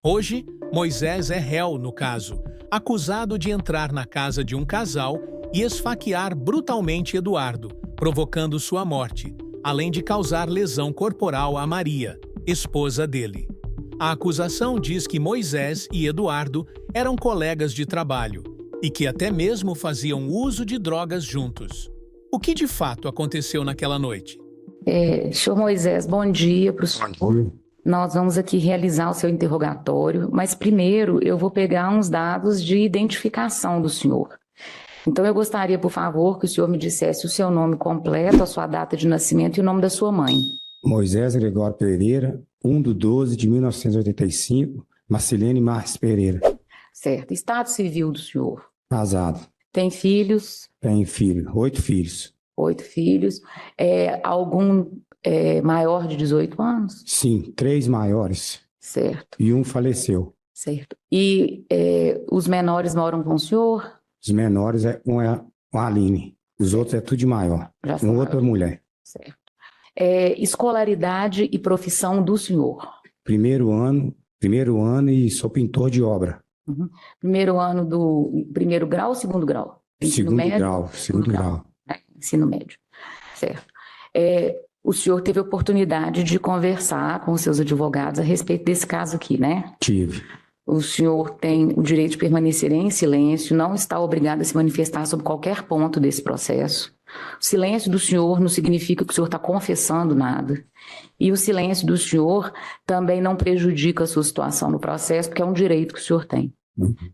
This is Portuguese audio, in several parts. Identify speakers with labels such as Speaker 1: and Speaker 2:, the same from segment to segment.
Speaker 1: Hoje, Moisés é réu no caso, acusado de entrar na casa de um casal e esfaquear brutalmente Eduardo, provocando sua morte, além de causar lesão corporal a Maria, esposa dele. A acusação diz que Moisés e Eduardo eram colegas de trabalho e que até mesmo faziam uso de drogas juntos. O que de fato aconteceu naquela noite?
Speaker 2: Senhor Moisés, bom dia para o senhor. Nós vamos aqui realizar o seu interrogatório, mas primeiro eu vou pegar uns dados de identificação do senhor. Então eu gostaria, por favor, que o senhor me dissesse o seu nome completo, a sua data de nascimento e o nome da sua mãe.
Speaker 3: Moisés Gregório Pereira, 1/12/1985, Marcilene Marques Pereira.
Speaker 2: Certo. Estado civil do senhor?
Speaker 3: Casado.
Speaker 2: Tem filhos?
Speaker 3: Tem filho, 8 filhos.
Speaker 2: 8 filhos. Algum maior de 18 anos?
Speaker 3: Sim, 3 maiores.
Speaker 2: Certo.
Speaker 3: E um faleceu.
Speaker 2: Certo. E os menores moram com o senhor?
Speaker 3: Os menores um é a Aline. Os outros é tudo de maior.
Speaker 2: Já são
Speaker 3: Uma outra mulher.
Speaker 2: Certo. Escolaridade e profissão do senhor?
Speaker 3: Primeiro ano e sou pintor de obra.
Speaker 2: Uhum. Primeiro ano do primeiro grau ou segundo grau?
Speaker 3: Segundo grau.
Speaker 2: Ensino médio. Certo. O senhor teve oportunidade de conversar com os seus advogados a respeito desse caso aqui, né?
Speaker 3: Tive.
Speaker 2: O senhor tem o direito de permanecer em silêncio, não está obrigado a se manifestar sobre qualquer ponto desse processo. O silêncio do senhor não significa que o senhor está confessando nada. E o silêncio do senhor também não prejudica a sua situação no processo, porque é um direito que o senhor tem.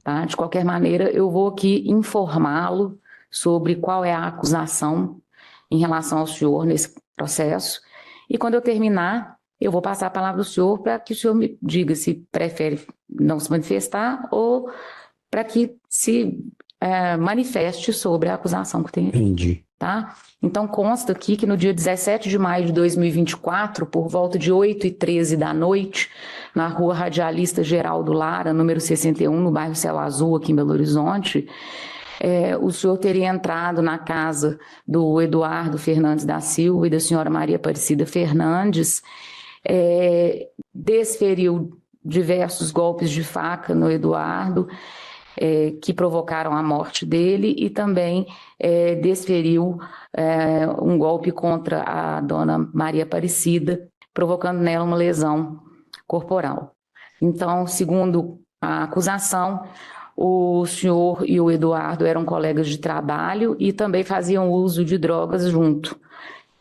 Speaker 2: Tá? De qualquer maneira, eu vou aqui informá-lo sobre qual é a acusação em relação ao senhor nesse processo. E quando eu terminar, eu vou passar a palavra ao senhor para que o senhor me diga se prefere não se manifestar ou para que se manifeste sobre a acusação que tem.
Speaker 3: Entendi.
Speaker 2: Tá? Então consta aqui que no dia 17 de maio de 2024, por volta de 8h13 da noite, na rua Radialista Geraldo Lara, número 61, no bairro Céu Azul, aqui em Belo Horizonte, o senhor teria entrado na casa do Eduardo Fernandes da Silva e da senhora Maria Aparecida Fernandes, desferiu diversos golpes de faca no Eduardo, que provocaram a morte dele, e também desferiu um golpe contra a dona Maria Aparecida, provocando nela uma lesão corporal. Então, segundo a acusação, o senhor e o Eduardo eram colegas de trabalho e também faziam uso de drogas junto.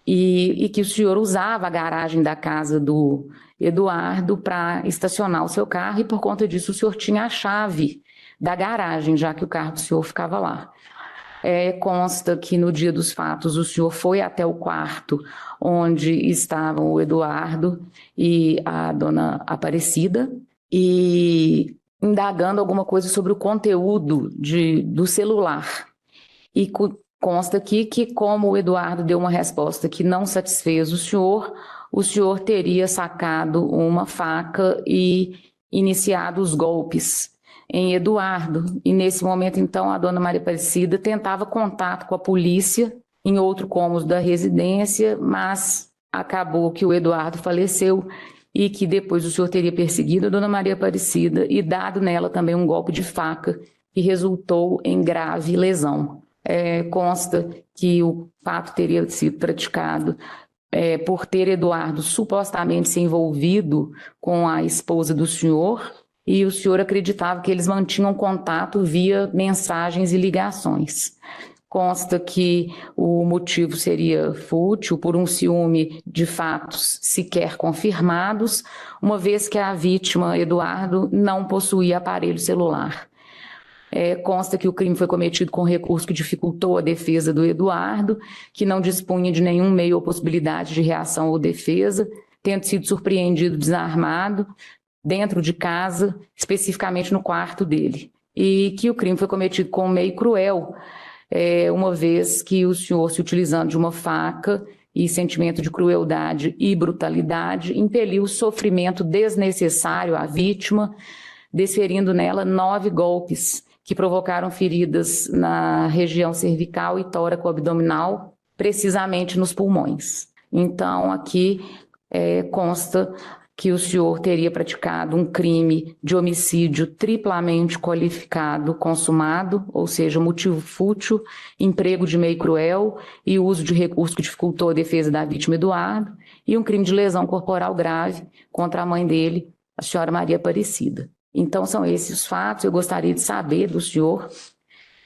Speaker 2: E que o senhor usava a garagem da casa do Eduardo para estacionar o seu carro, e por conta disso o senhor tinha a chave da garagem, já que o carro do senhor ficava lá. Consta que no dia dos fatos o senhor foi até o quarto onde estavam o Eduardo e a dona Aparecida, e indagando alguma coisa sobre o conteúdo do celular. E consta aqui que, como o Eduardo deu uma resposta que não satisfez o senhor teria sacado uma faca e iniciado os golpes em Eduardo. E nesse momento, então, a dona Maria Aparecida tentava contato com a polícia em outro cômodo da residência, mas acabou que o Eduardo faleceu e que depois o senhor teria perseguido a dona Maria Aparecida e dado nela também um golpe de faca que resultou em grave lesão. Consta que o fato teria sido praticado por ter Eduardo supostamente se envolvido com a esposa do senhor, e o senhor acreditava que eles mantinham contato via mensagens e ligações. Consta que o motivo seria fútil, por um ciúme de fatos sequer confirmados, uma vez que a vítima, Eduardo, não possuía aparelho celular. Consta que o crime foi cometido com recurso que dificultou a defesa do Eduardo, que não dispunha de nenhum meio ou possibilidade de reação ou defesa, tendo sido surpreendido desarmado dentro de casa, especificamente no quarto dele. E que o crime foi cometido com um meio cruel, uma vez que o senhor, se utilizando de uma faca e sentimento de crueldade e brutalidade, impeliu o sofrimento desnecessário à vítima, desferindo nela 9 golpes, que provocaram feridas na região cervical e tóraco-abdominal, precisamente nos pulmões. Então, aqui consta que o senhor teria praticado um crime de homicídio triplamente qualificado, consumado, ou seja, motivo fútil, emprego de meio cruel e uso de recurso que dificultou a defesa da vítima Eduardo, e um crime de lesão corporal grave contra a mãe dele, a senhora Maria Aparecida. Então, são esses os fatos. Eu gostaria de saber do senhor.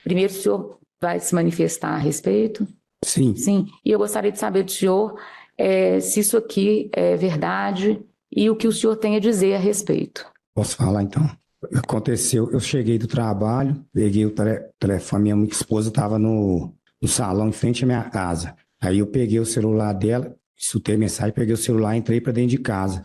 Speaker 2: Primeiro, o senhor vai se manifestar a respeito?
Speaker 3: Sim.
Speaker 2: Sim. E eu gostaria de saber do senhor se isso aqui é verdade e o que o senhor tem a dizer a respeito.
Speaker 3: Posso falar, então? Aconteceu, eu cheguei do trabalho, peguei o telefone, minha esposa estava no salão em frente à minha casa. Aí eu peguei o celular dela, escutei a mensagem, peguei o celular e entrei para dentro de casa.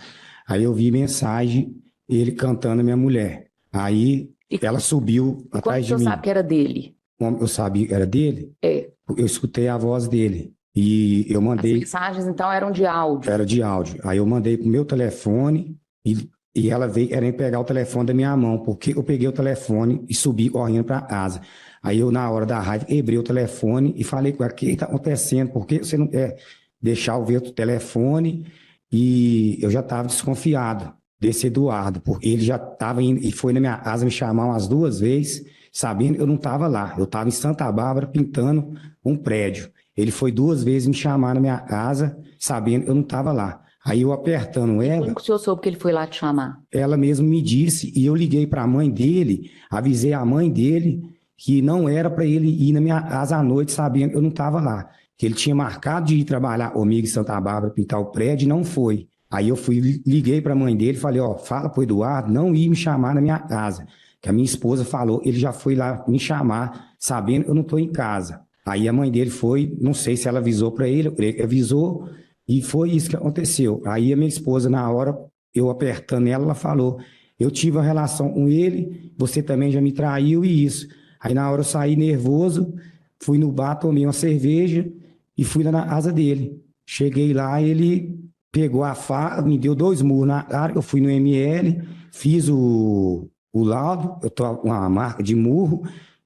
Speaker 3: Aí eu vi mensagem, ele cantando a minha mulher. Aí ela subiu atrás de mim.
Speaker 2: Como o senhor sabe que era dele?
Speaker 3: Eu sabia que era dele?
Speaker 2: É.
Speaker 3: Eu escutei a voz dele. E eu mandei.
Speaker 2: As mensagens, então, eram de áudio?
Speaker 3: Era de áudio. Aí eu mandei pro meu telefone e ela veio querendo pegar o telefone da minha mão, porque eu peguei o telefone e subi correndo para casa. Aí eu, na hora da raiva, quebrei o telefone e falei com ela: o que está acontecendo? Por que você não quer deixar eu ver o telefone? E eu já estava desconfiado desse Eduardo, porque ele já estava indo e foi na minha casa me chamar umas 2 vezes, sabendo que eu não estava lá. Eu estava em Santa Bárbara pintando um prédio. Ele foi 2 vezes me chamar na minha casa, sabendo que eu não estava lá. Aí eu apertando ela...
Speaker 2: Como que o senhor soube que ele foi lá te chamar?
Speaker 3: Ela mesmo me disse, e eu liguei para a mãe dele, avisei a mãe dele que não era para ele ir na minha casa à noite, sabendo que eu não estava lá. Que ele tinha marcado de ir trabalhar comigo em Santa Bárbara, pintar o prédio, e não foi. Aí eu liguei para a mãe dele e falei: fala pro Eduardo não ir me chamar na minha casa. Que a minha esposa falou, ele já foi lá me chamar, sabendo que eu não estou em casa. Aí a mãe dele foi, não sei se ela avisou para ele, eu creio que avisou, e foi isso que aconteceu. Aí a minha esposa, na hora, eu apertando ela falou: eu tive uma relação com ele, você também já me traiu e isso. Aí na hora eu saí nervoso, fui no bar, tomei uma cerveja e fui lá na casa dele. Cheguei lá, ele pegou a faca, me deu 2 murros na cara, eu fui no ML, fiz o laudo, eu tô com uma marca de murro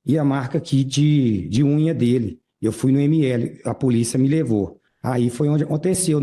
Speaker 3: e a marca aqui de unha dele. Eu fui no ML, a polícia me levou. Aí foi onde aconteceu,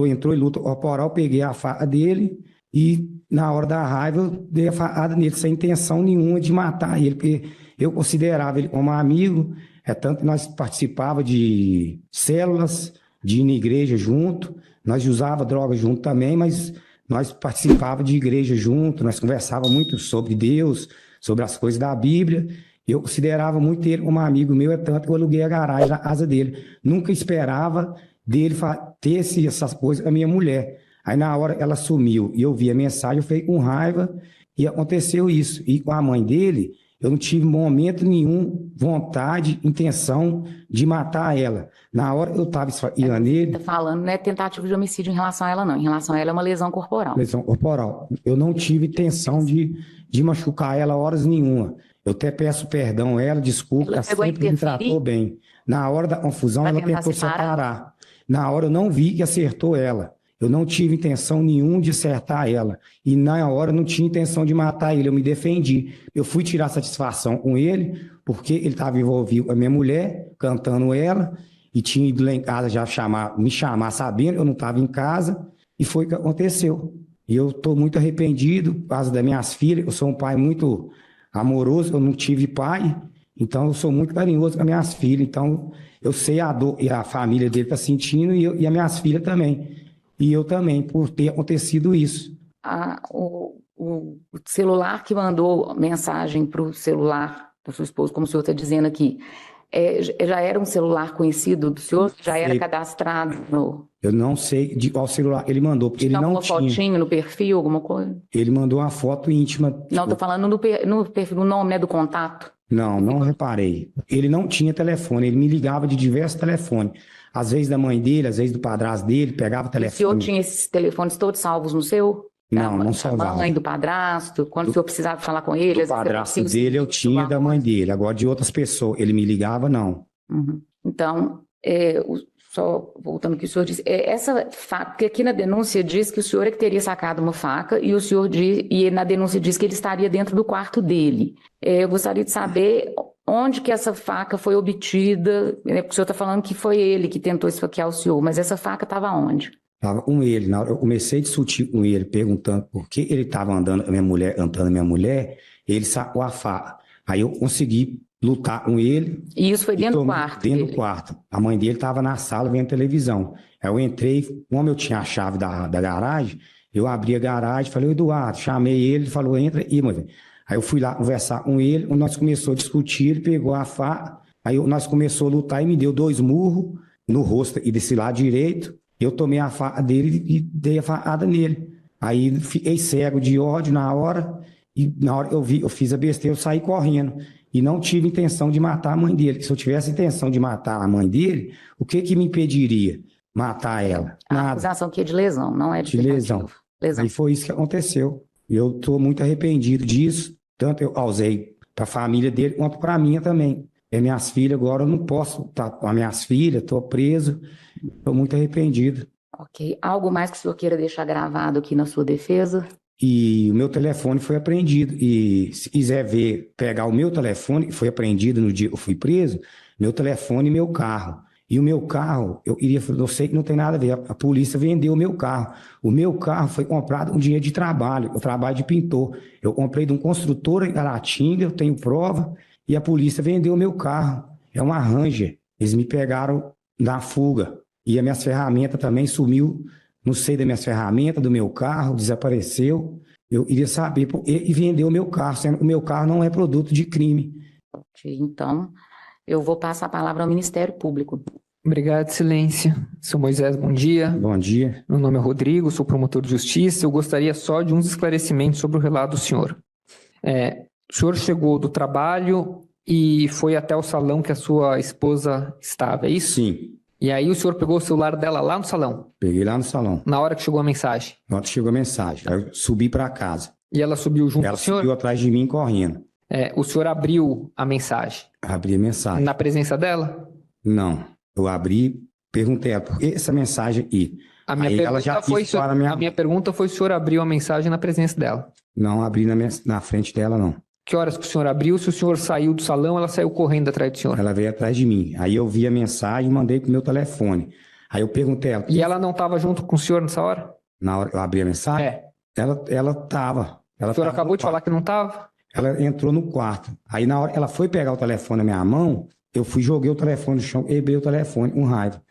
Speaker 3: entrou em luta corporal, peguei a faca dele e na hora da raiva eu dei a facada nele, sem intenção nenhuma de matar ele, porque eu considerava ele como amigo, tanto que nós participava de células, de ir na igreja junto, nós usava droga junto também, mas nós participava de igreja junto, nós conversava muito sobre Deus, sobre as coisas da Bíblia. Eu considerava muito ele como amigo meu, tanto que eu aluguei a garagem na casa dele. Nunca esperava dele ter essas coisas com a minha mulher. Aí na hora ela sumiu e eu vi a mensagem, eu fiquei com raiva e aconteceu isso. E com a mãe dele, eu não tive momento nenhum, vontade, intenção de matar ela. Na hora eu estava esfaqueando ele...
Speaker 2: Está falando, não é tentativa de homicídio em relação a ela, não. Em relação a ela é uma lesão corporal.
Speaker 3: Lesão corporal. Eu não tive intenção de machucar ela horas nenhuma. Eu até peço perdão a ela, desculpa, ela sempre me tratou bem. Na hora da confusão, ela tentou separar. Na hora eu não vi que acertou ela. Eu não tive intenção nenhuma de acertar ela. E na hora eu não tinha intenção de matar ele, eu me defendi. Eu fui tirar satisfação com ele, porque ele estava envolvido com a minha mulher, cantando ela, e tinha ido lá em casa já me chamar sabendo que eu não estava em casa, e foi o que aconteceu. E eu estou muito arrependido por causa das minhas filhas, eu sou um pai muito amoroso, eu não tive pai, então eu sou muito carinhoso com as minhas filhas, então eu sei a dor e a família dele está sentindo, e as minhas filhas também. E eu também, por ter acontecido isso.
Speaker 2: O celular que mandou mensagem para o celular da sua esposa, como o senhor está dizendo aqui, já era um celular conhecido do senhor? Já era cadastrado no...
Speaker 3: Eu não sei de qual celular ele mandou, porque ele não tinha.
Speaker 2: Uma fotinho no perfil, alguma coisa?
Speaker 3: Ele mandou uma foto íntima.
Speaker 2: Não, estou falando no perfil, no nome, né, do contato.
Speaker 3: Não reparei. Ele não tinha telefone, ele me ligava de diversos telefones. Às vezes da mãe dele, às vezes do padrasto dele, pegava o telefone.
Speaker 2: O senhor tinha esses telefones todos salvos no seu?
Speaker 3: Não salvava.
Speaker 2: Da mãe, do padrasto, quando o senhor precisava falar com ele?
Speaker 3: Do padrasto dele eu tinha, da mãe dele. Agora de outras pessoas, ele me ligava, não.
Speaker 2: Uhum. Então, só voltando ao que o senhor disse, essa faca, porque aqui na denúncia diz que o senhor é que teria sacado uma faca e na denúncia diz que ele estaria dentro do quarto dele. Eu gostaria de saber onde que essa faca foi obtida, porque o senhor está falando que foi ele que tentou esfaquear o senhor, mas essa faca estava onde?
Speaker 3: Tava com ele. Na hora eu comecei a discutir com ele, perguntando por que ele estava andando com a minha mulher, ele sacou a faca. Aí eu consegui lutar com ele.
Speaker 2: E isso foi
Speaker 3: e
Speaker 2: dentro do
Speaker 3: tomei
Speaker 2: quarto
Speaker 3: dentro
Speaker 2: dele?
Speaker 3: do quarto. A mãe dele estava na sala vendo televisão. Aí eu entrei, como eu tinha a chave da garagem, eu abri a garagem, falei, Eduardo, chamei ele, ele falou, entra aí, mãe. Aí eu fui lá conversar com ele, nós começamos a discutir, ele pegou a faca, aí nós começamos a lutar e me deu 2 murros no rosto e desse lado direito. Eu tomei a faca dele e dei a facada nele. Aí fiquei cego de ódio na hora, e na hora eu fiz a besteira, eu saí correndo. E não tive intenção de matar a mãe dele. Se eu tivesse intenção de matar a mãe dele, o que me impediria matar ela?
Speaker 2: A
Speaker 3: Nada.
Speaker 2: acusação aqui é de lesão, não é de
Speaker 3: lesão.
Speaker 2: tentativa. Lesão.
Speaker 3: Aí foi isso que aconteceu. E eu estou muito arrependido disso. Tanto eu causei para a família dele, quanto para a minha também. E minhas filhas agora eu não posso estar com as minhas filhas, estou preso. Estou muito arrependido.
Speaker 2: Ok. Algo mais que o senhor queira deixar gravado aqui na sua defesa?
Speaker 3: E o meu telefone foi apreendido. E se quiser ver, pegar o meu telefone, que foi apreendido no dia que eu fui preso, meu telefone e meu carro. E o meu carro, eu sei que não tem nada a ver, a polícia vendeu o meu carro. O meu carro foi comprado com dinheiro de trabalho, eu trabalho de pintor. Eu comprei de um construtor em Caratinga, eu tenho prova, e a polícia vendeu o meu carro. É uma Ranger. Eles me pegaram na fuga. E as minhas ferramentas também sumiu. Não sei das minhas ferramentas, do meu carro, desapareceu. Eu iria saber, e vendeu o meu carro, sendo que o meu carro não é produto de crime.
Speaker 2: Ok, então, eu vou passar a palavra ao Ministério Público.
Speaker 4: Obrigado, Excelência. Sou Moisés, bom dia.
Speaker 3: Bom dia.
Speaker 4: Meu nome é Rodrigo, sou promotor de justiça. Eu gostaria só de uns esclarecimentos sobre o relato do senhor. O senhor chegou do trabalho e foi até o salão que a sua esposa estava, é isso?
Speaker 3: Sim.
Speaker 4: E aí o senhor pegou o celular dela lá no salão?
Speaker 3: Peguei lá no salão.
Speaker 4: Na hora que chegou a mensagem?
Speaker 3: Na hora que chegou a mensagem. Aí eu subi para casa.
Speaker 4: E ela subiu junto
Speaker 3: Ela
Speaker 4: com o senhor?
Speaker 3: subiu atrás de mim correndo.
Speaker 4: O senhor abriu a mensagem?
Speaker 3: Abri a mensagem.
Speaker 4: Na presença dela?
Speaker 3: Não. Eu abri, perguntei ela, por que essa mensagem aqui?
Speaker 4: A minha,
Speaker 3: Aí
Speaker 4: pergunta,
Speaker 3: ela já
Speaker 4: foi,
Speaker 3: quis para minha...
Speaker 4: a minha pergunta foi se o senhor abriu a mensagem na presença dela.
Speaker 3: Não abri na frente dela, não.
Speaker 4: Que horas que o senhor abriu? Se o senhor saiu do salão, ela saiu correndo atrás do senhor.
Speaker 3: Ela veio atrás de mim. Aí eu vi a mensagem e mandei pro meu telefone. Aí eu perguntei a ela.
Speaker 4: E ela não estava junto com o senhor nessa hora?
Speaker 3: Na hora que eu abri a mensagem? Ela estava.
Speaker 4: O senhor acabou de falar que não estava?
Speaker 3: Ela entrou no quarto. Aí na hora que ela foi pegar o telefone na minha mão, eu joguei o telefone no chão, quebrei o telefone com raiva.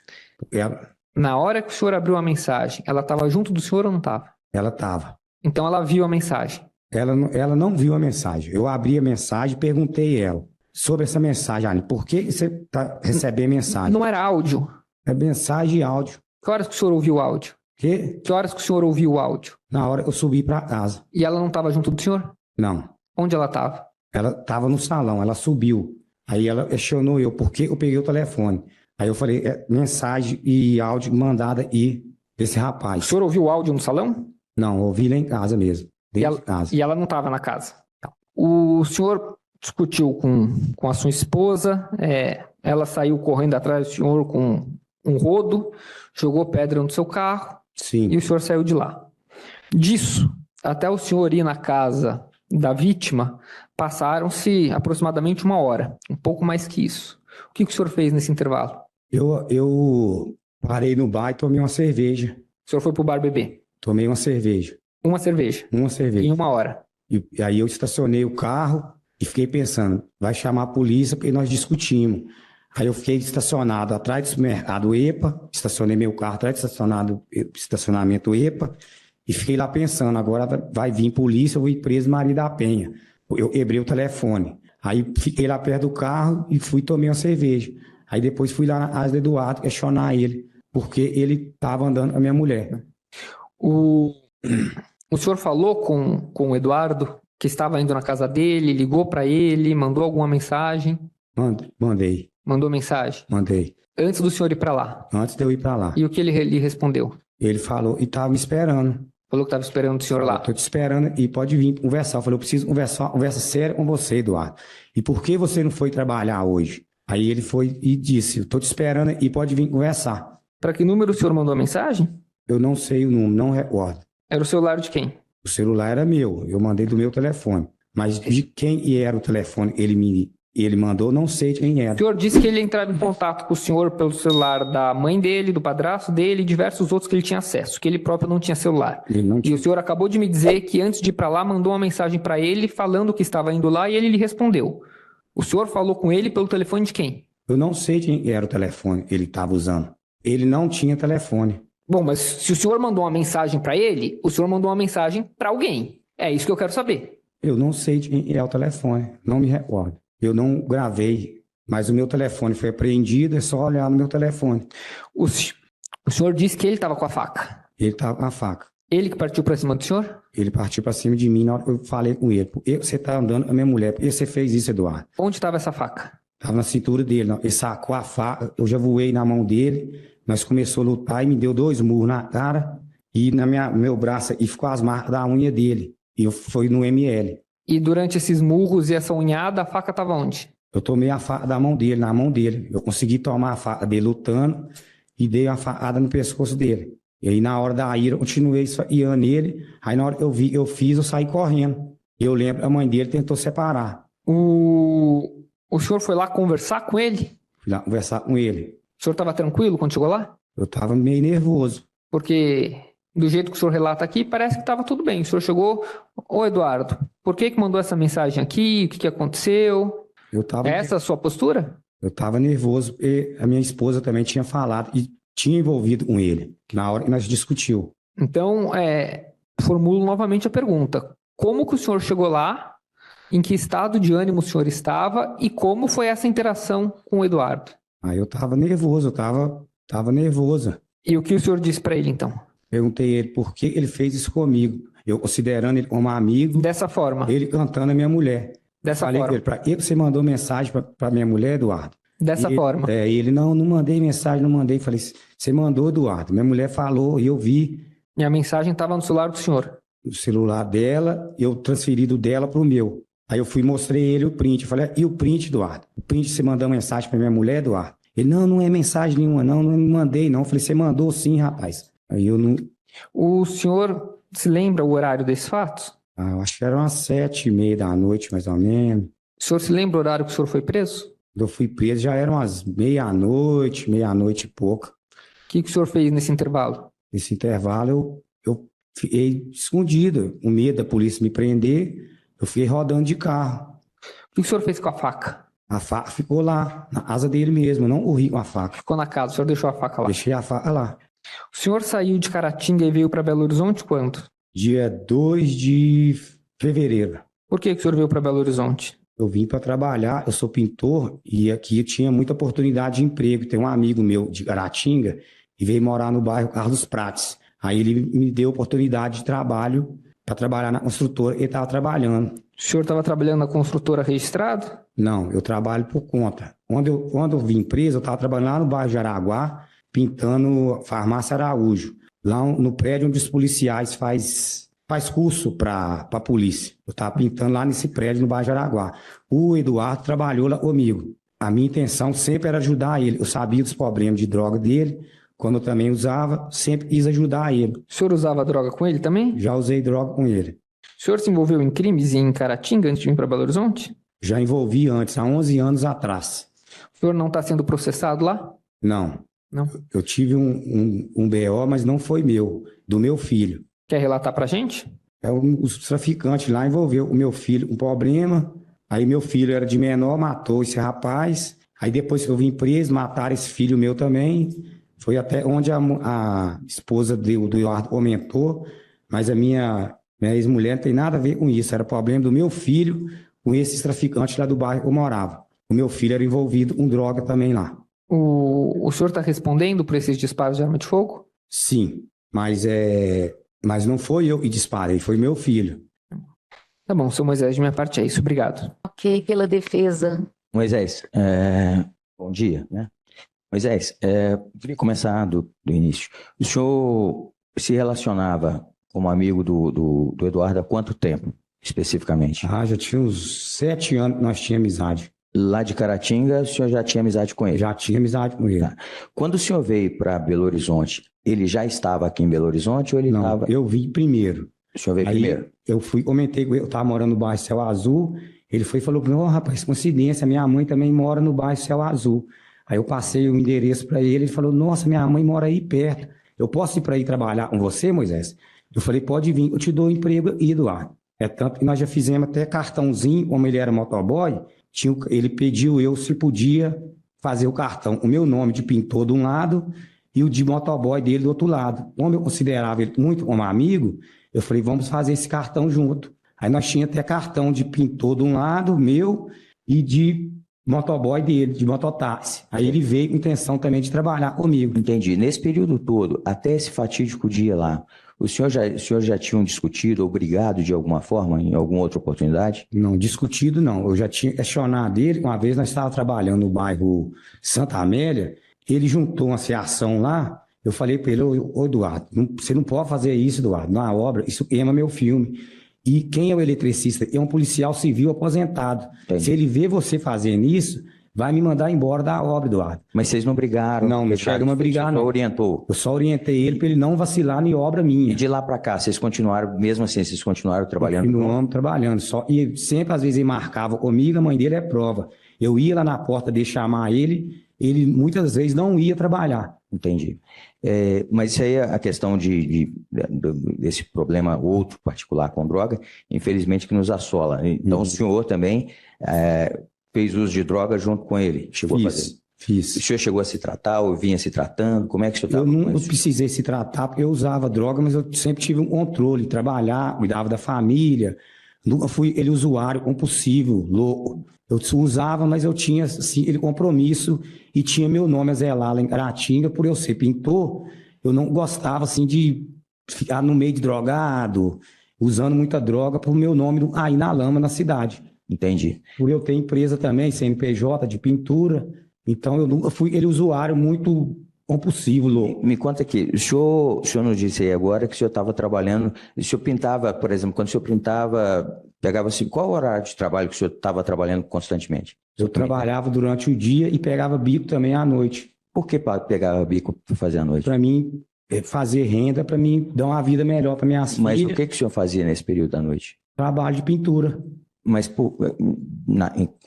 Speaker 4: Na hora que o senhor abriu a mensagem, ela estava junto do senhor ou não estava?
Speaker 3: Ela estava.
Speaker 4: Então ela viu a mensagem?
Speaker 3: Ela não viu a mensagem. Eu abri a mensagem e perguntei a ela sobre essa mensagem. Anny, por que você está recebendo mensagem?
Speaker 4: Não era áudio?
Speaker 3: É mensagem e áudio.
Speaker 4: Que horas que o senhor ouviu o áudio?
Speaker 3: Que
Speaker 4: horas que o senhor ouviu o áudio?
Speaker 3: Na hora eu subi para casa.
Speaker 4: E ela não estava junto do senhor?
Speaker 3: Não.
Speaker 4: Onde ela estava?
Speaker 3: Ela estava no salão, ela subiu. Aí ela questionou eu, por que eu peguei o telefone? Aí eu falei, mensagem e áudio mandada aí desse rapaz.
Speaker 4: O senhor ouviu o áudio no salão?
Speaker 3: Não, ouvi lá em casa mesmo. Dentro de casa.
Speaker 4: E ela não estava na casa? O senhor discutiu com a sua esposa, ela saiu correndo atrás do senhor com um rodo, jogou pedra no seu carro.
Speaker 3: Sim.
Speaker 4: E o senhor saiu de lá. Disso, até o senhor ir na casa da vítima, passaram-se aproximadamente 1 hora, um pouco mais que isso. O que o senhor fez nesse intervalo?
Speaker 3: Eu parei no bar e tomei uma cerveja.
Speaker 4: O senhor foi pro bar beber?
Speaker 3: Tomei uma cerveja.
Speaker 4: Uma cerveja?
Speaker 3: Uma cerveja.
Speaker 4: Em 1 hora?
Speaker 3: E aí eu estacionei o carro e fiquei pensando, vai chamar a polícia porque nós discutimos. Aí eu fiquei estacionado atrás do supermercado EPA, estacionei meu carro atrás do estacionamento EPA e fiquei lá pensando, agora vai vir polícia, eu vou ir preso Maria da Penha. Eu quebrei o telefone. Aí fiquei lá perto do carro e fui tomar uma cerveja. Aí depois fui lá na casa do Eduardo questionar ele, porque ele estava andando com a minha mulher.
Speaker 4: O senhor falou com o Eduardo que estava indo na casa dele, ligou para ele, mandou alguma mensagem?
Speaker 3: Mandei.
Speaker 4: Mandou mensagem?
Speaker 3: Mandei.
Speaker 4: Antes do senhor ir para lá?
Speaker 3: Antes de eu ir para lá.
Speaker 4: E o que ele lhe respondeu?
Speaker 3: Ele falou e estava me esperando.
Speaker 4: Falou que estava esperando o senhor lá?
Speaker 3: Estou te esperando e pode vir conversar. Eu falei, eu preciso conversa séria com você, Eduardo. E por que você não foi trabalhar hoje? Aí ele foi e disse, estou te esperando e pode vir conversar.
Speaker 4: Para que número o senhor mandou a mensagem?
Speaker 3: Eu não sei o número, não recordo.
Speaker 4: Era o celular de quem? O
Speaker 3: celular era meu, eu mandei do meu telefone. Mas de quem era o telefone ele me Ele mandou, não sei quem
Speaker 4: O
Speaker 3: era.
Speaker 4: senhor disse que ele entrava em contato com o senhor pelo celular da mãe dele, do padrasto dele e diversos outros que ele tinha acesso, que ele próprio não tinha celular.
Speaker 3: Ele não
Speaker 4: E
Speaker 3: tinha.
Speaker 4: o senhor acabou de me dizer que antes de ir para lá, mandou uma mensagem para ele falando que estava indo lá e ele lhe respondeu. O senhor falou com ele pelo telefone de quem?
Speaker 3: Eu não sei quem era o telefone que ele estava usando. Ele não tinha telefone.
Speaker 4: Bom, mas se o senhor mandou uma mensagem para ele, o senhor mandou uma mensagem para alguém. É isso que eu quero saber.
Speaker 3: Eu não sei quem é o telefone, não me recordo. Eu não gravei, mas o meu telefone foi apreendido, é só olhar no meu telefone.
Speaker 4: O senhor disse que ele estava com a faca.
Speaker 3: Ele estava com a faca.
Speaker 4: Ele que partiu para cima do senhor?
Speaker 3: Ele partiu para cima de mim, na hora que eu falei com ele. Você está andando com a minha mulher, por que você fez isso, Eduardo?
Speaker 4: Onde estava essa faca?
Speaker 3: Estava na cintura dele, não. Ele sacou a faca, eu já voei na mão dele, nós começamos a lutar e me deu 2 murros na cara e no meu braço, e ficou as marcas da unha dele. E eu fui no ML.
Speaker 4: E durante esses murros e essa unhada, a faca estava onde?
Speaker 3: Eu tomei a faca da mão dele, na mão dele. Eu consegui tomar a faca dele lutando e dei uma facada no pescoço dele. E aí, na hora da ira, eu continuei esfaqueando ele. Aí, na hora que eu saí correndo. Eu lembro, a mãe dele tentou separar.
Speaker 4: O senhor foi lá conversar com ele?
Speaker 3: Fui lá conversar com ele.
Speaker 4: O senhor estava tranquilo quando chegou lá?
Speaker 3: Eu estava meio nervoso.
Speaker 4: Porque, do jeito que o senhor relata aqui, parece que estava tudo bem. O senhor chegou... Ô, Eduardo, por que mandou essa mensagem aqui? O que aconteceu? Essa a sua postura?
Speaker 3: Eu estava nervoso porque a minha esposa também tinha falado e tinha envolvido com ele, na hora que nós discutiu.
Speaker 4: Então, formulo novamente a pergunta. Como que o senhor chegou lá? Em que estado de ânimo o senhor estava? E como foi essa interação com o Eduardo?
Speaker 3: Aí eu estava nervoso, tava nervoso.
Speaker 4: E o que o senhor disse para ele, então?
Speaker 3: Perguntei a ele por que ele fez isso comigo. Eu considerando ele como amigo.
Speaker 4: Dessa forma?
Speaker 3: Ele cantando a minha mulher.
Speaker 4: Dessa
Speaker 3: Falei
Speaker 4: forma?
Speaker 3: com ele, para que você mandou mensagem para minha mulher, Eduardo?
Speaker 4: Dessa forma?
Speaker 3: Ele, não mandei mensagem, não mandei. Falei, você mandou, Eduardo. Minha mulher falou e eu vi.
Speaker 4: E a mensagem estava no celular do senhor?
Speaker 3: O celular dela, eu transferi do dela para o meu. Aí eu fui e mostrei ele o print. Eu falei, e o print, Eduardo? O print você mandou mensagem para minha mulher, Eduardo? Ele, não é mensagem nenhuma, não mandei, não. Eu falei, você mandou sim, rapaz. Aí eu não...
Speaker 4: O senhor se lembra o horário desses fatos?
Speaker 3: Eu acho que eram umas 7h30 da noite, mais ou menos.
Speaker 4: O senhor se lembra o horário que o senhor foi preso?
Speaker 3: Quando eu fui preso, já eram umas meia-noite e pouca.
Speaker 4: O que o senhor fez nesse intervalo?
Speaker 3: Nesse intervalo, eu fiquei escondido, com medo da polícia me prender. Eu fiquei rodando de carro.
Speaker 4: O que o senhor fez com a faca?
Speaker 3: A faca ficou lá, na asa dele mesmo. Eu não corri com a faca.
Speaker 4: Ficou na casa, o senhor deixou a faca lá?
Speaker 3: Deixei a faca lá.
Speaker 4: O senhor saiu de Caratinga e veio para Belo Horizonte quando?
Speaker 3: Dia 2 de fevereiro.
Speaker 4: Por que o senhor veio para Belo Horizonte?
Speaker 3: Eu vim para trabalhar, eu sou pintor e aqui eu tinha muita oportunidade de emprego. Tem um amigo meu de Caratinga e veio morar no bairro Carlos Prates. Aí ele me deu oportunidade de trabalho para trabalhar na construtora. Ele estava trabalhando.
Speaker 4: O senhor estava trabalhando na construtora registrado?
Speaker 3: Não, eu trabalho por conta. Quando eu vim preso, eu estava trabalhando lá no bairro de Araguá, pintando Farmácia Araújo. Lá no prédio onde os policiais faz curso para a polícia. Eu estava pintando lá nesse prédio no bairro de Araguá. O Eduardo trabalhou lá comigo. A minha intenção sempre era ajudar ele. Eu sabia dos problemas de droga dele. Quando eu também usava, sempre quis ajudar ele.
Speaker 4: O senhor usava droga com ele também?
Speaker 3: Já usei droga com ele.
Speaker 4: O senhor se envolveu em crimes em Caratinga antes de vir para Belo Horizonte?
Speaker 3: Já envolvi antes, há 11 anos atrás.
Speaker 4: O senhor não está sendo processado lá?
Speaker 3: Não.
Speaker 4: Não.
Speaker 3: Eu tive um BO, mas não foi meu, do meu filho.
Speaker 4: Quer relatar pra gente?
Speaker 3: Os traficantes lá envolveu o meu filho com problema. Aí meu filho era de menor, matou esse rapaz. Aí depois que eu vim preso, mataram esse filho meu também. Foi até onde a esposa do Eduardo comentou, mas a minha ex-mulher não tem nada a ver com isso. Era problema do meu filho com esses traficantes lá do bairro que eu morava. O meu filho era envolvido com droga também lá.
Speaker 4: O senhor está respondendo por esses disparos de arma de fogo?
Speaker 3: Sim, mas não foi eu que disparei, foi meu filho.
Speaker 4: Tá bom, seu Moisés, de minha parte é isso. Obrigado.
Speaker 2: Ok, pela defesa.
Speaker 5: Moisés, bom dia, né? Moisés, queria começar do início. O senhor se relacionava como amigo do Eduardo há quanto tempo, especificamente?
Speaker 3: Já tinha uns 7 anos que nós tínhamos amizade.
Speaker 5: Lá de Caratinga, o senhor já tinha amizade com ele?
Speaker 3: Já tinha amizade com ele.
Speaker 5: Tá. Quando o senhor veio para Belo Horizonte, ele já estava aqui em Belo Horizonte ou ele estava...
Speaker 3: Não, eu vim primeiro.
Speaker 5: O senhor veio primeiro?
Speaker 3: Eu comentei com ele, eu estava morando no bairro Céu Azul, Ele foi e falou, não, rapaz, coincidência, minha mãe também mora no bairro Céu Azul. Aí eu passei o endereço para ele, ele falou, nossa, minha mãe mora aí perto. Eu posso ir para ir trabalhar com você, Moisés? Eu falei, pode vir, eu te dou emprego aí, Eduardo. É tanto que nós já fizemos até cartãozinho, como ele era motoboy, ele pediu eu se podia fazer o cartão, o meu nome de pintor de um lado e o de motoboy dele do outro lado. Como eu considerava ele muito como amigo, eu falei, vamos fazer esse cartão junto. Aí nós tínhamos até cartão de pintor de um lado, meu, e de motoboy dele, de mototáxi. Aí ele veio com intenção também de trabalhar comigo.
Speaker 5: Entendi. Nesse período todo, até esse fatídico dia lá, o senhor já tinham discutido ou brigado de alguma forma, em alguma outra oportunidade?
Speaker 3: Não, discutido não. Eu já tinha questionado ele. Uma vez nós estávamos trabalhando no bairro Santa Amélia, ele juntou uma associação lá. Eu falei para ele, ô Eduardo, você não pode fazer isso, Eduardo, na obra, isso queima meu filme. E quem é o eletricista? É um policial civil aposentado.
Speaker 5: Entendi.
Speaker 3: Se ele vê você fazendo isso, vai me mandar embora da obra, Eduardo.
Speaker 5: Mas vocês não brigaram?
Speaker 3: Não chegamos a brigar, não.
Speaker 5: Só orientou?
Speaker 3: Eu só orientei ele para ele não vacilar em obra minha.
Speaker 5: E de lá para cá, vocês continuaram, mesmo assim, vocês continuaram trabalhando?
Speaker 3: Continuamos trabalhando. E sempre, às vezes, ele marcava comigo, a mãe dele é prova. Eu ia lá na porta de chamar ele muitas vezes não ia trabalhar.
Speaker 5: Entendi. Mas isso aí é a questão desse problema outro particular com droga, infelizmente que nos assola. Então o senhor também fez uso de droga junto com ele? Chegou a fazer?
Speaker 3: Fiz.
Speaker 5: O senhor chegou a se tratar ou vinha se tratando? Como é que o senhor estava
Speaker 3: com isso? Eu
Speaker 5: não
Speaker 3: precisei se tratar porque eu usava droga, mas eu sempre tive um controle, trabalhar, cuidava da família. Nunca fui ele usuário compulsivo, louco. Eu usava, mas eu tinha assim, ele compromisso e tinha meu nome a zelar lá em Caratinga, por eu ser pintor, eu não gostava assim de ficar no meio de drogado, usando muita droga, por meu nome aí na lama na cidade.
Speaker 5: Entendi.
Speaker 3: Por eu ter empresa também, CNPJ, de pintura, então eu nunca fui ele usuário muito compulsivo, louco.
Speaker 5: Me conta aqui, o senhor nos disse aí agora que o senhor estava trabalhando, o senhor pintava, por exemplo, quando o senhor pintava, pegava assim, qual o horário de trabalho que o senhor estava trabalhando constantemente?
Speaker 3: Eu trabalhava durante o dia e pegava bico também à noite.
Speaker 5: Por que pegava bico para fazer à noite?
Speaker 3: Para mim, fazer renda, para mim dar uma vida melhor para minhas filhas.
Speaker 5: Mas o que o senhor fazia nesse período da noite?
Speaker 3: Trabalho de pintura.
Speaker 5: Mas como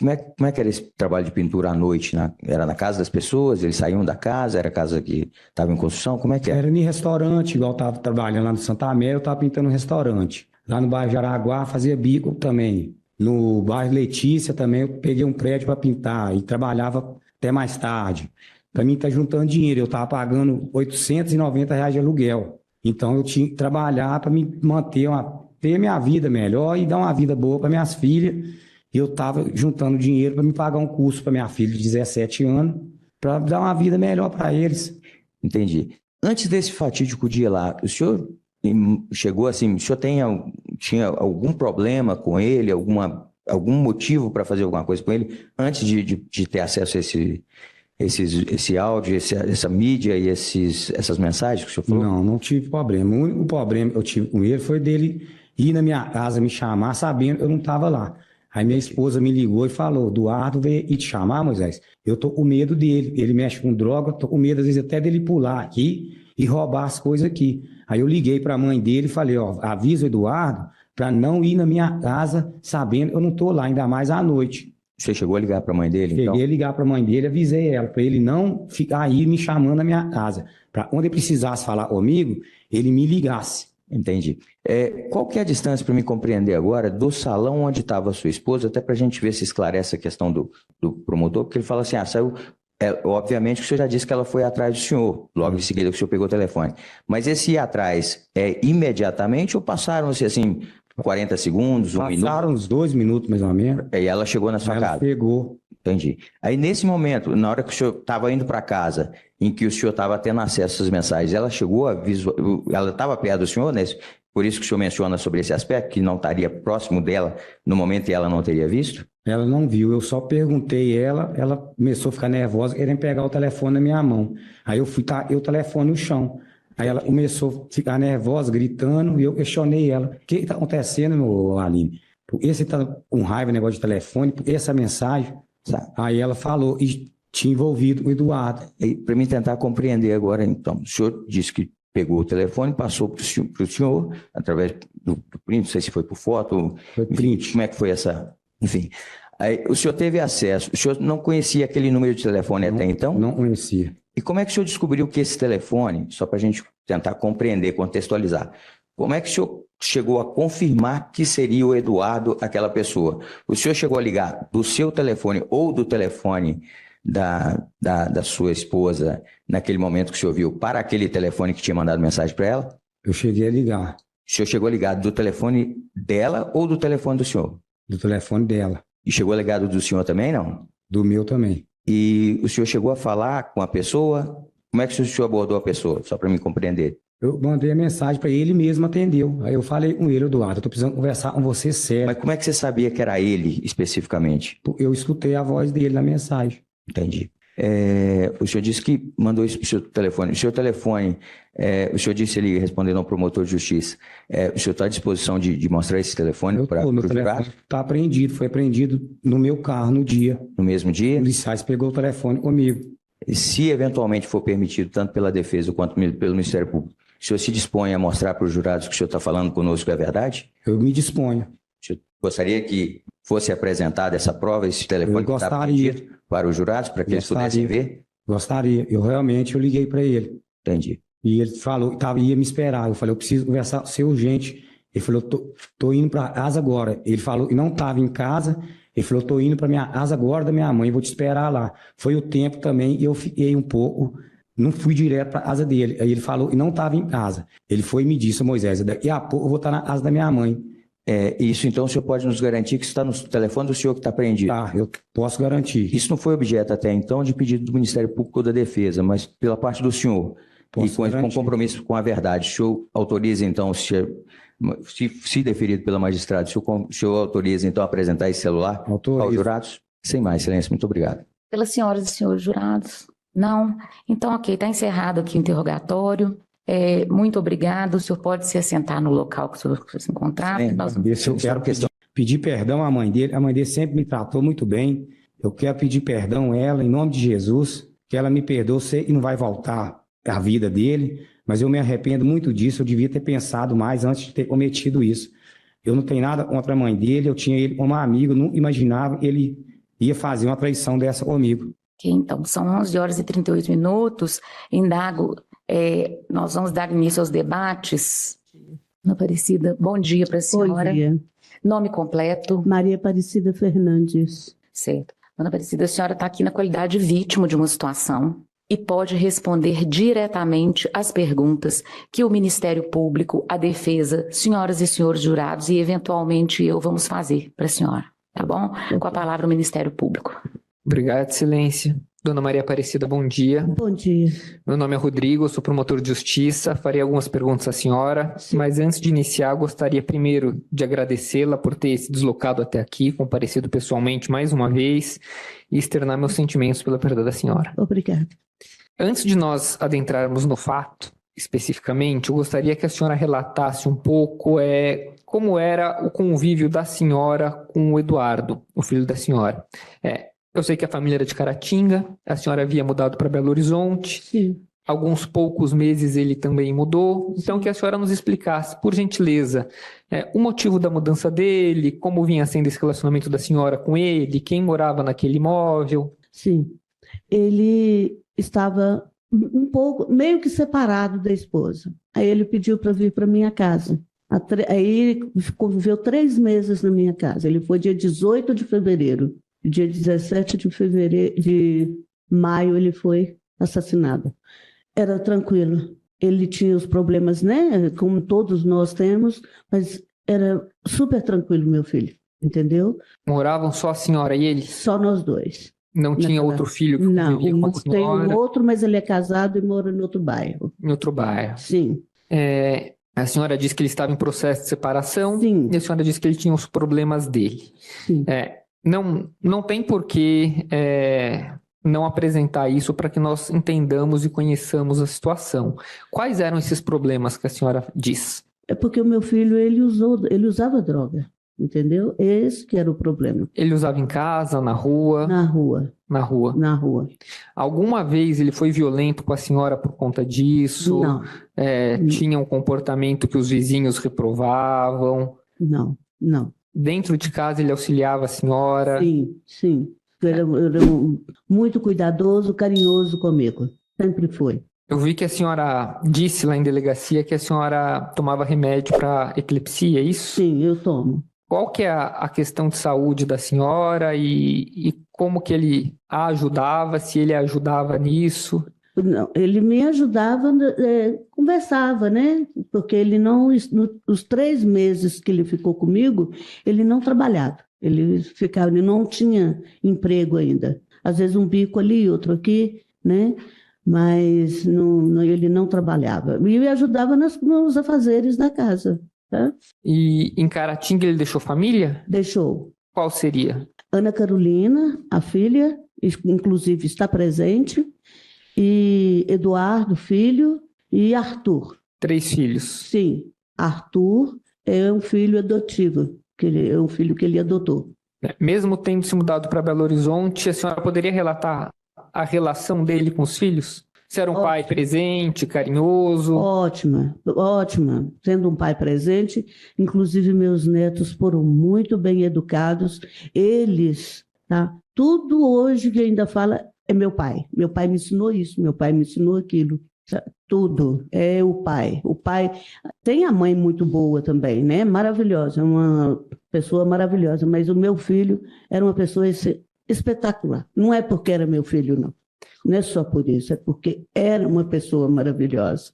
Speaker 5: é que era esse trabalho de pintura à noite? Era na casa das pessoas? Eles saíam da casa? Era casa que estava em construção? Como é que era?
Speaker 3: Era em restaurante, igual eu estava trabalhando lá no Santa Amélia, eu estava pintando um restaurante. Lá no bairro Jaraguá fazia bico também. No bairro Letícia também eu peguei um prédio para pintar e trabalhava até mais tarde. Para mim estar juntando dinheiro, eu estava pagando R$890 de aluguel. Então eu tinha que trabalhar para me manter ter minha vida melhor e dar uma vida boa para minhas filhas. E eu estava juntando dinheiro para me pagar um curso para minha filha de 17 anos, para dar uma vida melhor para eles.
Speaker 5: Entendi. Antes desse fatídico dia lá, o senhor chegou assim, o senhor tinha algum problema com ele, algum motivo para fazer alguma coisa com ele, antes de ter acesso a esse áudio, essa mídia e essas mensagens que o senhor falou?
Speaker 3: Não tive problema. O único problema que eu tive com ele foi dele ir na minha casa me chamar, sabendo que eu não estava lá. Aí minha esposa me ligou e falou, Eduardo veio te chamar, Moisés, eu tô com medo dele, ele mexe com droga, tô com medo às vezes até dele pular aqui e roubar as coisas aqui. Aí eu liguei para a mãe dele e falei, avisa o Eduardo para não ir na minha casa sabendo que eu não tô lá, ainda mais à noite.
Speaker 5: Você chegou a ligar para a mãe dele, então?
Speaker 3: Cheguei a ligar para a mãe dele, avisei ela, para ele não ficar aí me chamando na minha casa. Para onde ele precisasse falar comigo, ele me ligasse.
Speaker 5: Entendi. Qual que é a distância, para me compreender agora, do salão onde estava a sua esposa, até para a gente ver se esclarece a questão do promotor, porque ele fala assim, saiu... obviamente que o senhor já disse que ela foi atrás do senhor, logo em seguida que o senhor pegou o telefone. Mas esse ir atrás é imediatamente ou passaram-se assim 40 segundos, um minuto?
Speaker 3: Passaram uns 2 minutos mais ou menos.
Speaker 5: E ela chegou na sua casa?
Speaker 3: Ela pegou.
Speaker 5: Entendi. Aí nesse momento, na hora que o senhor estava indo para casa, em que o senhor estava tendo acesso a essas mensagens, ela chegou ela estava perto do senhor, né? Por isso que o senhor menciona sobre esse aspecto, que não estaria próximo dela no momento e ela não teria visto?
Speaker 3: Ela não viu, eu só perguntei ela começou a ficar nervosa, querendo pegar o telefone na minha mão. Aí eu o telefone no chão. Aí ela começou a ficar nervosa, gritando, e eu questionei ela. O que está acontecendo, meu Aline? Por que você está com raiva, negócio de telefone? Por que essa mensagem? Aí ela falou, e tinha envolvido o Eduardo.
Speaker 5: Para mim tentar compreender agora, então, o senhor disse que pegou o telefone, passou para o senhor, através do print, não sei se foi por foto.
Speaker 3: Foi print.
Speaker 5: Como é que foi essa... Enfim, aí, o senhor teve acesso, o senhor não conhecia aquele número de telefone até então?
Speaker 3: Não conhecia.
Speaker 5: E como é que o senhor descobriu que esse telefone, só para a gente tentar compreender, contextualizar, como é que o senhor chegou a confirmar que seria o Eduardo aquela pessoa? O senhor chegou a ligar do seu telefone ou do telefone da sua esposa naquele momento que o senhor viu para aquele telefone que tinha mandado mensagem para ela?
Speaker 3: Eu cheguei a ligar
Speaker 5: O senhor chegou ligado do telefone dela ou do telefone do senhor?
Speaker 3: do telefone dela,
Speaker 5: E chegou ligado do senhor também, não?
Speaker 3: do meu também.
Speaker 5: E o senhor chegou a falar com a pessoa? Como é que o senhor abordou a pessoa? Só para me compreender.
Speaker 3: Eu mandei a mensagem para ele, mesmo atendeu. Aí eu falei com ele, Eduardo, eu tô precisando conversar com você sério.
Speaker 5: Mas como é que você sabia que era ele especificamente?
Speaker 3: Eu escutei a voz dele na mensagem.
Speaker 5: Entendi. O senhor disse que mandou isso para o seu telefone. O seu telefone, o senhor disse ele respondendo ao promotor de justiça. O senhor está à disposição de mostrar esse telefone para o
Speaker 3: Meu
Speaker 5: jurado?
Speaker 3: telefone está apreendido, foi apreendido no meu carro no dia.
Speaker 5: No mesmo dia?
Speaker 3: O policiais pegou o telefone comigo.
Speaker 5: E se eventualmente for permitido, tanto pela defesa quanto pelo Ministério Público, o senhor se dispõe a mostrar para os jurados que o senhor está falando conosco é verdade?
Speaker 3: Eu me disponho.
Speaker 5: O senhor gostaria que fosse apresentada essa prova, esse telefone
Speaker 3: Eu
Speaker 5: que está
Speaker 3: gostaria.
Speaker 5: pedido para os jurados, para que eles
Speaker 3: Gostaria.
Speaker 5: pudessem ver?
Speaker 3: Gostaria. Eu liguei para ele.
Speaker 5: Entendi.
Speaker 3: E ele falou que ia me esperar. Eu falei, eu preciso conversar, ser urgente. Ele falou, tô indo para casa agora. Ele falou, e não estava em casa. Ele falou, tô indo para minha casa agora da minha mãe, vou te esperar lá. Foi o tempo também, e eu fiquei um pouco, não fui direto para a casa dele. Aí ele falou, e não estava em casa. Ele foi e me disse, Moisés, daqui a pouco eu vou estar na casa da minha mãe.
Speaker 5: Isso então o senhor pode nos garantir que está no telefone do senhor que está apreendido?
Speaker 3: Tá, eu posso garantir.
Speaker 5: Isso não foi objeto até então de pedido do Ministério Público ou da Defesa, mas pela parte do senhor.
Speaker 3: Posso
Speaker 5: E com
Speaker 3: garantir.
Speaker 5: compromisso com a verdade. O senhor autoriza então, se deferido pela magistrada, o senhor autoriza então a apresentar esse celular
Speaker 3: Autorizo.
Speaker 5: aos jurados? Sem mais, excelência, muito obrigado.
Speaker 2: Pelas senhoras e senhores jurados? Não? Então, ok, está encerrado aqui o interrogatório. Muito obrigado. O senhor pode se assentar no local que o senhor se encontrar.
Speaker 5: Sim,
Speaker 2: Nós-
Speaker 3: Eu quero pedir perdão à mãe dele. A mãe dele sempre me tratou muito bem. Eu quero pedir perdão a ela, em nome de Jesus, que ela me perdoe. Sei que não vai voltar à vida dele, mas eu me arrependo muito disso. Eu devia ter pensado mais antes de ter cometido isso. Eu não tenho nada contra a mãe dele. Eu tinha ele como amigo, não imaginava que ele ia fazer uma traição dessa comigo.
Speaker 2: Ok, então, são 11 horas e 38 minutos. Indago, nós vamos dar início aos debates. Ana Aparecida, bom dia para a senhora.
Speaker 6: Bom dia.
Speaker 2: Nome completo.
Speaker 6: Maria Aparecida Fernandes.
Speaker 2: Certo. Dona Aparecida, a senhora está aqui na qualidade de vítima de uma situação e pode responder diretamente às perguntas que o Ministério Público, a Defesa, senhoras e senhores jurados e, eventualmente, eu vamos fazer para a senhora, tá bom? Com a palavra o Ministério Público.
Speaker 4: Obrigado, excelência. Dona Maria Aparecida, bom dia.
Speaker 6: Bom dia.
Speaker 4: Meu nome é Rodrigo, eu sou promotor de justiça, farei algumas perguntas à senhora, mas antes de iniciar, gostaria primeiro de agradecê-la por ter se deslocado até aqui, comparecido pessoalmente mais uma vez e externar meus sentimentos pela perda da senhora.
Speaker 6: Obrigada.
Speaker 4: Antes de nós adentrarmos no fato, especificamente, eu gostaria que a senhora relatasse um pouco como era o convívio da senhora com o Eduardo, o filho da senhora. Eu sei que a família era de Caratinga, a senhora havia mudado para Belo Horizonte,
Speaker 6: Sim.
Speaker 4: alguns poucos meses ele também mudou, então que a senhora nos explicasse, por gentileza, o motivo da mudança dele, como vinha sendo esse relacionamento da senhora com ele, quem morava naquele imóvel.
Speaker 6: Sim. Ele estava um pouco, meio que separado da esposa. Aí ele pediu para vir para minha casa. Aí ele conviveu 3 meses na minha casa. Ele foi dia 18 de fevereiro. Dia 17 de maio ele foi assassinado. Era tranquilo. Ele tinha os problemas, né? Como todos nós temos, mas era super tranquilo, meu filho. Entendeu?
Speaker 4: Moravam só a senhora e ele?
Speaker 6: Só nós dois.
Speaker 4: Não tinha outro filho que
Speaker 6: Não,
Speaker 4: convivia com a
Speaker 6: tem
Speaker 4: senhora?
Speaker 6: um outro, mas ele é casado e mora em outro bairro.
Speaker 4: Em outro bairro.
Speaker 6: Sim,
Speaker 4: A senhora disse que ele estava em processo de separação
Speaker 6: sim,
Speaker 4: e a senhora disse que ele tinha os problemas dele.
Speaker 6: sim.
Speaker 4: Não tem por que não apresentar isso para que nós entendamos e conheçamos a situação. Quais eram esses problemas que a senhora diz?
Speaker 6: É porque o meu filho, ele usava droga, entendeu? Esse que era o problema.
Speaker 4: Ele usava em casa, na rua?
Speaker 6: Na rua,
Speaker 4: Na rua.
Speaker 6: na rua.
Speaker 4: Alguma vez ele foi violento com a senhora por conta disso?
Speaker 6: Não,
Speaker 4: Tinha um comportamento que os vizinhos reprovavam?
Speaker 6: não, não.
Speaker 4: Dentro de casa ele auxiliava a senhora?
Speaker 6: Sim, sim. Era muito cuidadoso, carinhoso comigo. Sempre foi.
Speaker 4: Eu vi que a senhora disse lá em delegacia que a senhora tomava remédio para epilepsia, é isso?
Speaker 6: Sim, eu tomo.
Speaker 4: Qual que é a questão de saúde da senhora e como que ele a ajudava, se ele a ajudava nisso?
Speaker 6: Não, ele me ajudava, conversava, né? Porque ele não, os 3 meses que ele ficou comigo, ele não trabalhava. Ele não tinha emprego ainda. Às vezes um bico ali, outro aqui, né? Mas ele não trabalhava. E me ajudava nos afazeres da casa, tá?
Speaker 4: E em Caratinga ele deixou família?
Speaker 6: Deixou.
Speaker 4: Qual seria?
Speaker 6: Ana Carolina, a filha, inclusive está presente, e Eduardo, filho, e Arthur.
Speaker 4: 3 filhos.
Speaker 6: Sim, Arthur é um filho adotivo, é um filho que ele adotou.
Speaker 4: Mesmo tendo se mudado para Belo Horizonte, a senhora poderia relatar a relação dele com os filhos? Se era um pai presente, carinhoso?
Speaker 6: Ótima, ótima. Sendo um pai presente, inclusive meus netos foram muito bem educados. Eles, tá? Tudo hoje que ainda fala é meu pai. Meu pai me ensinou isso, meu pai me ensinou aquilo. Tudo é o pai. O pai tem a mãe muito boa também, né? Maravilhosa, uma pessoa maravilhosa. Mas o meu filho era uma pessoa espetacular. Não é porque era meu filho, não. Não é só por isso, é porque era uma pessoa maravilhosa.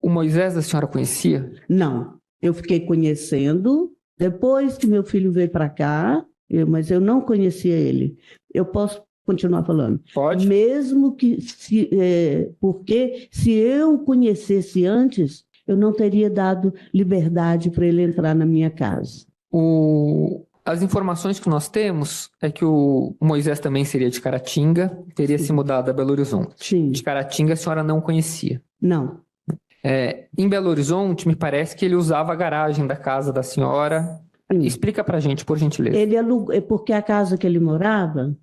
Speaker 4: O Moisés a senhora conhecia?
Speaker 6: Não, eu fiquei conhecendo depois que meu filho veio para cá, mas eu não conhecia ele. Eu posso continuar falando?
Speaker 4: Pode.
Speaker 6: Mesmo que, porque se eu o conhecesse antes, eu não teria dado liberdade para ele entrar na minha casa.
Speaker 4: As informações que nós temos é que o Moisés também seria de Caratinga, teria se mudado a Belo Horizonte.
Speaker 6: Sim.
Speaker 4: De Caratinga a senhora não conhecia?
Speaker 6: Não.
Speaker 4: Em Belo Horizonte, me parece que ele usava a garagem da casa da senhora. Explica pra gente, por gentileza.
Speaker 6: Ele alugou, porque a casa que ele morava,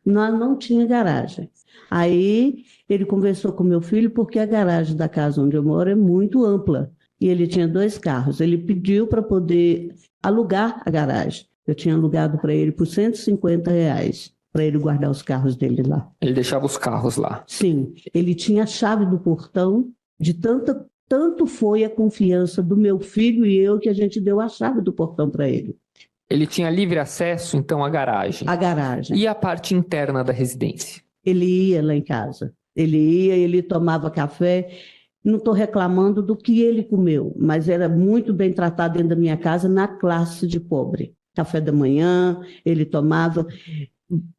Speaker 6: nós não tinha garagem. Aí ele conversou com meu filho, porque a garagem da casa onde eu moro é muito ampla. E ele tinha 2 carros. Ele pediu para poder alugar a garagem. Eu tinha alugado para ele por R$150, para ele guardar os carros dele lá.
Speaker 4: Ele deixava os carros lá?
Speaker 6: Sim. Ele tinha a chave do portão, tanto foi a confiança do meu filho e eu que a gente deu a chave do portão para ele.
Speaker 4: Ele tinha livre acesso, então, à garagem?
Speaker 6: A garagem.
Speaker 4: E a parte interna da residência?
Speaker 6: Ele ia lá em casa. Ele tomava café. Não estou reclamando do que ele comeu, mas era muito bem tratado dentro da minha casa na classe de pobre. Café da manhã, ele tomava.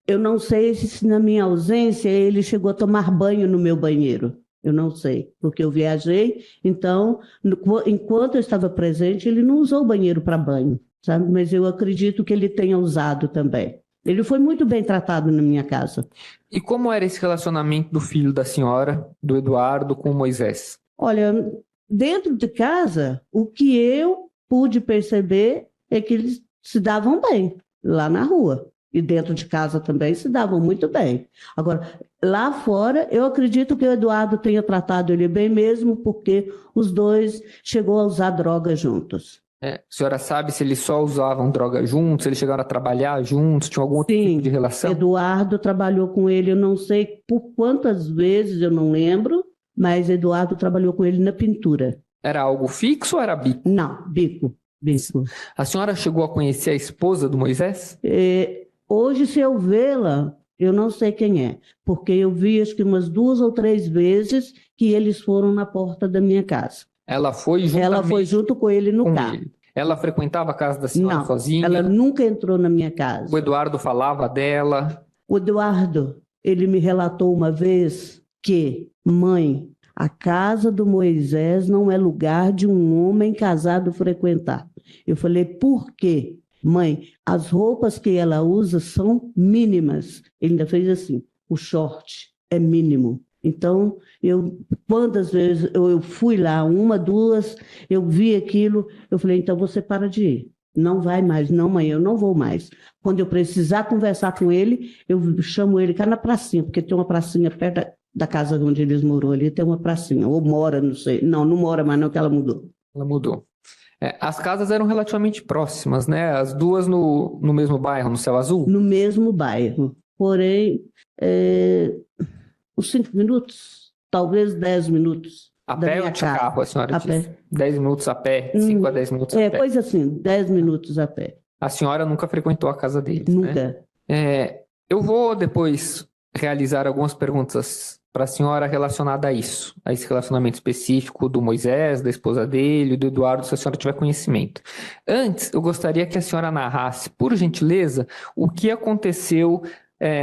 Speaker 6: Eu não sei se na minha ausência ele chegou a tomar banho no meu banheiro. Eu não sei, porque eu viajei, então, enquanto eu estava presente, ele não usou o banheiro para banho, sabe? Mas eu acredito que ele tenha usado também. Ele foi muito bem tratado na minha casa.
Speaker 4: E como era esse relacionamento do filho da senhora, do Eduardo, com o Moisés?
Speaker 6: Olha, dentro de casa, o que eu pude perceber é que eles se davam bem lá na rua. E dentro de casa também se davam muito bem. Agora, lá fora, eu acredito que o Eduardo tenha tratado ele bem mesmo, porque os dois chegou a usar droga juntos.
Speaker 4: A senhora sabe se eles só usavam droga juntos, se eles chegaram a trabalhar juntos, tinha algum outro tipo de relação?
Speaker 6: Eduardo trabalhou com ele, eu não sei por quantas vezes, eu não lembro, mas Eduardo trabalhou com ele na pintura.
Speaker 4: Era algo fixo ou era bico?
Speaker 6: Não, bico.
Speaker 4: A senhora chegou a conhecer a esposa do Moisés?
Speaker 6: Hoje, se eu vê-la, eu não sei quem é, porque eu vi acho que umas 2 ou 3 vezes que eles foram na porta da minha casa.
Speaker 4: Ela foi
Speaker 6: junto com ele no carro.
Speaker 4: Ele. Ela frequentava a casa da senhora sozinha?
Speaker 6: Ela nunca entrou na minha casa.
Speaker 4: O Eduardo falava dela?
Speaker 6: O Eduardo, ele me relatou uma vez que, mãe, a casa do Moisés não é lugar de um homem casado frequentar. Eu falei, por quê? Mãe, as roupas que ela usa são mínimas. Ele ainda fez assim, o short é mínimo. Então, quantas vezes eu fui lá, 1, 2, eu vi aquilo, eu falei, então você para de ir. Não vai mais, não, mãe, eu não vou mais. Quando eu precisar conversar com ele, eu chamo ele cá na pracinha, porque tem uma pracinha perto da casa onde eles moram ali, tem uma pracinha, ou mora, não sei. Não mora mais não, que ela mudou.
Speaker 4: Ela mudou. As casas eram relativamente próximas, né? As duas no mesmo bairro, no Céu Azul?
Speaker 6: No mesmo bairro. Porém, uns 5 minutos, talvez 10 minutos
Speaker 4: A
Speaker 6: da
Speaker 4: pé ou
Speaker 6: minha
Speaker 4: de
Speaker 6: casa.
Speaker 4: carro, a senhora
Speaker 6: A
Speaker 4: disse?
Speaker 6: pé.
Speaker 4: 10 minutos a pé, 5 a 10 minutos a pé.
Speaker 6: Coisa assim, 10 minutos a pé.
Speaker 4: A senhora nunca frequentou a casa deles, né?
Speaker 6: Nunca.
Speaker 4: Eu vou depois realizar algumas perguntas para a senhora relacionada a isso, a esse relacionamento específico do Moisés, da esposa dele, do Eduardo, se a senhora tiver conhecimento. Antes, eu gostaria que a senhora narrasse, por gentileza, o que aconteceu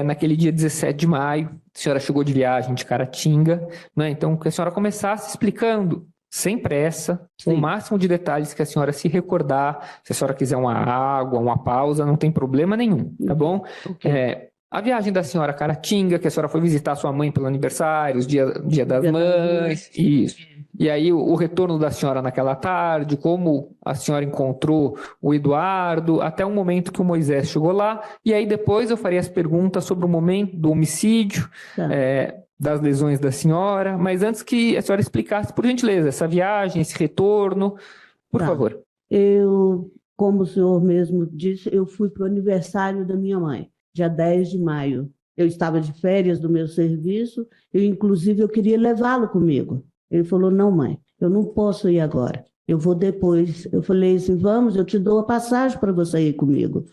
Speaker 4: naquele dia 17 de maio. A senhora chegou de viagem de Caratinga, né? Então, que a senhora começasse explicando, sem pressa,
Speaker 6: Sim.
Speaker 4: o máximo de detalhes que a senhora se recordar. Se a senhora quiser uma água, uma pausa, não tem problema nenhum, tá bom?
Speaker 6: Ok.
Speaker 4: A viagem da senhora a Caratinga, que a senhora foi visitar sua mãe pelo aniversário, dia das mães, isso. E aí o retorno da senhora naquela tarde, como a senhora encontrou o Eduardo, até o momento que o Moisés chegou lá. E aí depois eu faria as perguntas sobre o momento do homicídio,
Speaker 6: Tá.
Speaker 4: das lesões da senhora. Mas antes que a senhora explicasse, por gentileza, essa viagem, esse retorno, por
Speaker 6: Tá.
Speaker 4: favor.
Speaker 6: Como o senhor mesmo disse, eu fui para o aniversário da minha mãe, dia 10 de maio. Eu estava de férias do meu serviço, inclusive eu queria levá-lo comigo. Ele falou, não, mãe, eu não posso ir agora, eu vou depois. Eu falei assim, vamos, eu te dou a passagem para você ir comigo.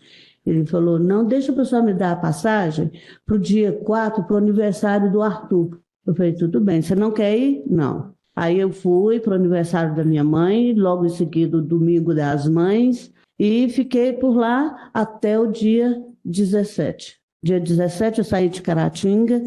Speaker 6: Ele falou, não, deixa a pessoa me dar a passagem para o dia 4, para o aniversário do Arthur. Eu falei, tudo bem, você não quer ir? Não. Aí eu fui para o aniversário da minha mãe, logo em seguida o domingo das mães, e fiquei por lá até o dia 17. Dia 17 eu saí de Caratinga,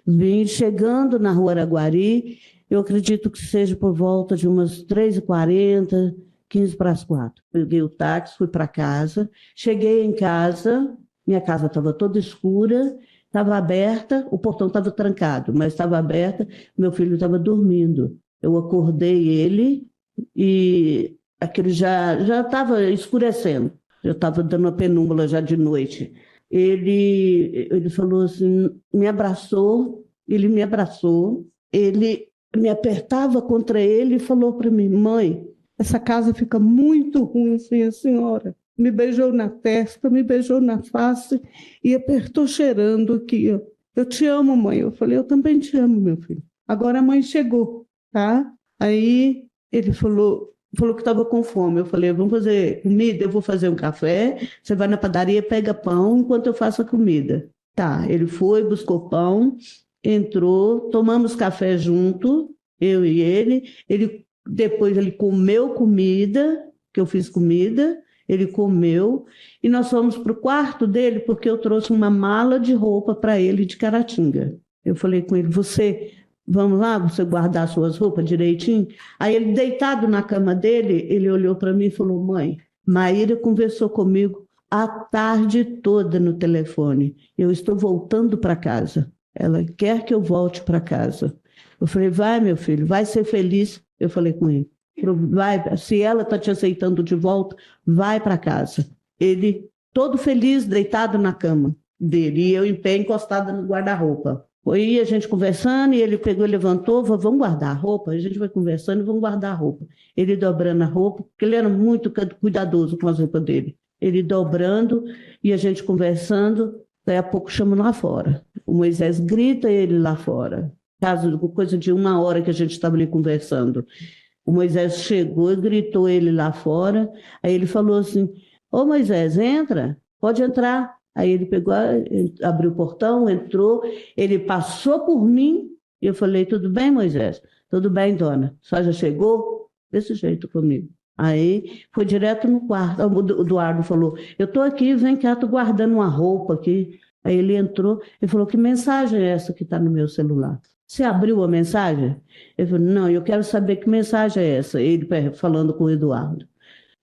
Speaker 6: vim chegando na Rua Araguari, eu acredito que seja por volta de umas 3h40, 15 para as 4. Peguei o táxi, fui para casa, cheguei em casa, minha casa estava toda escura, estava aberta, o portão estava trancado, mas estava aberta, meu filho estava dormindo. Eu acordei ele e aquilo já estava escurecendo, eu estava dando uma penúmbula já de noite. Ele falou assim, me abraçou, ele me apertava contra ele e falou para mim, mãe, essa casa fica muito ruim sem a senhora. Me beijou na testa, me beijou na face e apertou cheirando aqui. Ó. Eu te amo, mãe. Eu falei, eu também te amo, meu filho. Agora a mãe chegou, tá? Aí ele falou que estava com fome. Eu falei, vamos fazer comida, eu vou fazer um café, você vai na padaria, pega pão enquanto eu faço a comida. Tá, ele foi, buscou pão, entrou, tomamos café junto, eu e ele. Depois ele comeu comida, que eu fiz comida, ele comeu, e nós fomos para o quarto dele, porque eu trouxe uma mala de roupa para ele de Caratinga. Eu falei com ele, vamos lá, você guardar suas roupas direitinho? Aí ele, deitado na cama dele, ele olhou para mim e falou, mãe, Maíra conversou comigo a tarde toda no telefone, eu estou voltando para casa, ela quer que eu volte para casa. Eu falei, vai, meu filho, vai ser feliz. Eu falei com ele, vai, se ela está te aceitando de volta, vai para casa. Ele, todo feliz, deitado na cama dele, e eu em pé, encostada no guarda-roupa. Aí a gente conversando, e ele pegou e levantou, falou, vamos guardar a roupa? A gente vai conversando e vamos guardar a roupa. Ele dobrando a roupa, porque ele era muito cuidadoso com as roupas dele. Ele dobrando, e a gente conversando, daí a pouco chama lá fora. O Moisés grita ele lá fora. Coisa de 1 hora que a gente estava ali conversando. O Moisés chegou e gritou ele lá fora. Aí ele falou assim, ô Moisés, entra, pode entrar. Aí ele pegou, abriu o portão, entrou, ele passou por mim, e eu falei, tudo bem, Moisés? Tudo bem, dona. Só já chegou? Desse jeito comigo. Aí foi direto no quarto. O Eduardo falou, eu estou aqui, vem cá, estou guardando uma roupa aqui. Aí ele entrou e falou, que mensagem é essa que está no meu celular? Você abriu a mensagem? Ele falou, não, eu quero saber que mensagem é essa. Ele falando com o Eduardo.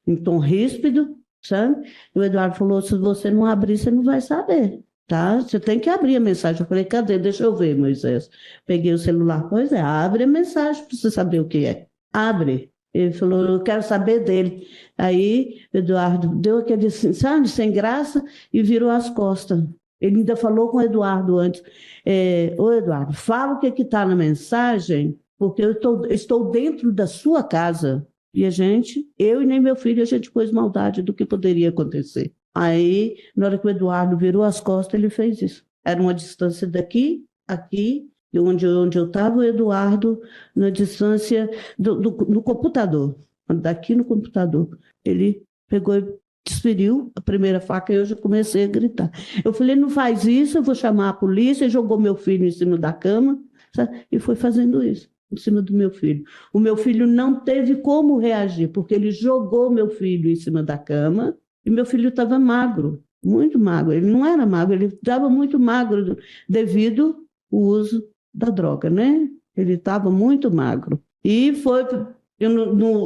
Speaker 6: Em tom ríspido, sabe? E o Eduardo falou, se você não abrir, você não vai saber, tá? Você tem que abrir a mensagem. Eu falei, cadê? Deixa eu ver, Moisés. Peguei o celular. Pois é, abre a mensagem para você saber o que é. Abre. Ele falou, eu quero saber dele. Aí o Eduardo deu aquele, sabe, sem graça e virou as costas. Ele ainda falou com o Eduardo antes. Ô Eduardo, fala o que está na mensagem, porque eu estou dentro da sua casa. E eu e nem meu filho, a gente pôs maldade do que poderia acontecer. Aí, na hora que o Eduardo virou as costas, ele fez isso. Era uma distância daqui, aqui, e onde eu estava, o Eduardo, na distância no computador. Daqui no computador. Ele pegou e desferiu a primeira faca e eu já comecei a gritar. Eu falei, não faz isso, eu vou chamar a polícia. E jogou meu filho em cima da cama, sabe? E foi fazendo isso, em cima do meu filho. O meu filho não teve como reagir, porque ele jogou meu filho em cima da cama e meu filho estava magro, muito magro. Ele não era magro, ele estava muito magro devido ao uso da droga, né? Ele estava muito magro. E foi...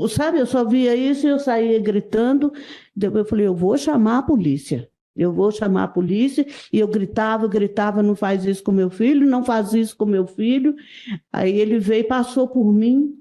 Speaker 6: sabe, eu só via isso e eu saía gritando. Depois eu falei, eu vou chamar a polícia. Eu vou chamar a polícia. E eu gritava, não faz isso com meu filho, não faz isso com meu filho. Aí ele veio e passou por mim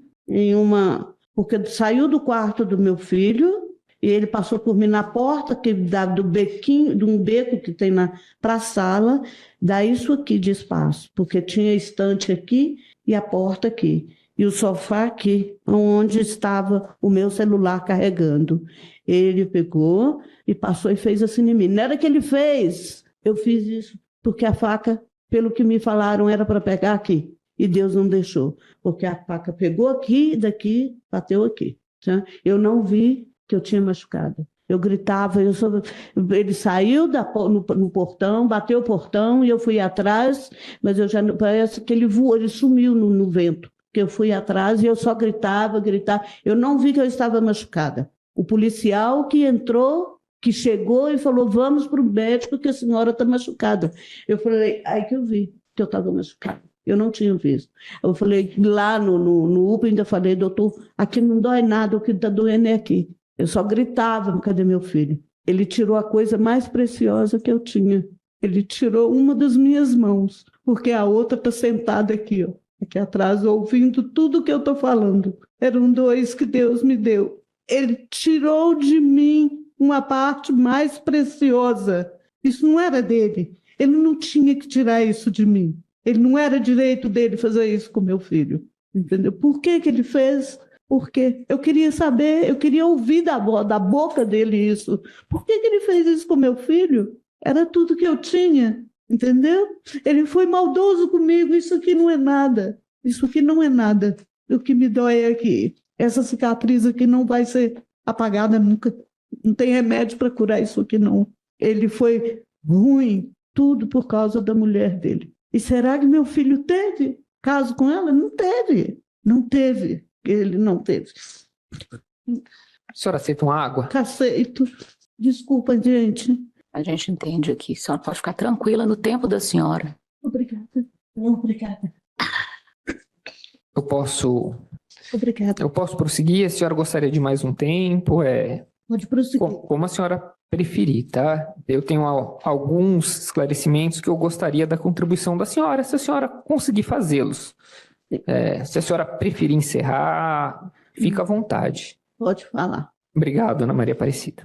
Speaker 6: porque saiu do quarto do meu filho e ele passou por mim na porta que dá de um beco que tem para a sala, dá isso aqui de espaço, porque tinha estante aqui e a porta aqui. E o sofá aqui, onde estava o meu celular carregando. Ele pegou e passou e fez assim em mim. Não era que ele fez, eu fiz isso, porque a faca, pelo que me falaram, era para pegar aqui. E Deus não deixou, porque a faca pegou aqui, daqui, bateu aqui. Tá? Eu não vi que eu tinha machucado. Eu gritava, ele saiu no portão, bateu o portão e eu fui atrás, mas parece que ele voou, ele sumiu no vento. Que eu fui atrás e eu só gritava. Eu não vi que eu estava machucada. O policial que entrou, que chegou e falou, vamos para o médico que a senhora está machucada. Eu falei, aí que eu vi que eu estava machucada. Eu não tinha visto. Eu falei, lá no UPA, ainda falei, doutor, aqui não dói nada, o que está doendo é aqui. Eu só gritava, cadê meu filho? Ele tirou a coisa mais preciosa que eu tinha. Ele tirou uma das minhas mãos, porque a outra está sentada aqui, ó. Aqui atrás, ouvindo tudo que eu estou falando. Eram 2 que Deus me deu. Ele tirou de mim uma parte mais preciosa. Isso não era dele. Ele não tinha que tirar isso de mim. Ele não era direito dele fazer isso com meu filho. Entendeu? Por que ele fez? Porque eu queria saber, eu queria ouvir da boca dele isso. Por que ele fez isso com meu filho? Era tudo que eu tinha. Entendeu? Ele foi maldoso comigo, isso aqui não é nada. Isso aqui não é nada. O que me dói é aqui. Essa cicatriz aqui não vai ser apagada nunca. Não tem remédio para curar isso aqui, não. Ele foi ruim, tudo por causa da mulher dele. E será que meu filho teve caso com ela? Não teve. Não teve. Ele não teve.
Speaker 4: A senhora aceita uma água?
Speaker 6: Aceito. Desculpa, gente.
Speaker 2: A gente entende aqui. A senhora pode ficar tranquila no tempo da senhora.
Speaker 6: Obrigada. Obrigada.
Speaker 4: Eu posso prosseguir? A senhora gostaria de mais um tempo?
Speaker 6: Pode prosseguir.
Speaker 4: Como a senhora preferir, tá? Eu tenho alguns esclarecimentos que eu gostaria da contribuição da senhora, se a senhora conseguir fazê-los. Se a senhora preferir encerrar, fica à vontade.
Speaker 6: Pode falar.
Speaker 4: Obrigado, Ana Maria Aparecida.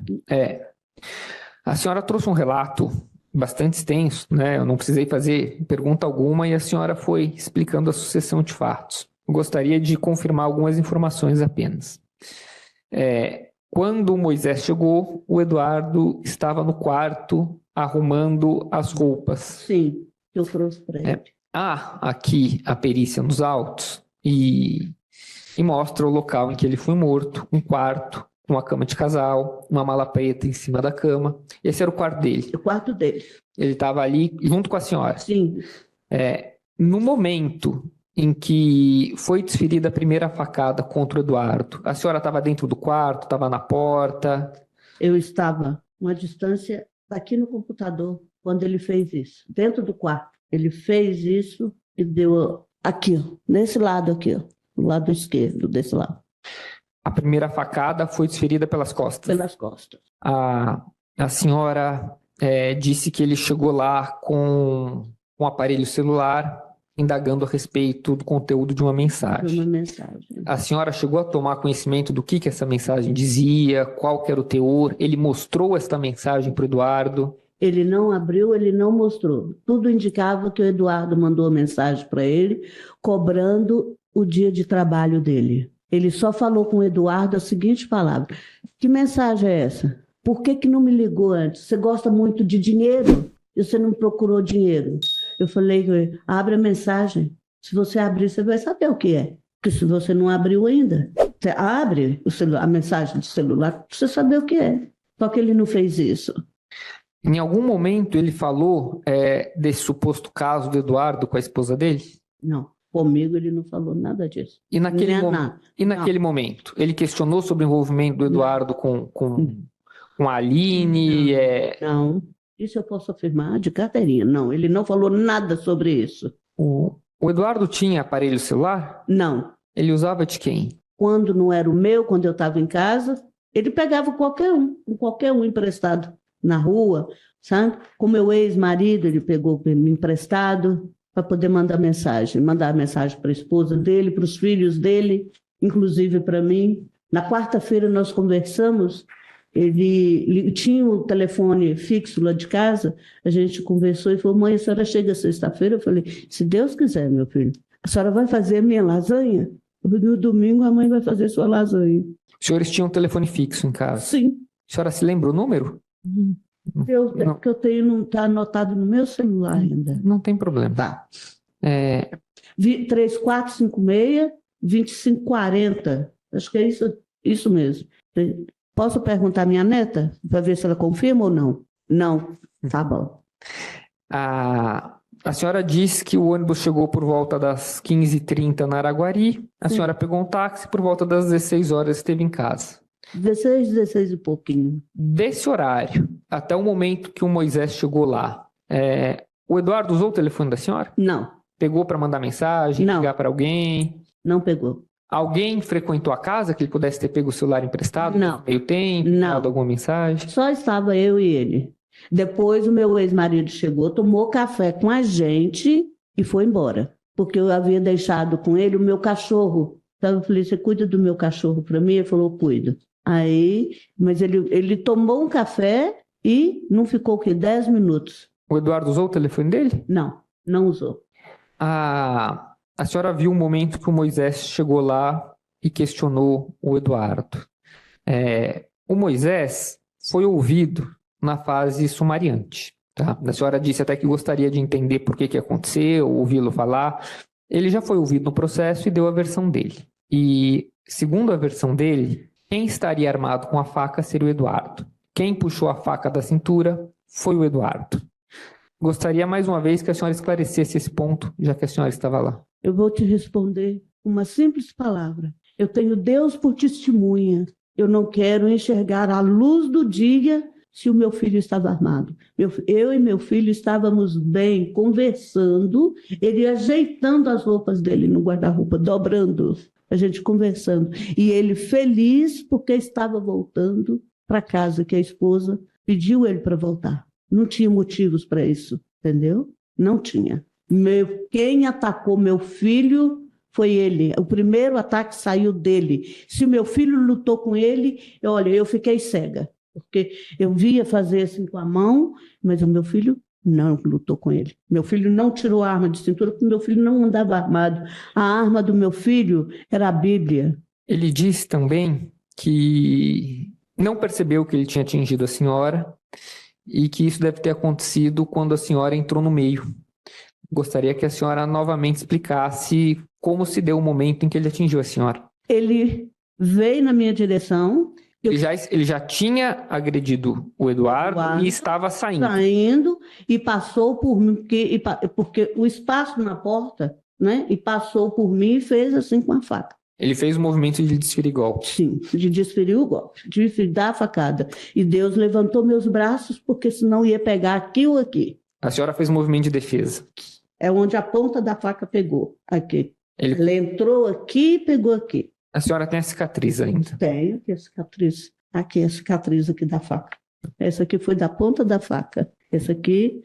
Speaker 4: A senhora trouxe um relato bastante extenso, né? Eu não precisei fazer pergunta alguma e a senhora foi explicando a sucessão de fatos. Eu gostaria de confirmar algumas informações apenas. Quando o Moisés chegou, o Eduardo estava no quarto arrumando as roupas.
Speaker 6: Sim, eu trouxe para ele.
Speaker 4: Há aqui a perícia nos autos e mostra o local em que ele foi morto, um quarto, uma cama de casal, uma mala preta em cima da cama. Esse era o quarto dele.
Speaker 6: O quarto dele.
Speaker 4: Ele estava ali junto com a senhora.
Speaker 6: Sim.
Speaker 4: No momento em que foi desferida a primeira facada contra o Eduardo, a senhora estava dentro do quarto, estava na porta?
Speaker 6: Eu estava uma distância aqui no computador quando ele fez isso, dentro do quarto. Ele fez isso e deu aqui, ó, nesse lado aqui, ó, do lado esquerdo, desse lado.
Speaker 4: A primeira facada foi desferida pelas costas?
Speaker 6: Pelas costas.
Speaker 4: A senhora disse que ele chegou lá com um aparelho celular, indagando a respeito do conteúdo de uma mensagem.
Speaker 6: Uma mensagem.
Speaker 4: A senhora chegou a tomar conhecimento do que essa mensagem dizia, qual que era o teor? Ele mostrou essa mensagem para o Eduardo?
Speaker 6: Ele não abriu, ele não mostrou. Tudo indicava que o Eduardo mandou mensagem para ele, cobrando o dia de trabalho dele. Ele só falou com o Eduardo a seguinte palavra: que mensagem é essa? Por que não me ligou antes? Você gosta muito de dinheiro e você não procurou dinheiro? Eu falei, abre a mensagem. Se você abrir, você vai saber o que é. Porque se você não abriu ainda, você abre a mensagem do celular para você saber o que é. Só que ele não fez isso.
Speaker 4: Em algum momento ele falou desse suposto caso do Eduardo com a esposa dele?
Speaker 6: Não, comigo ele não falou nada disso.
Speaker 4: E naquele,
Speaker 6: Nada.
Speaker 4: naquele momento, ele questionou sobre o envolvimento do Eduardo com a Aline?
Speaker 6: Não, isso eu posso afirmar de carteirinha. Não, ele não falou nada sobre isso.
Speaker 4: O Eduardo tinha aparelho celular?
Speaker 6: Não.
Speaker 4: Ele usava de quem?
Speaker 6: Quando não era o meu, quando eu estava em casa, ele pegava qualquer um emprestado na rua, sabe? Com meu ex-marido, ele pegou me emprestado para poder mandar mensagem para a esposa dele, para os filhos dele, inclusive para mim. Na quarta-feira nós conversamos, ele tinha o telefone fixo lá de casa, a gente conversou e falou, mãe, a senhora chega sexta-feira? Eu falei, se Deus quiser, meu filho, a senhora vai fazer a minha lasanha? No domingo a mãe vai fazer sua lasanha.
Speaker 4: Os senhores tinham um telefone fixo em casa?
Speaker 6: Sim.
Speaker 4: A senhora se lembra o número?
Speaker 6: Que eu tenho não está anotado no meu celular ainda.
Speaker 4: Não tem problema.
Speaker 6: Tá. 3456-2540. Acho que é isso mesmo. Posso perguntar à minha neta para ver se ela confirma ou não? Não. Tá bom.
Speaker 4: A senhora disse que o ônibus chegou por volta das 15h30 na Araguari. A senhora pegou um táxi por volta das 16 horas, esteve em casa.
Speaker 6: 16 e pouquinho.
Speaker 4: Desse horário até o momento que o Moisés chegou lá, o Eduardo usou o telefone da senhora?
Speaker 6: Não.
Speaker 4: Pegou para mandar mensagem,
Speaker 6: Não.
Speaker 4: ligar para alguém?
Speaker 6: Não pegou.
Speaker 4: Alguém frequentou a casa que ele pudesse ter pego o celular emprestado?
Speaker 6: Não.
Speaker 4: Meio tempo?
Speaker 6: Não.
Speaker 4: Dado alguma mensagem?
Speaker 6: Só estava eu e ele. Depois o meu ex-marido chegou, tomou café com a gente e foi embora. Porque eu havia deixado com ele o meu cachorro. Então eu falei, você cuida do meu cachorro para mim? Ele falou, cuido. Aí, mas ele tomou um café e não ficou que 10 minutos.
Speaker 4: O Eduardo usou o telefone dele?
Speaker 6: Não, não usou.
Speaker 4: A senhora viu o momento que o Moisés chegou lá e questionou o Eduardo. O Moisés foi ouvido na fase sumariante. Tá? A senhora disse até que gostaria de entender por que aconteceu, ouvi-lo falar. Ele já foi ouvido no processo e deu a versão dele. E, segundo a versão dele, quem estaria armado com a faca seria o Eduardo. Quem puxou a faca da cintura foi o Eduardo. Gostaria mais uma vez que a senhora esclarecesse esse ponto, já que a senhora estava lá.
Speaker 6: Eu vou te responder uma simples palavra. Eu tenho Deus por testemunha. Eu não quero enxergar a luz do dia se o meu filho estava armado. Eu e meu filho estávamos bem, conversando, ele ajeitando as roupas dele no guarda-roupa, dobrando, a gente conversando. E ele feliz porque estava voltando para casa, que a esposa pediu ele para voltar. Não tinha motivos para isso, entendeu? Não tinha. Quem atacou meu filho foi ele. O primeiro ataque saiu dele. Se o meu filho lutou com ele, eu fiquei cega. Porque eu via fazer assim com a mão, mas o meu filho não lutou com ele. Meu filho não tirou a arma de cintura, porque meu filho não andava armado. A arma do meu filho era a Bíblia.
Speaker 4: Ele disse também que não percebeu que ele tinha atingido a senhora e que isso deve ter acontecido quando a senhora entrou no meio. Gostaria que a senhora novamente explicasse como se deu o momento em que ele atingiu a senhora.
Speaker 6: Ele veio na minha direção.
Speaker 4: Ele já tinha agredido o Eduardo e estava saindo.
Speaker 6: Saindo e passou por mim, porque o espaço na porta, né? E passou por mim e fez assim com a faca.
Speaker 4: Ele fez o movimento de desferir golpe.
Speaker 6: Sim, de desferir o golpe, de dar a facada. E Deus levantou meus braços, porque senão ia pegar aqui ou aqui.
Speaker 4: A senhora fez o movimento de defesa.
Speaker 6: É onde a ponta da faca pegou, aqui. Ela entrou aqui e pegou aqui.
Speaker 4: A senhora tem a cicatriz ainda?
Speaker 6: Tenho aqui a cicatriz. Aqui a cicatriz aqui da faca. Essa aqui foi da ponta da faca. Essa aqui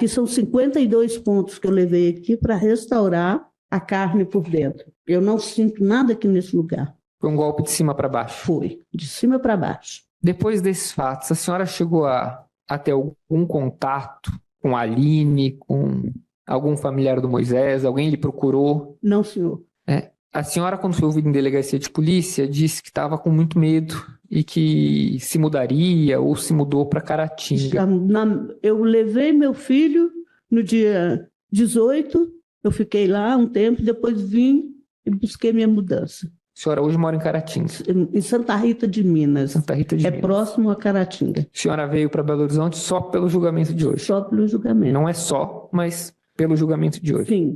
Speaker 6: são 52 pontos que eu levei aqui para restaurar a carne por dentro. Eu não sinto nada aqui nesse lugar.
Speaker 4: Foi um golpe de cima para baixo?
Speaker 6: Foi, de cima para baixo.
Speaker 4: Depois desses fatos, a senhora chegou a ter algum contato com a Aline, com algum familiar do Moisés? Alguém lhe procurou?
Speaker 6: Não, senhor.
Speaker 4: A senhora, quando foi ouvida em delegacia de polícia, disse que estava com muito medo e que se mudaria ou se mudou para Caratinga.
Speaker 6: Eu levei meu filho no dia 18, eu fiquei lá um tempo, depois vim e busquei minha mudança.
Speaker 4: A senhora hoje mora em Caratinga.
Speaker 6: Em Santa Rita de Minas.
Speaker 4: Santa Rita de Minas.
Speaker 6: Próximo a Caratinga.
Speaker 4: A senhora veio para Belo Horizonte só pelo julgamento de hoje?
Speaker 6: Só pelo julgamento.
Speaker 4: Não é só, mas pelo julgamento de hoje.
Speaker 6: Sim.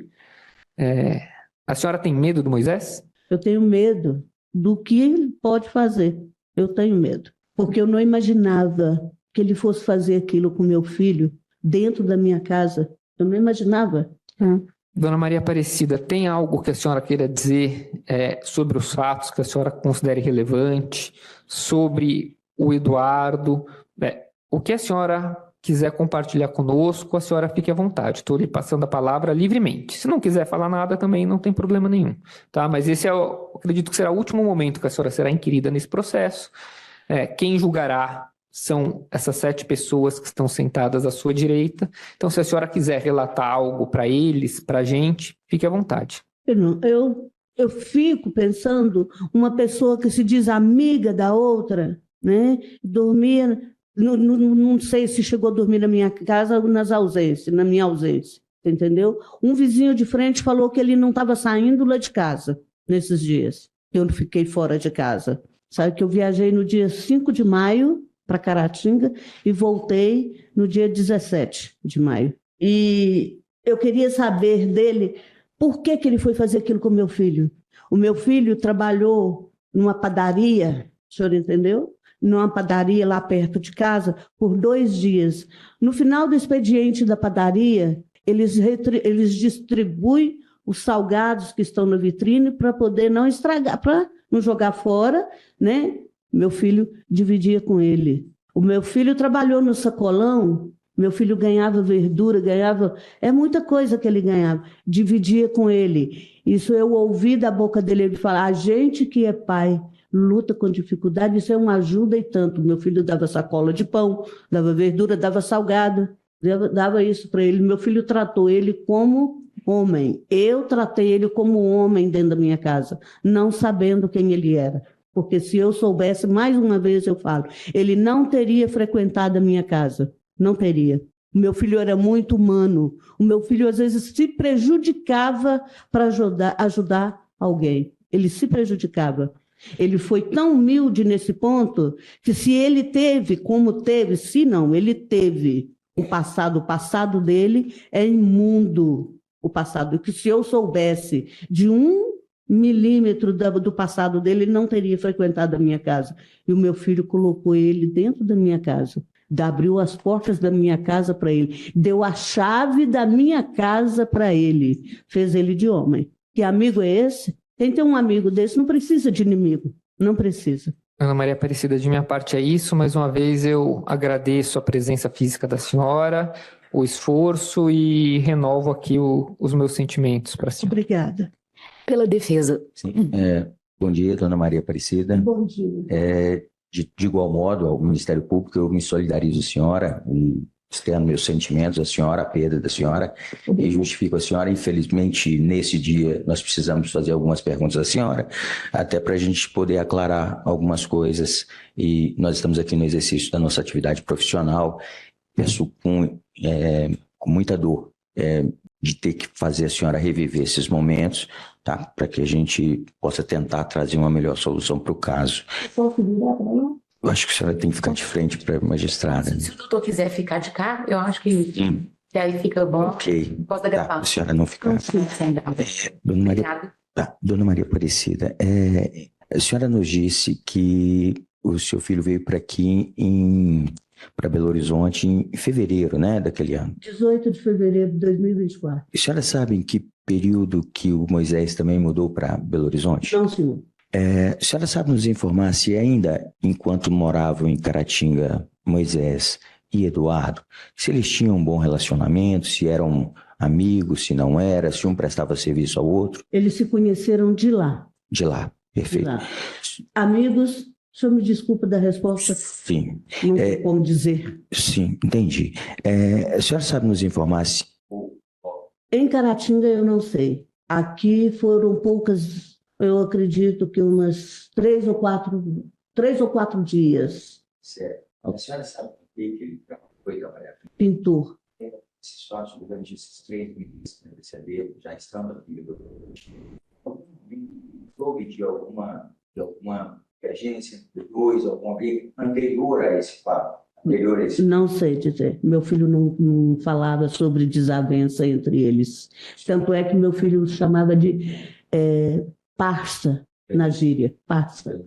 Speaker 4: A senhora tem medo do Moisés?
Speaker 6: Eu tenho medo do que ele pode fazer. Eu tenho medo. Porque eu não imaginava que ele fosse fazer aquilo com meu filho dentro da minha casa. Eu não imaginava.
Speaker 4: Dona Maria Aparecida, tem algo que a senhora queira dizer sobre os fatos que a senhora considere relevante, sobre o Eduardo? O que a senhora quiser compartilhar conosco, a senhora fique à vontade. Estou lhe passando a palavra livremente. Se não quiser falar nada, também não tem problema nenhum. Tá? Mas esse acredito que será o último momento que a senhora será inquirida nesse processo. Quem julgará são essas 7 pessoas que estão sentadas à sua direita. Então, se a senhora quiser relatar algo para eles, para a gente, fique à vontade.
Speaker 6: Eu fico pensando, uma pessoa que se diz amiga da outra, né? Dormia, não sei se chegou a dormir na minha casa ou na minha ausência, entendeu? Um vizinho de frente falou que ele não estava saindo lá de casa nesses dias. Eu fiquei fora de casa. Sabe que eu viajei no dia 5 de maio para Caratinga e voltei no dia 17 de maio. E eu queria saber dele por que ele foi fazer aquilo com o meu filho. O meu filho trabalhou numa padaria, o senhor entendeu? Numa padaria lá perto de casa por 2 dias. No final do expediente da padaria, eles distribuem os salgados que estão na vitrine para poder não estragar, para não jogar fora, né? Meu filho dividia com ele. O meu filho trabalhou no sacolão, meu filho ganhava verdura, é muita coisa que ele ganhava, dividia com ele. Isso eu ouvi da boca dele, ele falar, a gente que é pai luta com dificuldade, isso é uma ajuda e tanto. Meu filho dava sacola de pão, dava verdura, dava salgado, dava isso para ele. Meu filho tratou ele como homem. Eu tratei ele como homem dentro da minha casa, não sabendo quem ele era. Porque se eu soubesse, mais uma vez eu falo, ele não teria frequentado a minha casa. Não teria. O meu filho era muito humano. O meu filho, às vezes, se prejudicava para ajudar alguém. Ele se prejudicava. Ele foi tão humilde nesse ponto que se ele teve, como teve, se não, ele teve o passado dele é imundo. O passado, que se eu soubesse de 1 milímetro do passado dele, ele não teria frequentado a minha casa. E o meu filho colocou ele dentro da minha casa, abriu as portas da minha casa para ele, deu a chave da minha casa para ele, fez ele de homem. Que amigo é esse? Quem tem um amigo desse não precisa de inimigo, não precisa.
Speaker 4: Ana Maria Aparecida, de minha parte é isso. Mais uma vez eu agradeço a presença física da senhora, o esforço e renovo aqui os meus sentimentos para a senhora.
Speaker 6: Obrigada.
Speaker 2: Pela defesa.
Speaker 5: Sim. Bom dia, Dona Maria Aparecida.
Speaker 6: Bom dia.
Speaker 5: De igual modo, ao Ministério Público, eu me solidarizo a senhora e externo meus sentimentos à senhora, a perda da senhora, e justifico a senhora. Infelizmente, nesse dia, nós precisamos fazer algumas perguntas à senhora, até para a gente poder aclarar algumas coisas, e nós estamos aqui no exercício da nossa atividade profissional. Peço com muita dor de ter que fazer a senhora reviver esses momentos, tá? Para que a gente possa tentar trazer uma melhor solução para o caso.
Speaker 6: Posso virar para lá?
Speaker 5: Eu acho que a senhora tem que ficar de frente para a magistrada.
Speaker 2: Se o doutor quiser ficar de cá, eu acho que aí fica bom.
Speaker 5: Ok.
Speaker 2: Posso
Speaker 5: Tá,
Speaker 2: agravar.
Speaker 5: a senhora não ficar. Dona Maria,
Speaker 2: Obrigada.
Speaker 5: Dona Maria Aparecida, a senhora nos disse que o seu filho veio para aqui para Belo Horizonte em fevereiro, né, daquele ano.
Speaker 6: 18 de fevereiro de 2024.
Speaker 5: A senhora sabe em que período que o Moisés também mudou para Belo Horizonte?
Speaker 6: Não, senhor.
Speaker 5: A senhora sabe nos informar se ainda, enquanto moravam em Caratinga, Moisés e Eduardo, se eles tinham um bom relacionamento, se eram amigos, se não era, se um prestava serviço ao outro?
Speaker 6: Eles se conheceram de lá.
Speaker 5: De lá, perfeito.
Speaker 6: De lá. Amigos, o senhor me desculpa da resposta.
Speaker 5: Sim.
Speaker 6: Não tem como dizer.
Speaker 5: Sim, entendi. A senhora sabe nos informar se...
Speaker 6: Em Caratinga eu não sei. Aqui foram eu acredito que umas 3 ou 4 dias.
Speaker 5: Certo. A senhora sabe por que ele foi trabalhar?
Speaker 6: Pintor.
Speaker 5: Esses fatos, durante esses 3 meses que receberam, já estando aqui, houve de alguma emergência, depois, alguma vez anterior a esse fato?
Speaker 6: Não sei dizer. Meu filho não falava sobre desavença entre eles. Tanto é que meu filho chamava de parça na gíria. Parça.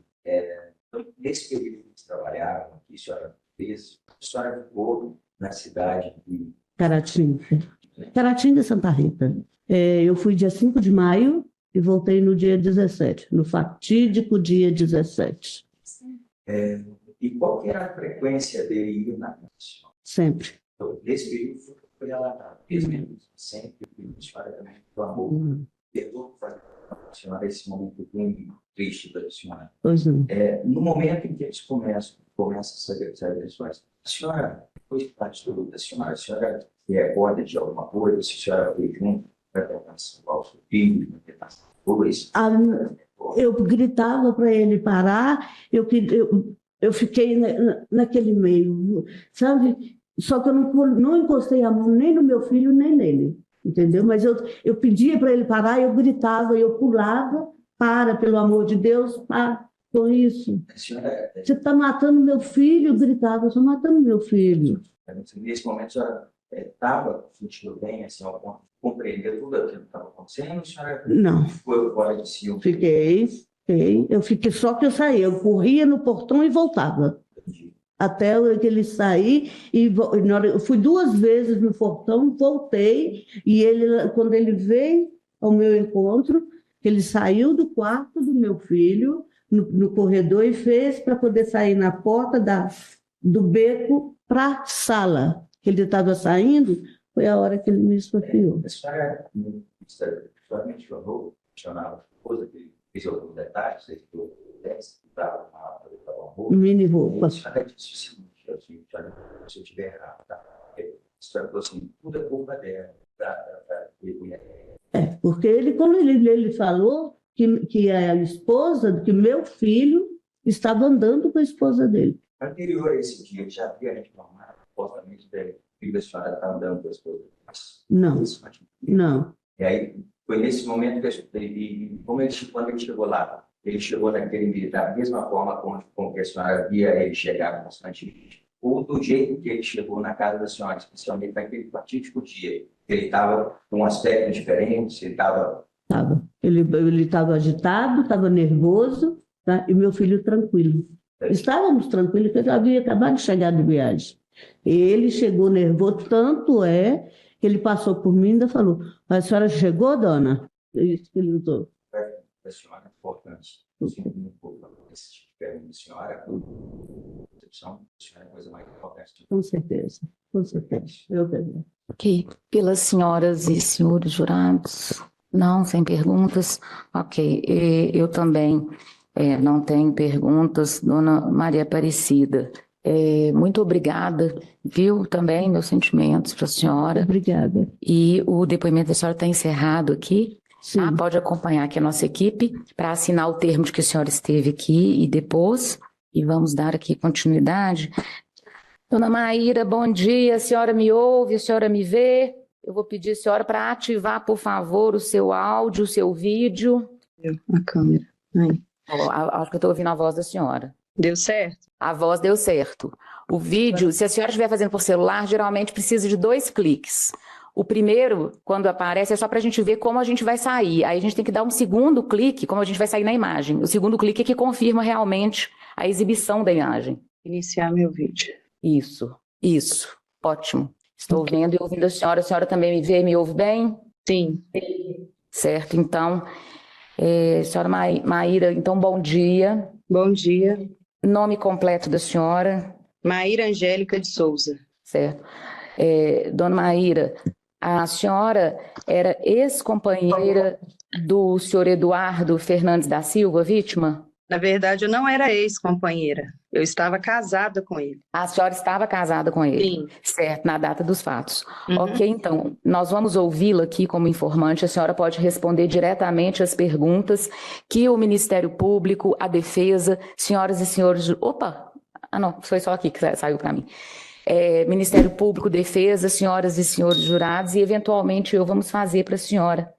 Speaker 5: Nesse período que vocês trabalharam, que a senhora fez, a senhora ficou na cidade de
Speaker 6: Caratinga, Santa Rita. Eu fui dia 5 de maio e voltei no dia 17, no fatídico dia 17.
Speaker 5: E qual que era a frequência dele ir na casa?
Speaker 6: Sempre.
Speaker 5: Então, nesse período foi relatado. Sempre, a senhora também clamou. Perdoa a senhora esse momento bem triste para a senhora.
Speaker 6: Pois não.
Speaker 5: No momento em que eles começam essas agressões, a senhora, depois que parte da senhora, a senhora recorda de alguma coisa, se a senhora foi junto para tentar salvar o seu filho, para tentar salvar isso?
Speaker 6: Eu gritava para ele parar, eu fiquei naquele meio, sabe? Só que eu não encostei a mão nem no meu filho, nem nele, entendeu? Mas eu pedia para ele parar, eu gritava, eu pulava, pelo amor de Deus, para com isso. Você está matando meu filho, eu gritava, estou matando meu filho.
Speaker 5: Nesse momento, a senhora estava sentindo bem, assim, ao ponto de compreender tudo aquilo que estava acontecendo? A senhora
Speaker 6: Não.
Speaker 5: Foi fora de si?
Speaker 6: Eu fiquei, só que eu saía, eu corria no portão e voltava. Até a hora que ele sair, eu fui 2 vezes no portão, voltei, e quando ele veio ao meu encontro, ele saiu do quarto do meu filho, no corredor, e fez para poder sair na porta do beco para a sala. Ele estava saindo, foi a hora que ele me esfaqueou.
Speaker 5: A senhora mencionou a esposa que fez alguns detalhes, que estava uma roupa.
Speaker 6: Mini roupa.
Speaker 5: A senhora disse o seguinte, se eu estiver errado, tá? A senhora falou assim, tudo é culpa dela.
Speaker 6: Porque quando ele falou que a esposa, que meu filho estava andando com a esposa dele.
Speaker 5: Anterior a esse dia, já havia reclamado, supostamente, que a senhora estava andando com a esposa dele?
Speaker 6: Não.
Speaker 5: E aí, foi nesse momento que quando ele chegou lá, ele chegou da mesma forma como que a senhora via ele chegar constantemente, ou do jeito que ele chegou na casa da senhora, especialmente naquele fatídico dia. Ele estava com um aspecto diferente, ele estava...
Speaker 6: Ele estava agitado, estava nervoso, tá? E meu filho tranquilo. Estávamos tranquilos, porque eu havia acabado de chegar de viagem. Ele chegou nervoso, tanto é que ele passou por mim e ainda falou, a senhora chegou, dona? É isso que ele usou.
Speaker 5: A senhora é importante. Esse tipo de pergunta da senhora, a senhora é a coisa mais importante.
Speaker 6: Com certeza. Eu também.
Speaker 2: Ok. Pelas senhoras e senhores jurados? Não, sem perguntas? Ok. Eu também não tenho perguntas. Dona Maria Aparecida, muito obrigada, viu? Também meus sentimentos para a senhora.
Speaker 6: Obrigada.
Speaker 2: E o depoimento da senhora está encerrado aqui.
Speaker 6: Sim.
Speaker 2: Pode acompanhar aqui a nossa equipe para assinar o termo de que a senhora esteve aqui e depôs. E vamos dar aqui continuidade. Dona Maíra, bom dia. A senhora me ouve, a senhora me vê? Eu vou pedir a senhora para ativar, por favor, o seu áudio, o seu vídeo.
Speaker 7: A câmera. Aí.
Speaker 2: Acho que eu estou ouvindo a voz da senhora.
Speaker 7: Deu certo?
Speaker 2: A voz deu certo. O vídeo, se a senhora estiver fazendo por celular, geralmente precisa de 2 cliques. O primeiro, quando aparece, é só para a gente ver como a gente vai sair. Aí a gente tem que dar um segundo clique, como a gente vai sair na imagem. O segundo clique é que confirma realmente a exibição da imagem.
Speaker 7: Iniciar meu vídeo.
Speaker 2: Isso. Ótimo. Estou vendo e ouvindo a senhora também me vê e me ouve bem?
Speaker 7: Sim.
Speaker 2: Certo, então, senhora Maíra, então, bom dia.
Speaker 7: Bom dia.
Speaker 2: Nome completo da senhora?
Speaker 7: Maíra Angélica de Souza.
Speaker 2: Certo. Dona Maíra, a senhora era ex-companheira do senhor Eduardo Fernandes da Silva, vítima?
Speaker 7: Na verdade, eu não era ex-companheira. Eu estava casada com ele.
Speaker 2: A senhora estava casada com ele?
Speaker 7: Sim.
Speaker 2: Certo, na data dos fatos.
Speaker 7: Uhum.
Speaker 2: Ok, então, nós vamos ouvi-la aqui como informante. A senhora pode responder diretamente as perguntas que o Ministério Público, a Defesa, senhoras e senhores... Opa! Ah, não, foi só aqui que saiu para mim. Ministério Público, Defesa, senhoras e senhores jurados, e eventualmente eu vamos fazer para a senhora,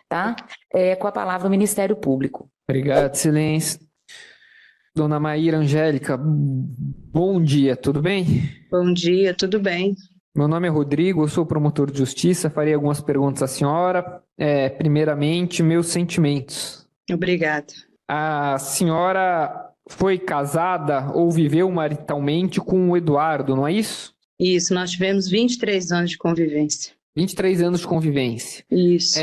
Speaker 2: tá? Com a palavra o Ministério Público.
Speaker 4: Obrigado, silêncio. Dona Maíra Angélica, bom dia, tudo bem?
Speaker 7: Bom dia, tudo bem?
Speaker 4: Meu nome é Rodrigo, eu sou promotor de justiça, farei algumas perguntas à senhora. Primeiramente, meus sentimentos.
Speaker 7: Obrigada.
Speaker 4: A senhora foi casada ou viveu maritalmente com o Eduardo, não é isso?
Speaker 7: Isso, nós tivemos 23 anos de convivência.
Speaker 4: 23 anos de convivência.
Speaker 7: Isso.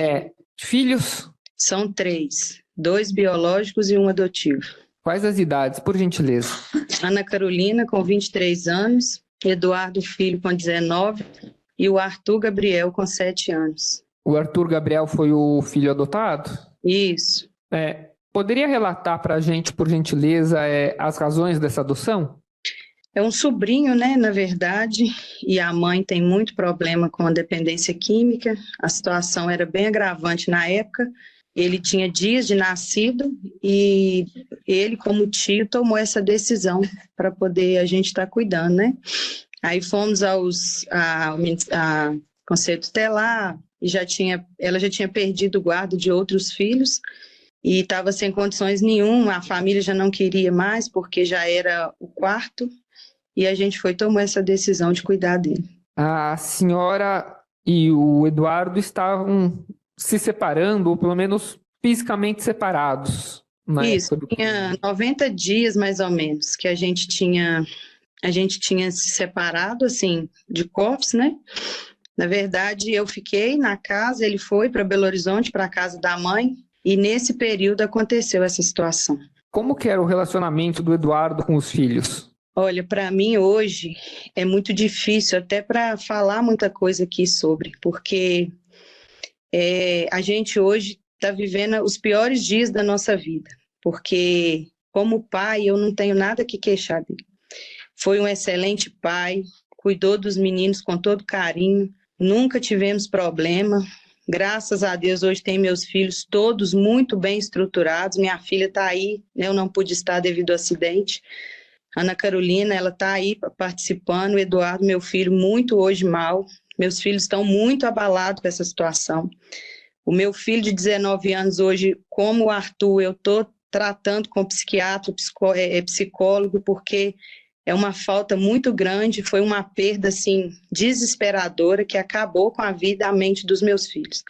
Speaker 4: Filhos?
Speaker 7: São 3, 2 biológicos e um adotivo.
Speaker 4: Quais as idades, por gentileza?
Speaker 7: Ana Carolina, com 23 anos, Eduardo Filho, com 19, e o Arthur Gabriel, com 7 anos.
Speaker 4: O Arthur Gabriel foi o filho adotado?
Speaker 7: Isso.
Speaker 4: Poderia relatar para a gente, por gentileza, as razões dessa adoção?
Speaker 7: É um sobrinho, né, na verdade, e a mãe tem muito problema com a dependência química. A situação era bem agravante na época. Ele tinha dias de nascido e ele, como tio, tomou essa decisão para poder a gente estar cuidando, né? Aí fomos ao Conselho Tutelar e ela já tinha perdido o guarda de outros filhos e estava sem condições nenhuma, a família já não queria mais porque já era o quarto e a gente tomou essa decisão de cuidar dele.
Speaker 4: A senhora e o Eduardo estavam se separando, ou pelo menos fisicamente separados.
Speaker 7: Isso, tinha 90 dias mais ou menos que a gente tinha se separado, assim, de corpos, né? Na verdade, eu fiquei na casa, ele foi para Belo Horizonte, para a casa da mãe, e nesse período aconteceu essa situação.
Speaker 4: Como que era o relacionamento do Eduardo com os filhos?
Speaker 7: Olha, para mim hoje é muito difícil até para falar muita coisa aqui sobre, porque a gente hoje está vivendo os piores dias da nossa vida, porque como pai eu não tenho nada que queixar dele. Foi um excelente pai, cuidou dos meninos com todo carinho, nunca tivemos problema. Graças a Deus hoje tem meus filhos todos muito bem estruturados, minha filha está aí, eu não pude estar devido ao acidente. Ana Carolina, ela está aí participando, o Eduardo, meu filho, muito hoje mal. Meus filhos estão muito abalados com essa situação. O meu filho de 19 anos hoje, como o Arthur, eu estou tratando com psiquiatra, psicólogo, porque é uma falta muito grande, foi uma perda assim, desesperadora que acabou com a vida e a mente dos meus filhos.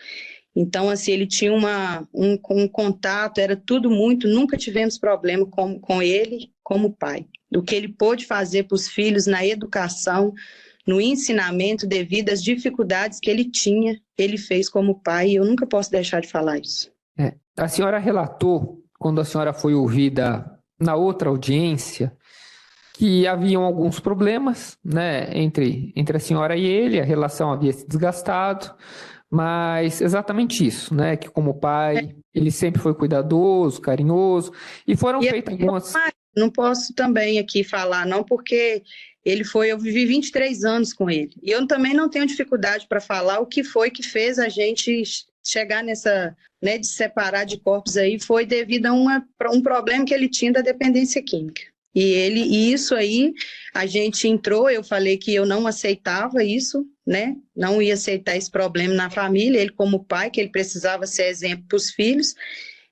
Speaker 7: Então, assim, ele tinha um contato, era tudo muito, nunca tivemos problema com ele como pai. Do que ele pôde fazer para os filhos na educação, no ensinamento, devido às dificuldades que ele tinha, ele fez como pai, e eu nunca posso deixar de falar isso.
Speaker 4: A senhora relatou, quando a senhora foi ouvida na outra audiência, que haviam alguns problemas, né, entre a senhora e ele, a relação havia se desgastado, mas exatamente isso, né, que como pai, ele sempre foi cuidadoso, carinhoso, e foram feitas algumas...
Speaker 7: Não posso também aqui falar, não, porque eu vivi 23 anos com ele. E eu também não tenho dificuldade para falar o que foi que fez a gente chegar nessa, né, de separar de corpos aí, foi devido a um problema que ele tinha da dependência química. E isso aí, a gente entrou, eu falei que eu não aceitava isso, né? Não ia aceitar esse problema na família, ele como pai, que ele precisava ser exemplo para os filhos.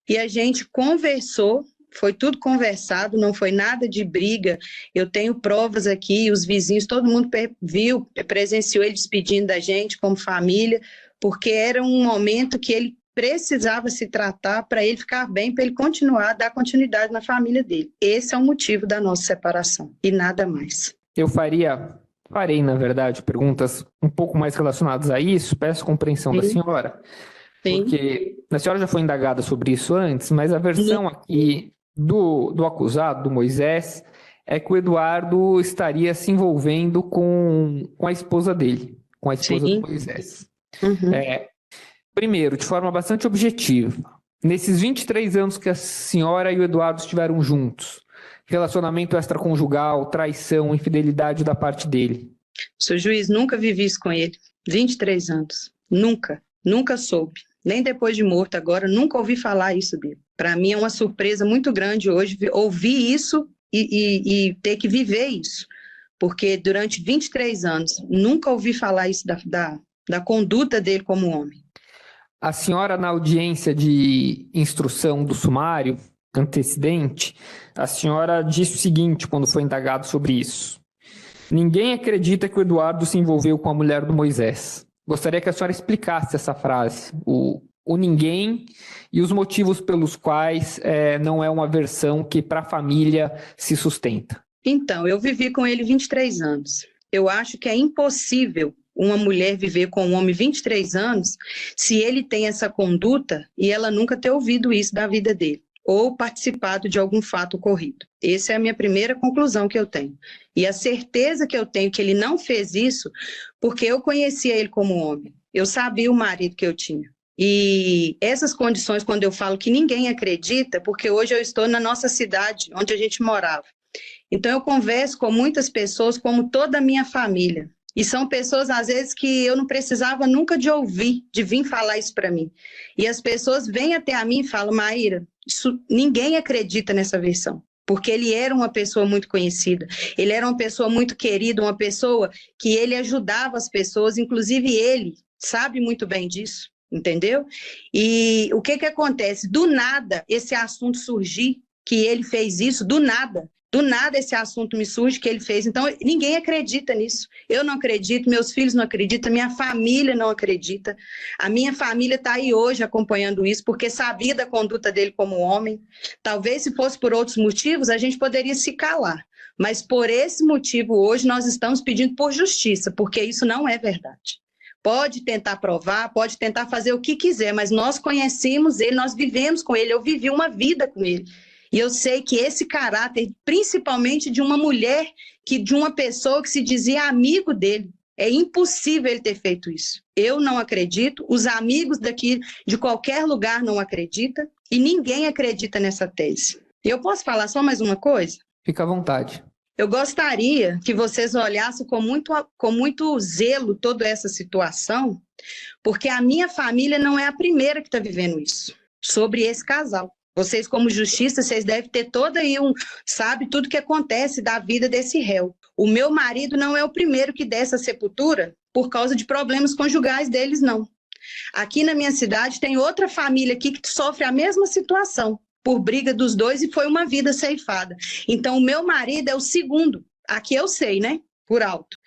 Speaker 7: E a gente conversou, foi tudo conversado, não foi nada de briga. Eu tenho provas aqui, os vizinhos, todo mundo viu, presenciou ele despedindo da gente como família, porque era um momento que ele precisava se tratar para ele ficar bem, para ele continuar, dar continuidade na família dele. Esse é o motivo da nossa separação, e nada mais.
Speaker 4: Eu farei, na verdade, perguntas um pouco mais relacionadas a isso, peço compreensão da senhora, porque a senhora já foi indagada sobre isso antes, mas a versão aqui do acusado, do Moisés, é que o Eduardo estaria se envolvendo com a esposa dele, com a esposa do Moisés. Primeiro, de forma bastante objetiva, nesses 23 anos que a senhora e o Eduardo estiveram juntos, relacionamento extraconjugal, traição, infidelidade da parte dele?
Speaker 7: Seu juiz, nunca vivi isso com ele. 23 anos. Nunca soube. Nem depois de morto agora, nunca ouvi falar isso dele. Para mim é uma surpresa muito grande hoje ouvir isso e ter que viver isso. Porque durante 23 anos, nunca ouvi falar isso da conduta dele como homem.
Speaker 4: A senhora, na audiência de instrução do sumário antecedente, a senhora disse o seguinte quando foi indagado sobre isso: ninguém acredita que o Eduardo se envolveu com a mulher do Moisés. Gostaria que a senhora explicasse essa frase, o ninguém e os motivos pelos quais não é uma versão que para a família se sustenta.
Speaker 7: Então, eu vivi com ele 23 anos. Eu acho que é impossível uma mulher viver com um homem 23 anos se ele tem essa conduta e ela nunca ter ouvido isso da vida dele, ou participado de algum fato ocorrido. Essa é a minha primeira conclusão que eu tenho. E a certeza que eu tenho que ele não fez isso porque eu conhecia ele como homem. Eu sabia o marido que eu tinha. E essas condições, quando eu falo que ninguém acredita, porque hoje eu estou na nossa cidade, onde a gente morava. Então eu converso com muitas pessoas, como toda a minha família. E são pessoas, às vezes, que eu não precisava nunca de ouvir, de vir falar isso para mim. E as pessoas vêm até a mim e falam: Maíra, ninguém acredita nessa versão. Porque ele era uma pessoa muito conhecida, ele era uma pessoa muito querida, uma pessoa que ele ajudava as pessoas, inclusive ele sabe muito bem disso, entendeu? E o que acontece? Do nada esse assunto surgir, que ele fez isso, do nada esse assunto me surge que ele fez. Então ninguém acredita nisso. Eu não acredito, meus filhos não acreditam, minha família não acredita. A minha família está aí hoje acompanhando isso porque sabia da conduta dele como homem. Talvez se fosse por outros motivos a gente poderia se calar, mas por esse motivo hoje nós estamos pedindo por justiça, porque isso não é verdade. Pode tentar provar, pode tentar fazer o que quiser, mas nós conhecemos ele, nós vivemos com ele, eu vivi uma vida com ele. E eu sei que esse caráter, principalmente de uma mulher, de uma pessoa que se dizia amigo dele, é impossível ele ter feito isso. Eu não acredito, os amigos daqui de qualquer lugar não acreditam e ninguém acredita nessa tese. Eu posso falar só mais uma coisa?
Speaker 4: Fica à vontade.
Speaker 7: Eu gostaria que vocês olhassem com muito zelo toda essa situação, porque a minha família não é a primeira que está vivendo isso, sobre esse casal. Vocês, como justiça, vocês devem ter todo aí sabe tudo que acontece da vida desse réu. O meu marido não é o primeiro que desce a sepultura por causa de problemas conjugais deles, não. Aqui na minha cidade tem outra família aqui que sofre a mesma situação, por briga dos dois, e foi uma vida ceifada. Então, o meu marido é o segundo. Aqui eu sei, né? Por alto.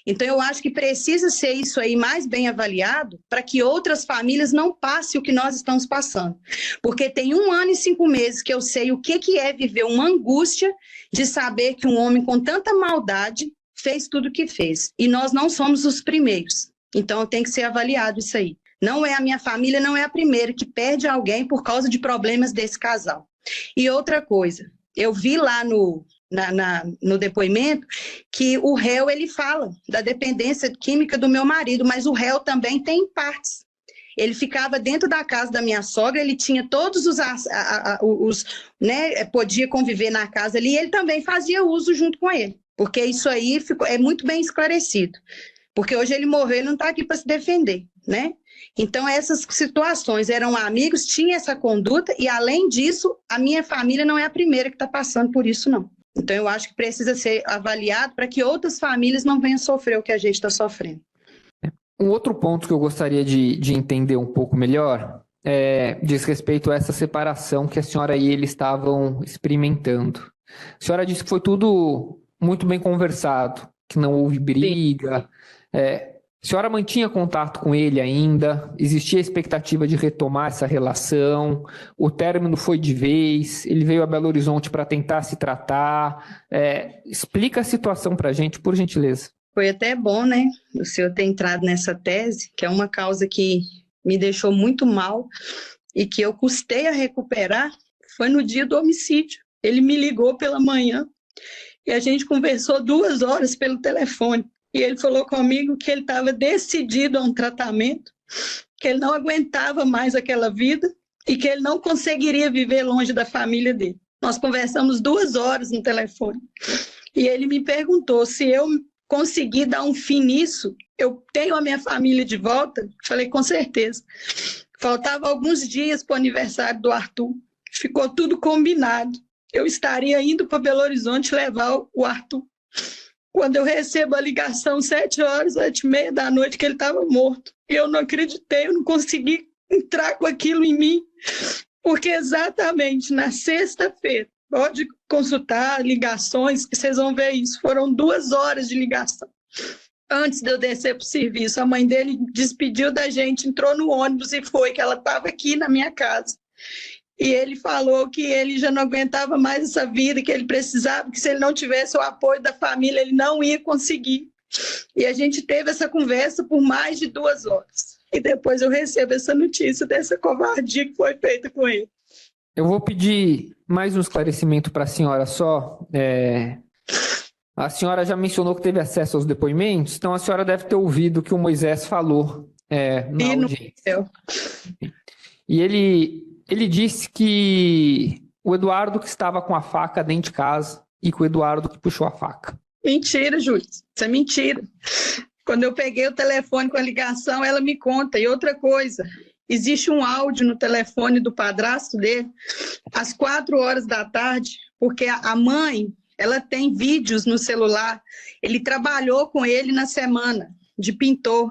Speaker 7: Então, eu acho que precisa ser isso aí mais bem avaliado para que outras famílias não passem o que nós estamos passando. Porque tem 1 ano e 5 meses que eu sei o que é viver uma angústia de saber que um homem com tanta maldade fez tudo o que fez. E nós não somos os primeiros. Então, tem que ser avaliado isso aí. Não é a minha família, não é a primeira que perde alguém por causa de problemas desse casal. E outra coisa, eu vi lá no depoimento que o réu, ele fala da dependência química do meu marido, mas o réu também tem partes. Ele ficava dentro da casa da minha sogra, ele tinha todos né, podia conviver na casa ali, e ele também fazia uso junto com ele, porque isso aí é muito bem esclarecido, porque hoje ele morreu, ele não está aqui para se defender, né? Então essas situações, eram amigos, tinha essa conduta, e além disso, a minha família não é a primeira que está passando por isso, não. Então, eu acho que precisa ser avaliado para que outras famílias não venham sofrer o que a gente está sofrendo.
Speaker 4: Um outro ponto que eu gostaria de entender um pouco melhor diz respeito a essa separação que a senhora e ele estavam experimentando. A senhora disse que foi tudo muito bem conversado, que não houve briga. A senhora mantinha contato com ele ainda? Existia a expectativa de retomar essa relação? O término foi de vez? Ele veio a Belo Horizonte para tentar se tratar? Explica a situação para a gente, por gentileza.
Speaker 7: Foi até bom, né, o senhor ter entrado nessa tese, que é uma causa que me deixou muito mal e que eu custei a recuperar. Foi no dia do homicídio. Ele me ligou pela manhã e a gente conversou 2 horas pelo telefone. E ele falou comigo que ele estava decidido a um tratamento, que ele não aguentava mais aquela vida e que ele não conseguiria viver longe da família dele. Nós conversamos 2 horas no telefone. E ele me perguntou se eu conseguir dar um fim nisso, eu tenho a minha família de volta? Falei, com certeza. Faltava alguns dias para o aniversário do Arthur. Ficou tudo combinado. Eu estaria indo para Belo Horizonte levar o Arthur. Quando eu recebo a ligação, 7h, 7h30 da noite, que ele estava morto. Eu não acreditei, eu não consegui entrar com aquilo em mim, porque exatamente na sexta-feira, pode consultar ligações, que vocês vão ver isso, foram 2 horas de ligação. Antes de eu descer para o serviço, a mãe dele despediu da gente, entrou no ônibus e foi, que ela estava aqui na minha casa. E ele falou que ele já não aguentava mais essa vida, que ele precisava, que se ele não tivesse o apoio da família, ele não ia conseguir. E a gente teve essa conversa por mais de 2 horas. E depois eu recebo essa notícia dessa covardia que foi feita com ele.
Speaker 4: Eu vou pedir mais um esclarecimento para a senhora só. A senhora já mencionou que teve acesso aos depoimentos, então a senhora deve ter ouvido o que o Moisés falou na audiência. E ele disse que o Eduardo que estava com a faca dentro de casa e que o Eduardo que puxou a faca.
Speaker 7: Mentira, Júlio. Isso é mentira. Quando eu peguei o telefone com a ligação, ela me conta. E outra coisa, existe um áudio no telefone do padrasto dele, às 4h da tarde, porque a mãe, ela tem vídeos no celular. Ele trabalhou com ele na semana, de pintor.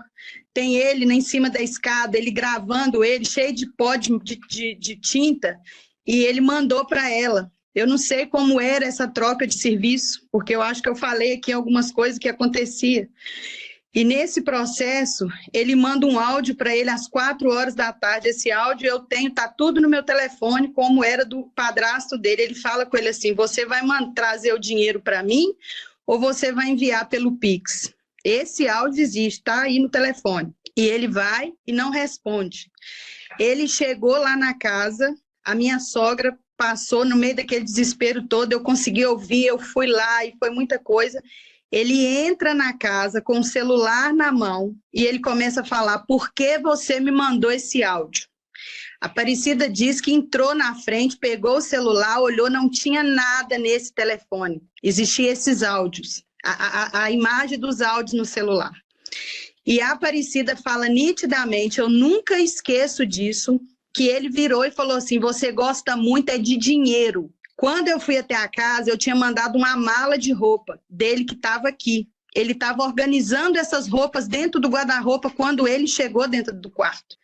Speaker 7: Tem ele em cima da escada, ele gravando ele, cheio de pó de tinta, e ele mandou para ela. Eu não sei como era essa troca de serviço, porque eu acho que eu falei aqui algumas coisas que acontecia. E nesse processo, ele manda um áudio para ele às 4h da tarde. Esse áudio eu tenho, tá tudo no meu telefone, como era do padrasto dele. Ele fala com ele assim, você vai trazer o dinheiro para mim ou você vai enviar pelo Pix? Esse áudio existe, tá aí no telefone. E ele vai e não responde. Ele chegou lá na casa, a minha sogra passou no meio daquele desespero todo, eu consegui ouvir, eu fui lá e foi muita coisa. Ele entra na casa com o celular na mão e ele começa a falar, por que você me mandou esse áudio? A Aparecida diz que entrou na frente, pegou o celular, olhou, não tinha nada nesse telefone. Existiam esses áudios, a imagem dos áudios no celular. E a Aparecida fala nitidamente, eu nunca esqueço disso, que ele virou e falou assim, você gosta muito de dinheiro. Quando eu fui até a casa, eu tinha mandado uma mala de roupa dele que estava aqui. Ele estava organizando essas roupas dentro do guarda-roupa quando ele chegou dentro do quarto.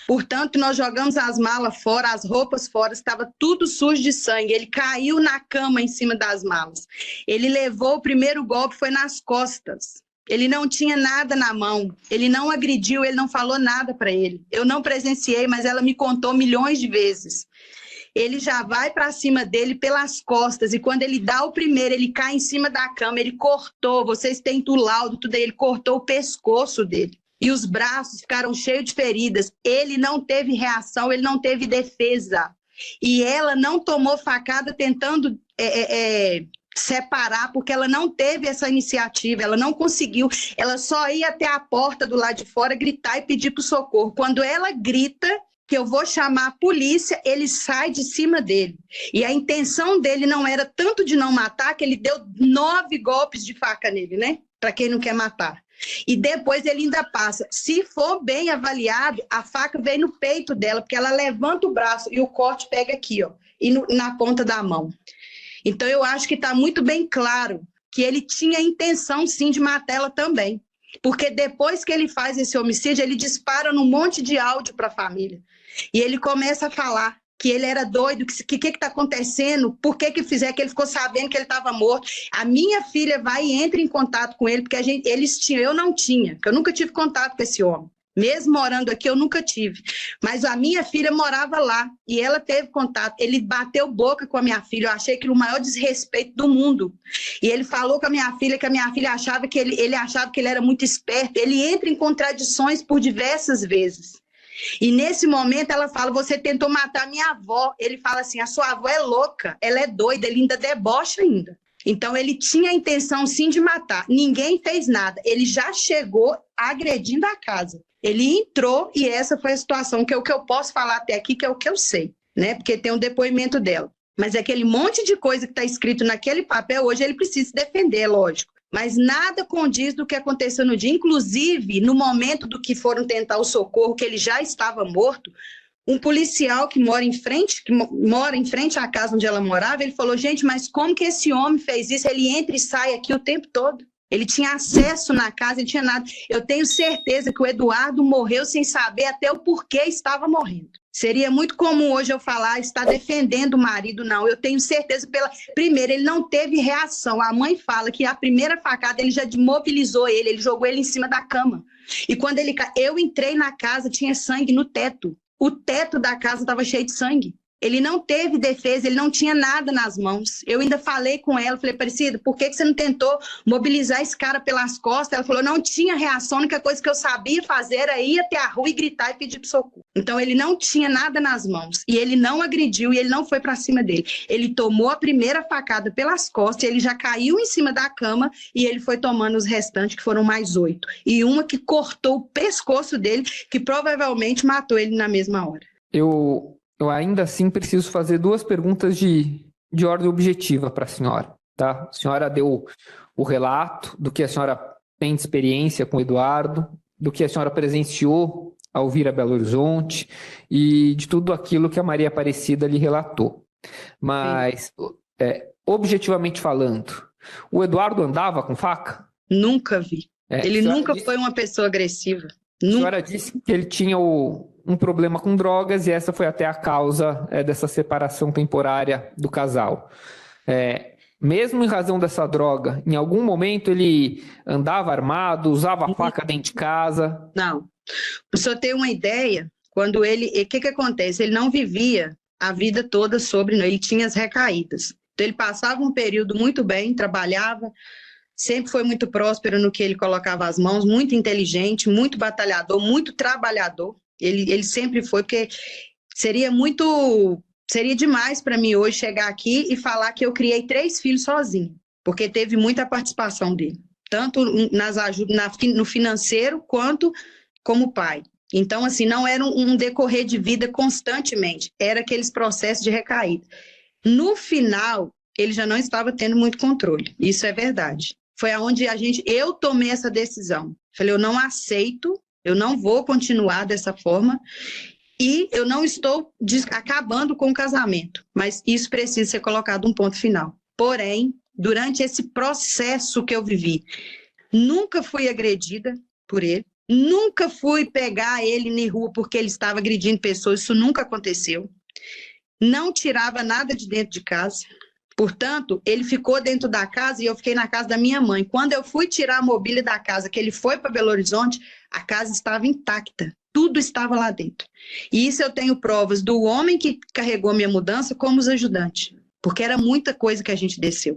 Speaker 7: Portanto, nós jogamos as malas fora, as roupas fora, estava tudo sujo de sangue. Ele caiu na cama em cima das malas. Ele levou o primeiro golpe, foi nas costas. Ele não tinha nada na mão, ele não agrediu, ele não falou nada para ele. Eu não presenciei, mas ela me contou milhões de vezes. Ele já vai para cima dele pelas costas, e quando ele dá o primeiro, ele cai em cima da cama, ele cortou, vocês têm o laudo, tudo aí, ele cortou o pescoço dele. E os braços ficaram cheios de feridas. Ele não teve reação, ele não teve defesa. E ela não tomou facada tentando separar, porque ela não teve essa iniciativa, ela não conseguiu, ela só ia até a porta do lado de fora gritar e pedir para socorro. Quando ela grita que eu vou chamar a polícia, ele sai de cima dele. E a intenção dele não era tanto de não matar, que ele deu 9 golpes de faca nele, né? Para quem não quer matar. E depois ele ainda passa. Se for bem avaliado, a faca vem no peito dela, porque ela levanta o braço e o corte pega aqui, ó, e na ponta da mão. Então eu acho que está muito bem claro que ele tinha a intenção, sim, de matar ela também. Porque depois que ele faz esse homicídio, ele dispara num monte de áudio para a família. E ele começa a falar que ele era doido, que está acontecendo, por que fizer, que ele ficou sabendo que ele estava morto. A minha filha vai e entra em contato com ele, porque eles tinham, eu não tinha, porque eu nunca tive contato com esse homem. Mesmo morando aqui, eu nunca tive. Mas a minha filha morava lá e ela teve contato. Ele bateu boca com a minha filha. Eu achei aquilo o maior desrespeito do mundo. E ele falou com a minha filha que a minha filha achava que ele achava que ele era muito esperto. Ele entra em contradições por diversas vezes. E nesse momento ela fala, você tentou matar a minha avó. Ele fala assim, a sua avó é louca, ela é doida, ele ainda debocha ainda. Então ele tinha a intenção sim de matar. Ninguém fez nada. Ele já chegou agredindo a casa. Ele entrou e essa foi a situação, que é o que eu posso falar até aqui, que é o que eu sei, né? Porque tem um depoimento dela. Mas aquele monte de coisa que está escrito naquele papel, hoje ele precisa se defender, lógico. Mas nada condiz do que aconteceu no dia. Inclusive, no momento do que foram tentar o socorro, que ele já estava morto, um policial que mora em frente à casa onde ela morava, ele falou, gente, mas como que esse homem fez isso? Ele entra e sai aqui o tempo todo. Ele tinha acesso na casa, ele tinha nada. Eu tenho certeza que o Eduardo morreu sem saber até o porquê estava morrendo. Seria muito comum hoje eu falar, está defendendo o marido, não. Eu tenho certeza Primeiro, ele não teve reação. A mãe fala que a primeira facada ele já desmobilizou ele jogou ele em cima da cama. E quando eu entrei na casa, tinha sangue no teto. O teto da casa estava cheio de sangue. Ele não teve defesa, ele não tinha nada nas mãos. Eu ainda falei com ela, falei, Aparecida, por que você não tentou mobilizar esse cara pelas costas? Ela falou, não tinha reação, a única coisa que eu sabia fazer era ir até a rua e gritar e pedir socorro. Então ele não tinha nada nas mãos, e ele não agrediu, e ele não foi para cima dele. Ele tomou a primeira facada pelas costas, ele já caiu em cima da cama, e ele foi tomando os restantes, que foram mais 8. E uma que cortou o pescoço dele, que provavelmente matou ele na mesma hora.
Speaker 4: Eu ainda assim preciso fazer 2 perguntas de ordem objetiva para a senhora, tá? A senhora deu o relato do que a senhora tem de experiência com o Eduardo, do que a senhora presenciou ao vir a Belo Horizonte e de tudo aquilo que a Maria Aparecida lhe relatou. Mas, objetivamente falando, o Eduardo andava com faca?
Speaker 7: Nunca vi. Ele nunca foi uma pessoa agressiva.
Speaker 4: A senhora disse que ele tinha um problema com drogas e essa foi até a causa dessa separação temporária do casal. Mesmo em razão dessa droga, em algum momento ele andava armado, usava faca dentro de casa?
Speaker 7: Não. O senhor tem uma ideia, quando ele... O que acontece? Ele não vivia a vida toda ele tinha as recaídas. Então ele passava um período muito bem, trabalhava, sempre foi muito próspero no que ele colocava as mãos, muito inteligente, muito batalhador, muito trabalhador. Ele sempre foi, porque seria demais para mim hoje chegar aqui e falar que eu criei 3 filhos sozinho, porque teve muita participação dele, tanto nas ajudas, no financeiro, quanto como pai. Então, assim, não era um decorrer de vida constantemente, era aqueles processos de recaída. No final, ele já não estava tendo muito controle, isso é verdade. Foi aonde eu tomei essa decisão. Falei, eu não aceito, eu não vou continuar dessa forma e eu não estou acabando com o casamento, mas isso precisa ser colocado um ponto final. Porém, durante esse processo que eu vivi, nunca fui agredida por ele, nunca fui pegar ele na rua porque ele estava agredindo pessoas, isso nunca aconteceu. Não tirava nada de dentro de casa. Portanto, ele ficou dentro da casa e eu fiquei na casa da minha mãe. Quando eu fui tirar a mobília da casa, que ele foi para Belo Horizonte, a casa estava intacta. Tudo estava lá dentro. E isso eu tenho provas do homem que carregou minha mudança como os ajudantes. Porque era muita coisa que a gente desceu.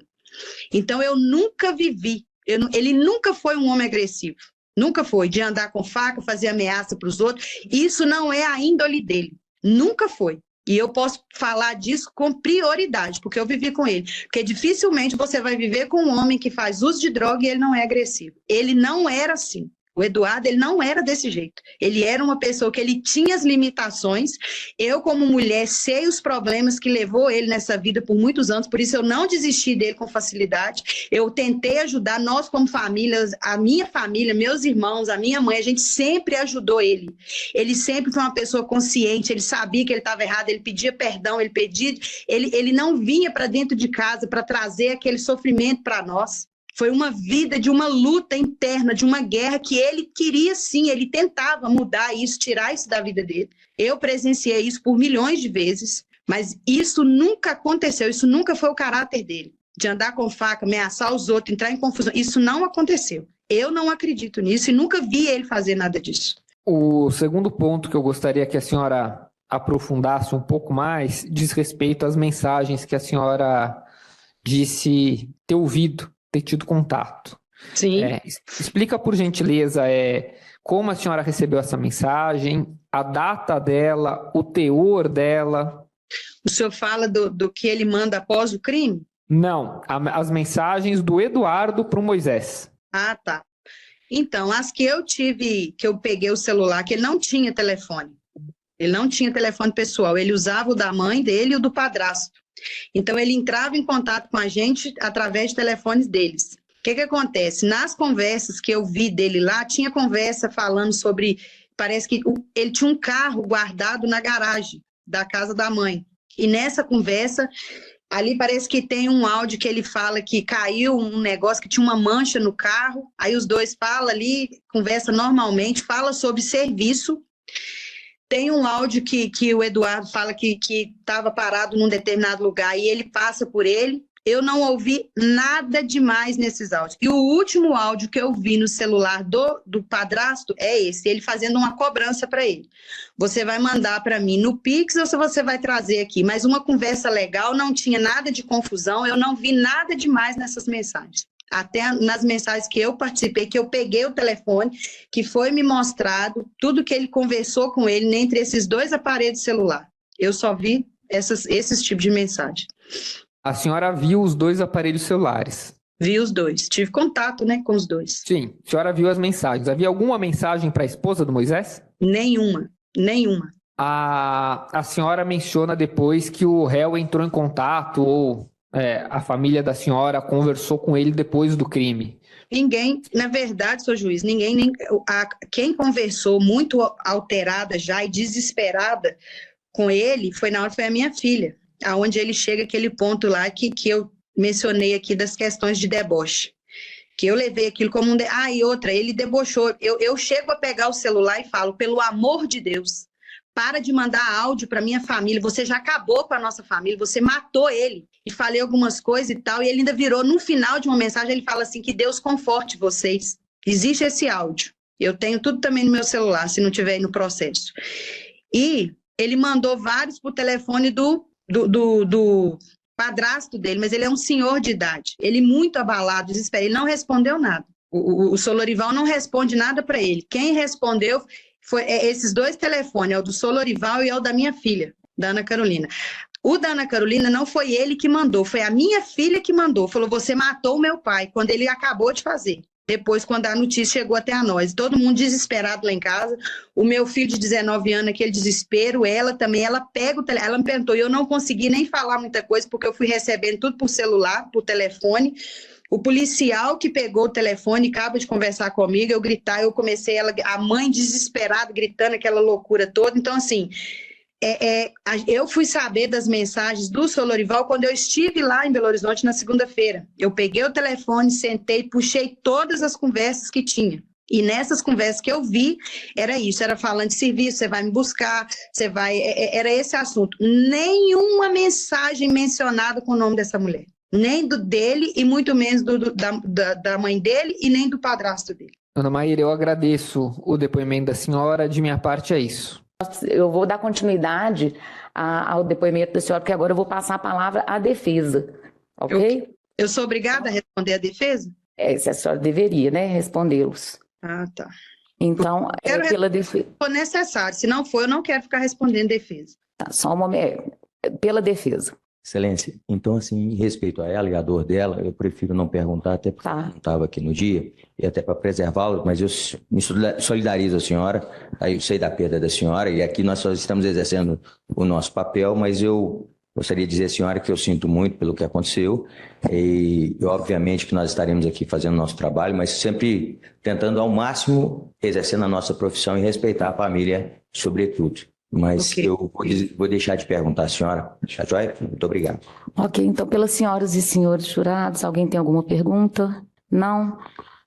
Speaker 7: Então, eu nunca vivi. Ele nunca foi um homem agressivo. Nunca foi. De andar com faca, fazer ameaça para os outros. Isso não é a índole dele. Nunca foi. E eu posso falar disso com prioridade, porque eu vivi com ele. Porque dificilmente você vai viver com um homem que faz uso de droga e ele não é agressivo. Ele não era assim. O Eduardo, ele não era desse jeito. Ele era uma pessoa que ele tinha as limitações. Eu, como mulher, sei os problemas que levou ele nessa vida por muitos anos, por isso eu não desisti dele com facilidade. Eu tentei ajudar, nós como família, a minha família, meus irmãos, a minha mãe, a gente sempre ajudou ele. Ele sempre foi uma pessoa consciente, ele sabia que ele estava errado, ele pedia perdão, ele não vinha para dentro de casa para trazer aquele sofrimento para nós. Foi uma vida de uma luta interna, de uma guerra que ele queria sim, ele tentava mudar isso, tirar isso da vida dele. Eu presenciei isso por milhões de vezes, mas isso nunca aconteceu, isso nunca foi o caráter dele. De andar com faca, ameaçar os outros, entrar em confusão, isso não aconteceu. Eu não acredito nisso e nunca vi ele fazer nada disso.
Speaker 4: O segundo ponto que eu gostaria que a senhora aprofundasse um pouco mais diz respeito às mensagens que a senhora disse ter ouvido, ter tido contato.
Speaker 7: Sim.
Speaker 4: Explica, por gentileza, como a senhora recebeu essa mensagem, a data dela, o teor dela.
Speaker 7: O senhor fala do que ele manda após o crime?
Speaker 4: Não, as mensagens do Eduardo para o Moisés.
Speaker 7: Ah, tá. Então, as que eu tive, que eu peguei o celular, que ele não tinha telefone. Ele não tinha telefone pessoal, ele usava o da mãe dele e o do padrasto. Então, ele entrava em contato com a gente através de telefones deles. O que acontece? Nas conversas que eu vi dele lá, tinha conversa falando sobre... Parece que ele tinha um carro guardado na garagem da casa da mãe. E nessa conversa, ali parece que tem um áudio que ele fala que caiu um negócio, que tinha uma mancha no carro. Aí os dois falam ali, conversa normalmente, fala sobre serviço. Tem um áudio que o Eduardo fala que estava parado num determinado lugar e ele passa por ele. Eu não ouvi nada demais nesses áudios. E o último áudio que eu vi no celular do padrasto é esse, ele fazendo uma cobrança para ele. Você vai mandar para mim no Pix ou se você vai trazer aqui? Mas uma conversa legal, não tinha nada de confusão, eu não vi nada demais nessas mensagens. Até nas mensagens que eu participei, que eu peguei o telefone, que foi me mostrado tudo que ele conversou com ele entre esses dois aparelhos de celular. Eu só vi esses tipos de mensagem.
Speaker 4: A senhora viu os dois aparelhos celulares?
Speaker 7: Vi os dois. Tive contato, né, com os dois.
Speaker 4: Sim. A senhora viu as mensagens. Havia alguma mensagem para a esposa do Moisés?
Speaker 7: Nenhuma.
Speaker 4: A senhora menciona depois que o réu entrou em contato ou a família da senhora conversou com ele depois do crime.
Speaker 7: Ninguém, na verdade, senhor juiz, quem conversou muito alterada já e desesperada com ele foi a minha filha. Aonde ele chega aquele ponto lá que eu mencionei aqui das questões de deboche. Que eu levei aquilo como um... e outra, ele debochou. Eu chego a pegar o celular e falo, pelo amor de Deus, para de mandar áudio para minha família, você já acabou com a nossa família, você matou ele. E falei algumas coisas e tal, e ele ainda virou, no final de uma mensagem, ele fala assim, que Deus conforte vocês. Existe esse áudio. Eu tenho tudo também no meu celular, se não tiver aí no processo. E ele mandou vários por telefone do padrasto dele, mas ele é um senhor de idade. Ele muito abalado, desesperado, ele não respondeu nada. O Solorival não responde nada para ele. Quem respondeu foi esses dois telefones, é o do Solorival e é o da minha filha, da Ana Carolina. O da Ana Carolina não foi ele que mandou, foi a minha filha que mandou. Falou, você matou o meu pai, quando ele acabou de fazer. Depois, quando a notícia chegou até a nós, todo mundo desesperado lá em casa, o meu filho de 19 anos, aquele desespero, ela também, ela pega o telefone, ela me perguntou, e eu não consegui nem falar muita coisa, porque eu fui recebendo tudo por celular, por telefone. O policial que pegou o telefone, acaba de conversar comigo, eu gritar, eu comecei, a mãe desesperada, gritando aquela loucura toda. Então, assim, eu fui saber das mensagens do Solorival quando eu estive lá em Belo Horizonte na segunda-feira. Eu peguei o telefone, sentei, puxei todas as conversas que tinha. E nessas conversas que eu vi, era isso, era falando de serviço, você vai me buscar, você vai... Era esse assunto. Nenhuma mensagem mencionada com o nome dessa mulher. Nem do dele e muito menos da mãe dele e nem do padrasto dele.
Speaker 4: Dona Maíra, eu agradeço o depoimento da senhora, de minha parte é isso.
Speaker 2: Eu vou dar continuidade ao depoimento da senhora, porque agora eu vou passar a palavra à defesa, ok?
Speaker 7: Eu sou obrigada a responder a defesa?
Speaker 2: Se a senhora deveria, né, respondê-los.
Speaker 7: Ah, tá.
Speaker 2: Então, pela defesa.
Speaker 7: Se for necessário, se não for, eu não quero ficar respondendo defesa.
Speaker 2: Tá, só um momento. Pela defesa.
Speaker 5: Excelência, então, assim, em respeito a ela e a dor dela, eu prefiro não perguntar, até porque eu não estava aqui no dia, e até para preservá-lo, mas eu me solidarizo a senhora, aí eu sei da perda da senhora, e aqui nós só estamos exercendo o nosso papel, mas eu gostaria de dizer à senhora que eu sinto muito pelo que aconteceu, e obviamente que nós estaremos aqui fazendo o nosso trabalho, mas sempre tentando ao máximo exercer a nossa profissão e respeitar a família, sobretudo. Mas okay. Eu vou deixar de perguntar à senhora. Muito obrigado.
Speaker 2: Ok, então, pelas senhoras e senhores jurados, alguém tem alguma pergunta? Não?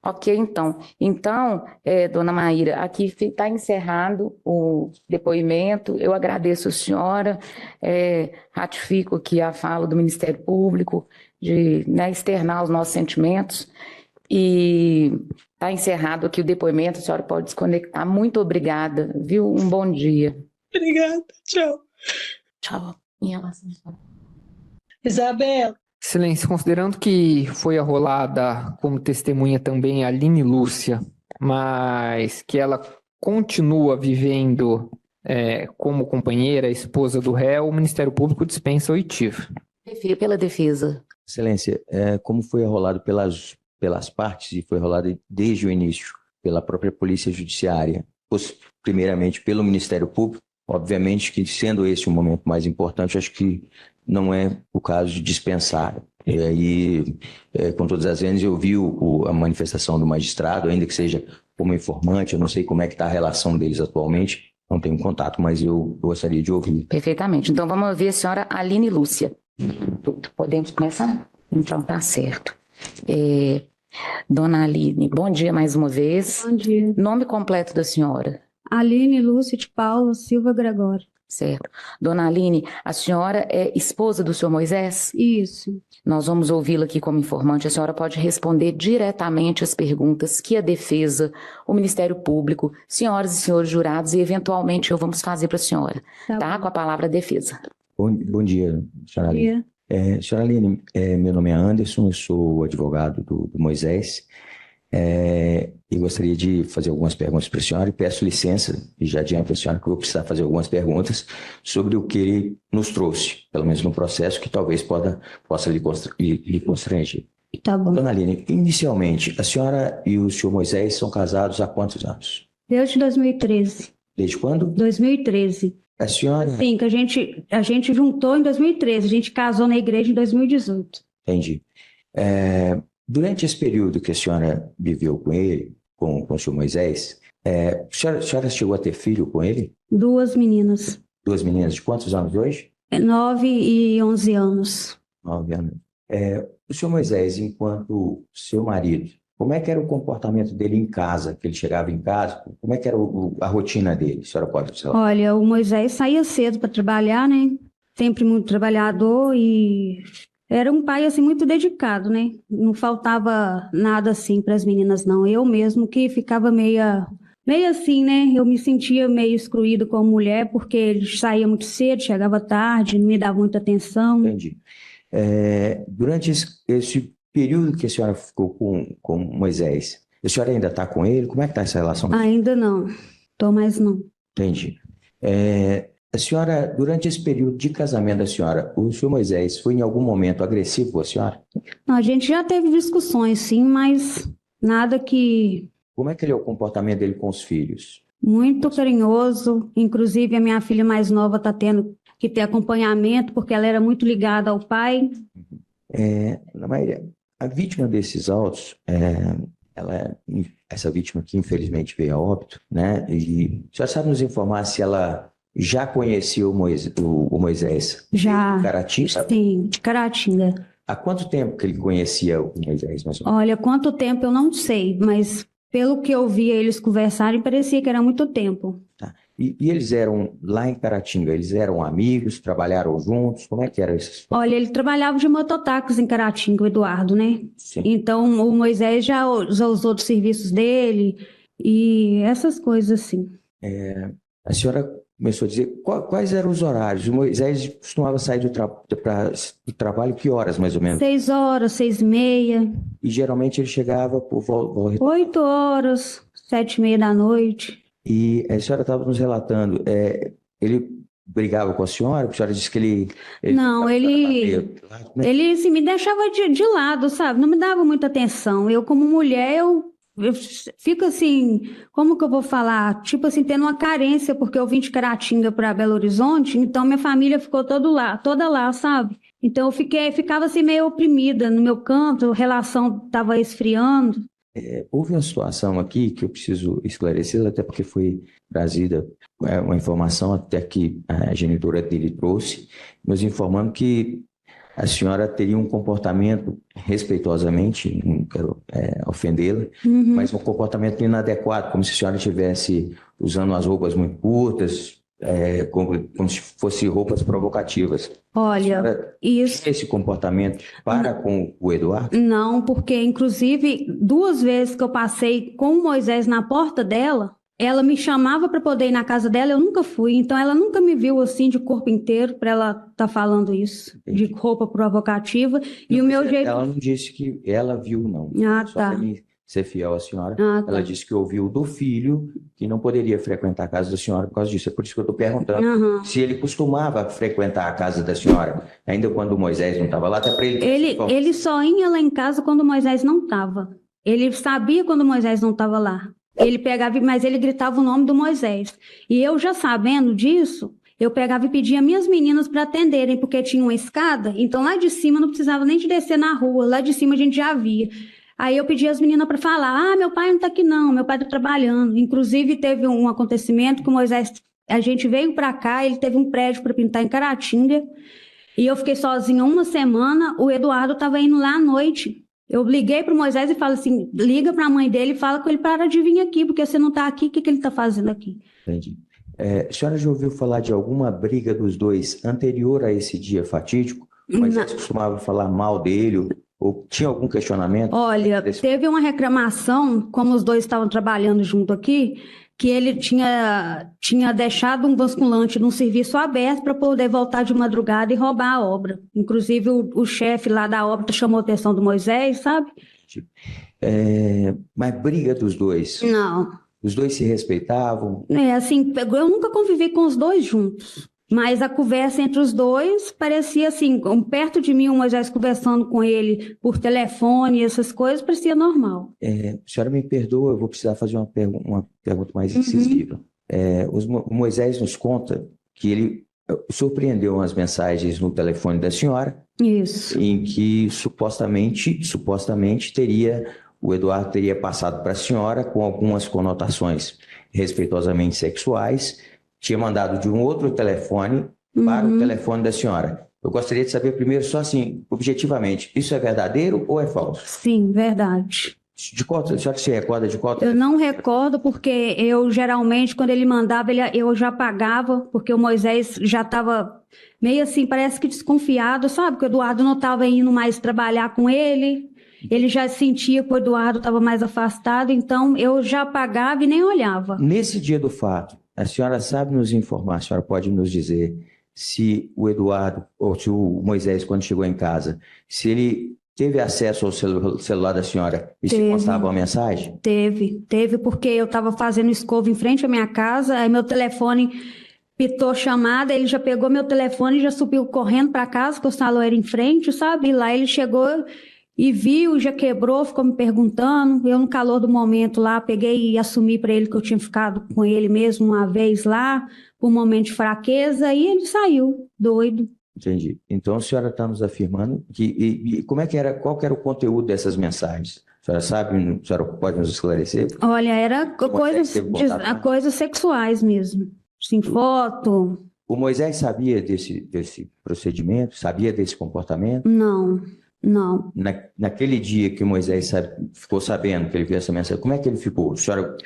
Speaker 2: Ok, então. Então, dona Maíra, aqui está encerrado o depoimento. Eu agradeço a senhora, ratifico aqui a fala do Ministério Público, de externar os nossos sentimentos. E está encerrado aqui o depoimento, a senhora pode desconectar. Muito obrigada, viu? Um bom dia.
Speaker 7: Obrigada, tchau.
Speaker 2: Tchau.
Speaker 7: Isabel.
Speaker 4: Excelência, considerando que foi arrolada como testemunha também a Aline Lúcia, mas que ela continua vivendo como companheira, esposa do réu, o Ministério Público dispensa oitiva.
Speaker 2: Pela defesa.
Speaker 5: Excelência, como foi arrolado pelas partes e foi arrolado desde o início pela própria Polícia Judiciária, primeiramente pelo Ministério Público, obviamente que, sendo esse o momento mais importante, acho que não é o caso de dispensar. E aí, com todas as vezes, eu vi a manifestação do magistrado, ainda que seja como informante, eu não sei como é que está a relação deles atualmente, não tenho contato, mas eu gostaria de ouvir.
Speaker 2: Perfeitamente. Então, vamos ouvir a senhora Aline Lúcia. Podemos começar? Então, tá certo. Dona Aline, bom dia mais uma vez.
Speaker 8: Bom dia.
Speaker 2: Nome completo da senhora?
Speaker 8: Aline Lúcia de Paula Silva Gregório.
Speaker 2: Certo. Dona Aline, a senhora é esposa do senhor Moisés?
Speaker 8: Isso.
Speaker 2: Nós vamos ouvi-la aqui como informante. A senhora pode responder diretamente as perguntas que a defesa, o Ministério Público, senhoras e senhores jurados e eventualmente eu vamos fazer para a senhora. Tá?
Speaker 8: Bom.
Speaker 2: Com a palavra a defesa.
Speaker 5: Bom dia, senhora Aline. Senhora Aline, meu nome é Anderson, eu sou advogado do Moisés. E gostaria de fazer algumas perguntas para a senhora e peço licença, e já adianto para a senhora que eu vou precisar fazer algumas perguntas sobre o que ele nos trouxe, pelo menos no processo, que talvez possa lhe constranger.
Speaker 8: Tá bom.
Speaker 5: Dona Aline, inicialmente, a senhora e o senhor Moisés são casados há quantos anos?
Speaker 8: Desde 2013.
Speaker 5: Desde quando?
Speaker 8: 2013.
Speaker 5: A senhora...
Speaker 8: Sim, que a gente juntou em 2013, a gente casou na igreja em 2018.
Speaker 5: Entendi. Durante esse período que a senhora viveu com ele, com o senhor Moisés, a senhora chegou a ter filho com ele?
Speaker 8: 2 meninas.
Speaker 5: 2 meninas de quantos anos hoje?
Speaker 8: 9 e 11 anos.
Speaker 5: 9 anos. O senhor Moisés, enquanto seu marido, como é que era o comportamento dele em casa? Que ele chegava em casa, como é que era a rotina dele? A senhora pode observar?
Speaker 8: Olha, o Moisés saía cedo para trabalhar, né? Sempre muito trabalhador e era um pai, assim, muito dedicado, né? Não faltava nada, assim, para as meninas, não. Eu mesmo que ficava meio assim, né? Eu me sentia meio excluída como mulher, porque ele saía muito cedo, chegava tarde, não me dava muita atenção.
Speaker 5: Entendi. Durante esse período que a senhora ficou com Moisés, a senhora ainda está com ele? Como é que está essa relação?
Speaker 8: Ainda não. Tô mais não.
Speaker 5: Entendi. A senhora, durante esse período de casamento da senhora, o senhor Moisés foi em algum momento agressivo com a senhora?
Speaker 8: Não, a gente já teve discussões, sim, mas nada que...
Speaker 5: Como é que ele é o comportamento dele com os filhos?
Speaker 8: Muito carinhoso, inclusive a minha filha mais nova está tendo que ter acompanhamento, porque ela era muito ligada ao pai.
Speaker 5: Ana Maria, a vítima desses autos, essa vítima que infelizmente veio a óbito, né? E a senhora sabe nos informar se ela já conhecia o Moisés?
Speaker 8: Já.
Speaker 5: De Caratinga?
Speaker 8: Sim, de Caratinga.
Speaker 5: Há quanto tempo que ele conhecia o Moisés, mais ou menos?
Speaker 8: Olha, quanto tempo eu não sei, mas pelo que eu via eles conversarem, parecia que era muito tempo.
Speaker 5: Tá. E eles eram, lá em Caratinga, eles eram amigos, trabalharam juntos? Como é que era isso?
Speaker 8: Olha, ele trabalhava de mototáxi em Caratinga, o Eduardo, né?
Speaker 5: Sim.
Speaker 8: Então, o Moisés já usou dos serviços dele e essas coisas assim.
Speaker 5: A senhora começou a dizer quais eram os horários. O Moisés costumava sair do trabalho que horas, mais ou menos?
Speaker 8: 6 horas, 6h30.
Speaker 5: E geralmente ele chegava por volta...
Speaker 8: 8 horas, 7h30 da noite.
Speaker 5: E a senhora estava nos relatando, ele brigava com a senhora? A senhora disse que ele
Speaker 8: não, ele assim, me deixava de lado, sabe? Não me dava muita atenção. Eu, como mulher, eu fico assim, como que eu vou falar? Tipo assim, tendo uma carência, porque eu vim de Caratinga para Belo Horizonte, então minha família ficou toda lá, sabe? Então eu ficava assim meio oprimida no meu canto, a relação estava esfriando.
Speaker 5: Houve uma situação aqui que eu preciso esclarecer, até porque foi trazida uma informação até que a genitora dele trouxe, nos informando que a senhora teria um comportamento, respeitosamente, não quero ofendê-la, mas um comportamento inadequado, como se a senhora estivesse usando as roupas muito curtas, como se fossem roupas provocativas.
Speaker 8: Olha, isso...
Speaker 5: Esse comportamento para com o Eduardo?
Speaker 8: Não, porque inclusive 2 vezes que eu passei com o Moisés na porta dela, ela me chamava para poder ir na casa dela, eu nunca fui, então ela nunca me viu assim de corpo inteiro para ela estar falando isso, de roupa provocativa. E o meu jeito...
Speaker 5: Ela não disse que ela viu, não.
Speaker 8: Ah,
Speaker 5: só
Speaker 8: tá.
Speaker 5: para mim ser fiel à senhora.
Speaker 8: Ah, tá.
Speaker 5: Ela disse que ouviu do filho que não poderia frequentar a casa da senhora por causa disso. É por isso que eu estou perguntando se ele costumava frequentar a casa da senhora, ainda quando o Moisés não estava lá, até para ele...
Speaker 8: Ele só ia lá em casa quando o Moisés não estava. Ele sabia quando o Moisés não estava lá. Ele pegava, mas ele gritava o nome do Moisés. E eu já sabendo disso, eu pegava e pedia minhas meninas para atenderem, porque tinha uma escada, então lá de cima não precisava nem de descer na rua, lá de cima a gente já via. Aí eu pedi as meninas para falar, meu pai não está aqui não, meu pai está trabalhando. Inclusive teve um acontecimento que o Moisés, a gente veio para cá, ele teve um prédio para pintar em Caratinga, e eu fiquei sozinha uma semana, o Eduardo estava indo lá à noite. Eu liguei para o Moisés e falo assim, liga para a mãe dele e fala com ele para de vir aqui, porque você não está aqui, o que ele está fazendo aqui?
Speaker 5: Entendi. A senhora já ouviu falar de alguma briga dos dois anterior a esse dia fatídico? Moisés costumava falar mal dele ou tinha algum questionamento?
Speaker 8: Olha, teve uma reclamação, como os dois estavam trabalhando junto aqui, que ele tinha deixado um basculante num serviço aberto para poder voltar de madrugada e roubar a obra. Inclusive, o chefe lá da obra chamou a atenção do Moisés, sabe?
Speaker 5: Mas briga dos dois?
Speaker 8: Não.
Speaker 5: Os dois se respeitavam?
Speaker 8: Assim, eu nunca convivi com os dois juntos. Mas a conversa entre os dois parecia assim, perto de mim, o Moisés conversando com ele por telefone, essas coisas, parecia normal.
Speaker 5: A senhora me perdoa, eu vou precisar fazer uma pergunta mais incisiva. O Moisés nos conta que ele surpreendeu umas mensagens no telefone da senhora.
Speaker 8: Isso.
Speaker 5: Em que supostamente o Eduardo teria passado para a senhora com algumas conotações respeitosamente sexuais, tinha mandado de um outro telefone para o telefone da senhora. Eu gostaria de saber primeiro, só assim, objetivamente, isso é verdadeiro ou é falso?
Speaker 8: Sim, verdade.
Speaker 5: De qual, a senhora se recorda de qual?
Speaker 8: Eu não recordo, porque eu geralmente, quando ele mandava, eu já pagava, porque o Moisés já estava meio assim, parece que desconfiado, sabe? Que o Eduardo não estava indo mais trabalhar com ele. Ele já sentia que o Eduardo estava mais afastado, então eu já pagava e nem olhava.
Speaker 5: Nesse dia do fato, a senhora sabe nos informar, a senhora pode nos dizer se o Eduardo, ou se o Moisés, quando chegou em casa, se ele teve acesso ao celular da senhora e se postava uma mensagem?
Speaker 8: Teve, porque eu estava fazendo escova em frente à minha casa, aí meu telefone pitou chamada, ele já pegou meu telefone e já subiu correndo para casa, que o salão era em frente, sabe? E lá ele chegou e viu, já quebrou, ficou me perguntando. Eu, no calor do momento lá, peguei e assumi para ele que eu tinha ficado com ele mesmo uma vez lá, por um momento de fraqueza, e ele saiu, doido.
Speaker 5: Entendi. Então a senhora está nos afirmando que como é que era, qual que era o conteúdo dessas mensagens? A senhora sabe, a senhora pode nos esclarecer?
Speaker 8: Olha, era coisas sexuais mesmo. Sim, foto.
Speaker 5: O Moisés sabia desse procedimento? Sabia desse comportamento?
Speaker 8: Não.
Speaker 5: Naquele dia que o Moisés ficou sabendo que ele viu essa mensagem, como é que ele ficou? A senhora...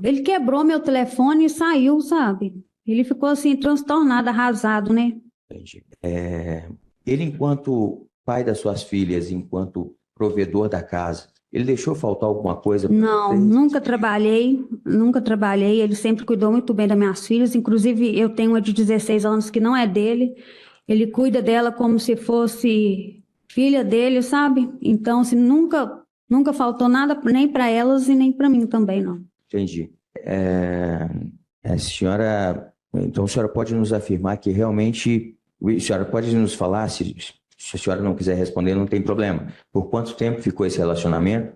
Speaker 8: Ele quebrou meu telefone e saiu, sabe? Ele ficou assim, transtornado, arrasado, né?
Speaker 5: Entendi. Ele, enquanto pai das suas filhas, enquanto provedor da casa, ele deixou faltar alguma coisa?
Speaker 8: Não, nunca trabalhei, ele sempre cuidou muito bem das minhas filhas, inclusive eu tenho uma de 16 anos que não é dele, ele cuida dela como se fosse filha dele, sabe? Então, assim, nunca faltou nada nem para elas e nem para mim também, não.
Speaker 5: Entendi. A senhora pode nos afirmar que realmente, a senhora pode nos falar, se a senhora não quiser responder, não tem problema. Por quanto tempo ficou esse relacionamento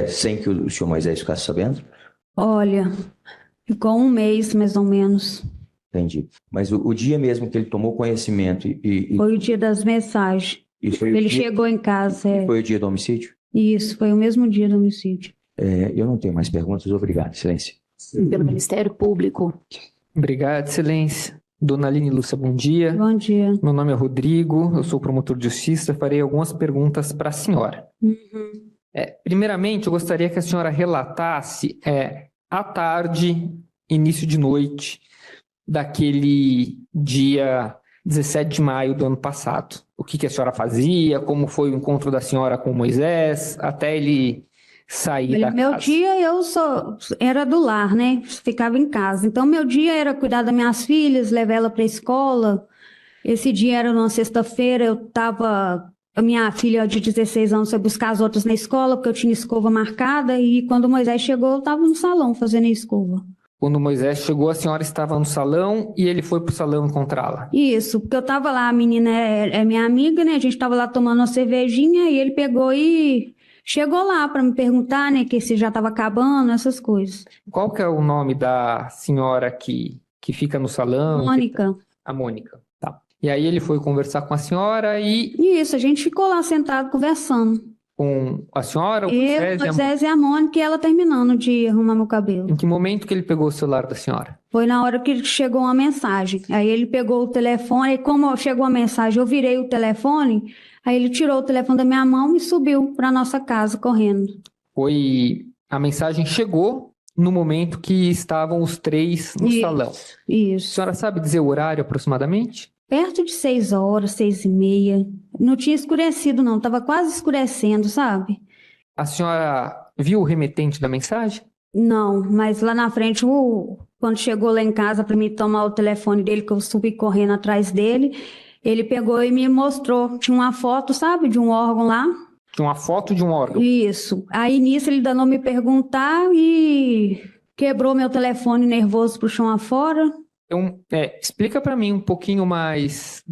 Speaker 5: sem que o senhor Moisés ficasse sabendo?
Speaker 8: Olha, ficou um mês mais ou menos.
Speaker 5: Entendi. Mas o dia mesmo que ele tomou conhecimento
Speaker 8: Foi o dia das mensagens. Ele chegou em casa.
Speaker 5: Foi o dia do homicídio?
Speaker 8: Isso, foi o mesmo dia do homicídio.
Speaker 5: Eu não tenho mais perguntas. Obrigado, Excelência.
Speaker 2: Pelo Ministério Público.
Speaker 4: Obrigado, Excelência. Dona Aline Lúcia, bom dia.
Speaker 8: Bom dia.
Speaker 4: Meu nome é Rodrigo, eu sou promotor de justiça, farei algumas perguntas para a senhora. Primeiramente, eu gostaria que a senhora relatasse à tarde, início de noite, daquele dia 17 de maio do ano passado. O que a senhora fazia, como foi o encontro da senhora com Moisés, até ele sair da casa.
Speaker 8: Meu dia era do lar, né? Ficava em casa. Então, meu dia era cuidar das minhas filhas, levar ela para a escola. Esse dia era numa sexta-feira, a minha filha de 16 anos foi buscar as outras na escola, porque eu tinha escova marcada, e quando o Moisés chegou, eu estava no salão fazendo a escova.
Speaker 4: Quando o Moisés chegou, a senhora estava no salão e ele foi para o salão encontrá-la?
Speaker 8: Isso, porque eu estava lá, a menina é minha amiga, né? A gente estava lá tomando uma cervejinha e ele pegou e chegou lá para me perguntar, né, que se já estava acabando, essas coisas.
Speaker 4: Qual que é o nome da senhora que que fica no salão?
Speaker 8: Mônica.
Speaker 4: A Mônica, tá. E aí ele foi conversar com a senhora e
Speaker 8: E isso, a gente ficou lá sentado conversando.
Speaker 4: com a senhora, o
Speaker 8: Eu,
Speaker 4: Moisés e a
Speaker 8: Moisés e a Mônica, e ela terminando de arrumar meu cabelo.
Speaker 4: Em que momento que ele pegou o celular da senhora?
Speaker 8: Foi na hora que chegou uma mensagem. Aí ele pegou o telefone, e como chegou a mensagem, eu virei o telefone, aí ele tirou o telefone da minha mão e subiu para nossa casa correndo.
Speaker 4: A mensagem chegou no momento que estavam os três no salão. A
Speaker 8: Isso.
Speaker 4: senhora sabe dizer o horário aproximadamente?
Speaker 8: Perto de 6 horas, 6h30. Não tinha escurecido, não. Tava quase escurecendo, sabe?
Speaker 4: A senhora viu o remetente da mensagem?
Speaker 8: Não, mas lá na frente, quando chegou lá em casa para mim tomar o telefone dele, que eu subi correndo atrás dele, ele pegou e me mostrou. Tinha uma foto, sabe, de um órgão lá.
Speaker 4: Tinha uma foto de um órgão.
Speaker 8: Isso. Aí nisso ele danou me perguntar e quebrou meu telefone nervoso pro chão afora.
Speaker 4: Então, explica para mim um pouquinho mais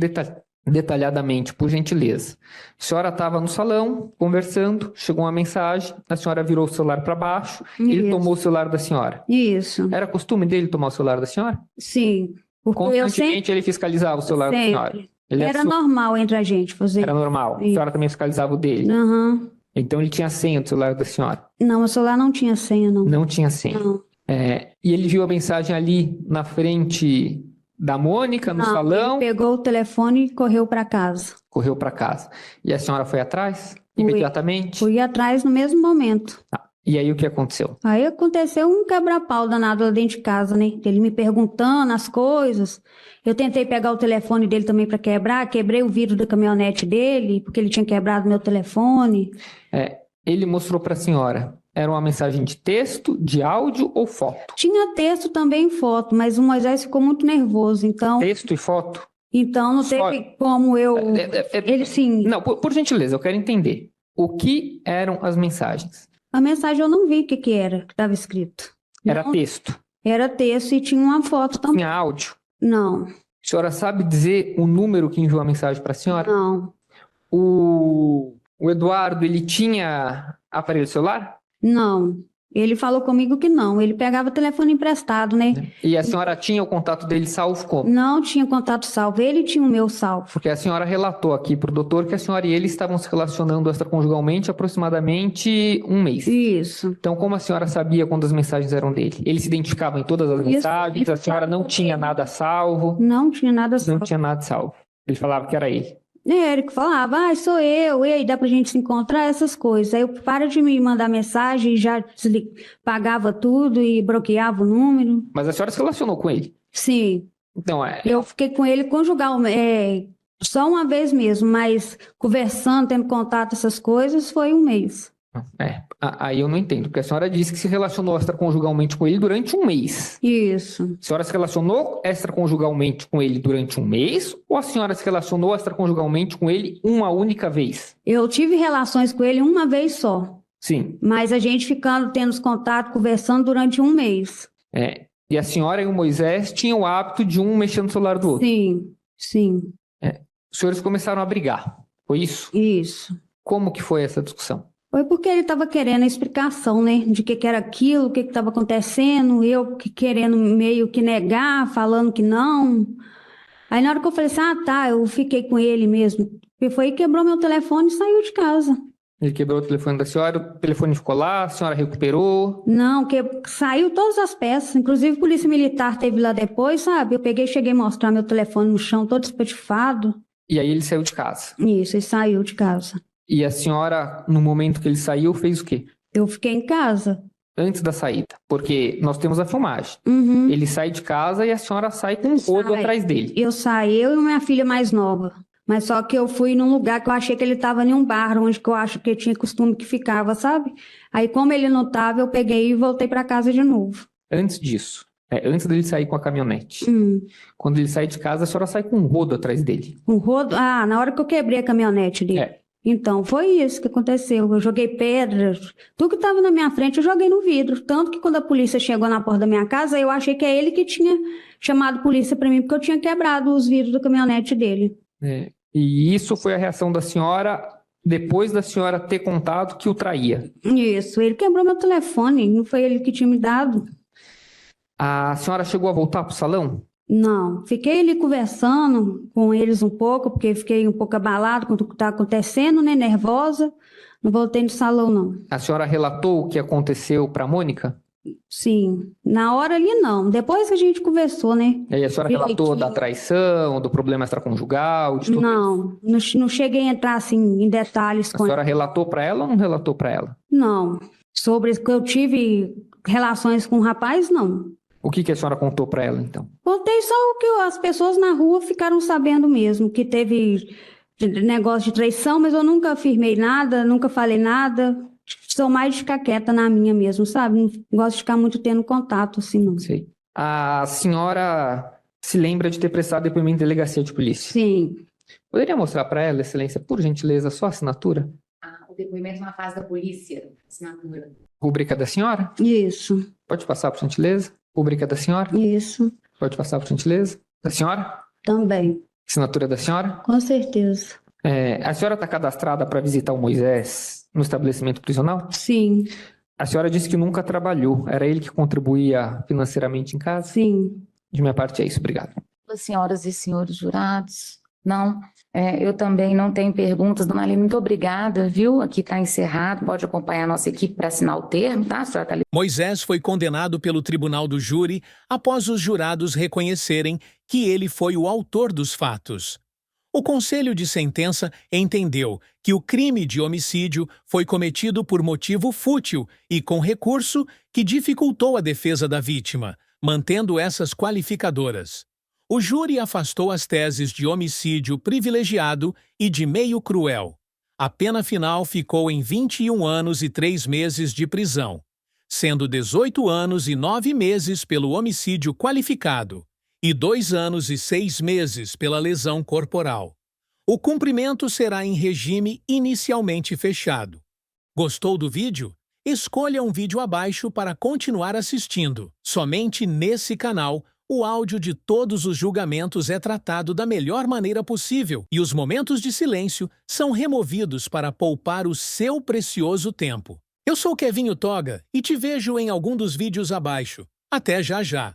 Speaker 4: detalhadamente, por gentileza. A senhora estava no salão, conversando, chegou uma mensagem, a senhora virou o celular para baixo, ele tomou o celular da senhora.
Speaker 8: Isso.
Speaker 4: Era costume dele tomar o celular da senhora?
Speaker 8: Sim. Porque eu
Speaker 4: Constantemente ele fiscalizava o celular da senhora? Ele
Speaker 8: Era normal entre a gente fazer.
Speaker 4: Era normal. A
Speaker 8: Isso.
Speaker 4: senhora também fiscalizava o dele?
Speaker 8: Aham.
Speaker 4: Então ele tinha senha do celular da senhora?
Speaker 8: Não, o celular não tinha senha, não.
Speaker 4: Não tinha senha.
Speaker 8: Não.
Speaker 4: E ele viu a mensagem ali na frente da Mônica, no
Speaker 8: Não,
Speaker 4: salão?
Speaker 8: ele pegou o telefone e correu para casa.
Speaker 4: Correu para casa. E a senhora foi atrás?
Speaker 8: Fui.
Speaker 4: Imediatamente?
Speaker 8: Fui atrás no mesmo momento.
Speaker 4: Tá. E aí o que aconteceu?
Speaker 8: Aí aconteceu um quebra-pau danado lá dentro de casa, né? Ele me perguntando as coisas. Eu tentei pegar o telefone dele também para quebrar, quebrei o vidro da caminhonete dele, porque ele tinha quebrado meu telefone.
Speaker 4: Ele mostrou para a senhora. Era uma mensagem de texto, de áudio ou foto?
Speaker 8: Tinha texto também e foto, mas o Moisés ficou muito nervoso, então
Speaker 4: Texto e foto?
Speaker 8: não teve como eu... Ele sim...
Speaker 4: Não, por gentileza, eu quero entender. O que eram as mensagens?
Speaker 8: A mensagem eu não vi o que era, que estava escrito.
Speaker 4: Era
Speaker 8: Não,
Speaker 4: texto?
Speaker 8: era texto e tinha uma foto também.
Speaker 4: Tinha áudio?
Speaker 8: Não,
Speaker 4: A senhora sabe dizer o número que enviou a mensagem para a senhora?
Speaker 8: não,
Speaker 4: O Eduardo, ele tinha aparelho celular?
Speaker 8: não. Ele falou comigo que não. Ele pegava telefone emprestado, né?
Speaker 4: E a senhora tinha o contato dele salvo como?
Speaker 8: Não tinha contato salvo. Ele tinha o meu salvo.
Speaker 4: Porque a senhora relatou aqui para o doutor que a senhora e ele estavam se relacionando extraconjugalmente há aproximadamente um mês.
Speaker 8: Isso.
Speaker 4: Então, como a senhora sabia quando as mensagens eram dele? Ele se identificava em todas as mensagens, a senhora não tinha nada salvo?
Speaker 8: Não tinha nada
Speaker 4: Não
Speaker 8: salvo.
Speaker 4: tinha nada salvo. Ele falava que era ele.
Speaker 8: Érico falava, sou eu, e aí dá pra gente se encontrar, essas coisas. Aí eu para de me mandar mensagem, já pagava tudo e bloqueava o número.
Speaker 4: Mas a senhora se relacionou com ele?
Speaker 8: Sim,
Speaker 4: Então,
Speaker 8: eu fiquei com ele conjugal, só uma vez mesmo, mas conversando, tendo contato, essas coisas, foi um mês.
Speaker 4: Aí eu não entendo, porque a senhora disse que se relacionou extraconjugalmente com ele durante um mês.
Speaker 8: Isso.
Speaker 4: A senhora se relacionou extraconjugalmente com ele durante um mês ou a senhora se relacionou extraconjugalmente com ele uma única vez?
Speaker 8: Eu tive relações com ele uma vez só,
Speaker 4: Sim.
Speaker 8: mas a gente ficando, tendo contato, conversando durante um mês.
Speaker 4: E a senhora e o Moisés tinham o hábito de um mexer no celular do outro.
Speaker 8: Sim, sim,
Speaker 4: Os senhores começaram a brigar, foi isso?
Speaker 8: isso.
Speaker 4: Como que foi essa discussão?
Speaker 8: Foi porque ele estava querendo a explicação, né? De que era aquilo, o que estava acontecendo, eu querendo meio que negar, falando que não. Aí na hora que eu falei assim, tá, eu fiquei com ele mesmo. E foi e quebrou meu telefone e saiu de casa.
Speaker 4: Ele quebrou o telefone da senhora, o telefone ficou lá, a senhora recuperou.
Speaker 8: Não, que saiu todas as peças, inclusive a polícia militar teve lá depois, sabe? Eu cheguei a mostrar meu telefone no chão, todo espatifado.
Speaker 4: E aí ele saiu de casa.
Speaker 8: Isso, ele saiu de casa.
Speaker 4: E a senhora, no momento que ele saiu, fez o quê?
Speaker 8: Eu fiquei em casa.
Speaker 4: Antes da saída. Porque nós temos a filmagem.
Speaker 8: Uhum.
Speaker 4: Ele sai de casa e a senhora sai com um rodo
Speaker 8: Sai.
Speaker 4: atrás dele.
Speaker 8: Eu saí, eu e minha filha mais nova. Mas só que eu fui num lugar que eu achei que ele estava em um bar, onde que eu acho que tinha costume que ficava, sabe? Aí como ele não estava, eu peguei e voltei para casa de novo.
Speaker 4: Antes disso, antes dele sair com a caminhonete. Quando ele sai de casa, a senhora sai com um rodo atrás dele.
Speaker 8: Um rodo? Na hora que eu quebrei a caminhonete dele. Então, foi isso que aconteceu. Eu joguei pedras, tudo que estava na minha frente eu joguei no vidro. Tanto que quando a polícia chegou na porta da minha casa, eu achei que é ele que tinha chamado a polícia para mim, porque eu tinha quebrado os vidros da caminhonete dele.
Speaker 4: E isso foi a reação da senhora depois da senhora ter contado que o traía.
Speaker 8: Isso, ele quebrou meu telefone, não foi ele que tinha me dado.
Speaker 4: A senhora chegou a voltar para o salão?
Speaker 8: Não, fiquei ali conversando com eles um pouco, porque fiquei um pouco abalado com o que está acontecendo, né? Nervosa. Não voltei no salão, não.
Speaker 4: A senhora relatou o que aconteceu para a Mônica?
Speaker 8: Sim, na hora ali não. Depois que a gente conversou, né?
Speaker 4: E aí a senhora relatou da traição, do problema extraconjugal, de tudo isso?
Speaker 8: Não cheguei a entrar assim em detalhes
Speaker 4: A
Speaker 8: com
Speaker 4: senhora relatou para ela ou não relatou para ela?
Speaker 8: Não. Sobre que eu tive relações com o rapaz, não.
Speaker 4: O que a senhora contou para ela, então?
Speaker 8: Contei só o que as pessoas na rua ficaram sabendo mesmo, que teve negócio de traição, mas eu nunca afirmei nada, nunca falei nada. Sou mais de ficar quieta na minha mesmo, sabe? Não gosto de ficar muito tendo contato, assim, não.
Speaker 4: Sei. A senhora se lembra de ter prestado depoimento em delegacia de polícia?
Speaker 8: Sim.
Speaker 4: Poderia mostrar para ela, excelência, por gentileza, só a assinatura?
Speaker 2: O depoimento na fase da polícia, assinatura.
Speaker 4: Rúbrica da senhora?
Speaker 8: Isso,
Speaker 4: Pode passar, por gentileza? Rúbrica da senhora?
Speaker 8: isso.
Speaker 4: Pode passar, por gentileza? Da senhora?
Speaker 8: Também,
Speaker 4: Assinatura da senhora?
Speaker 8: com certeza.
Speaker 4: A senhora está cadastrada para visitar o Moisés no estabelecimento prisional?
Speaker 8: Sim,
Speaker 4: A senhora disse que nunca trabalhou. Era ele que contribuía financeiramente em casa?
Speaker 8: sim.
Speaker 4: De minha parte é isso, obrigado.
Speaker 2: Senhoras e senhores jurados, não, eu também não tenho perguntas. Dona Aline, muito obrigada, viu? Aqui está encerrado, pode acompanhar a nossa equipe para assinar o termo, tá? A senhora tá ali.
Speaker 1: Moisés foi condenado pelo tribunal do júri após os jurados reconhecerem que ele foi o autor dos fatos. O conselho de sentença entendeu que o crime de homicídio foi cometido por motivo fútil e com recurso que dificultou a defesa da vítima, mantendo essas qualificadoras. O júri afastou as teses de homicídio privilegiado e de meio cruel. A pena final ficou em 21 anos e 3 meses de prisão, sendo 18 anos e 9 meses pelo homicídio qualificado e 2 anos e 6 meses pela lesão corporal. O cumprimento será em regime inicialmente fechado. Gostou do vídeo? Escolha um vídeo abaixo para continuar assistindo. Somente nesse canal, o áudio de todos os julgamentos é tratado da melhor maneira possível e os momentos de silêncio são removidos para poupar o seu precioso tempo. Eu sou Kevinho Toga e te vejo em algum dos vídeos abaixo. Até já já!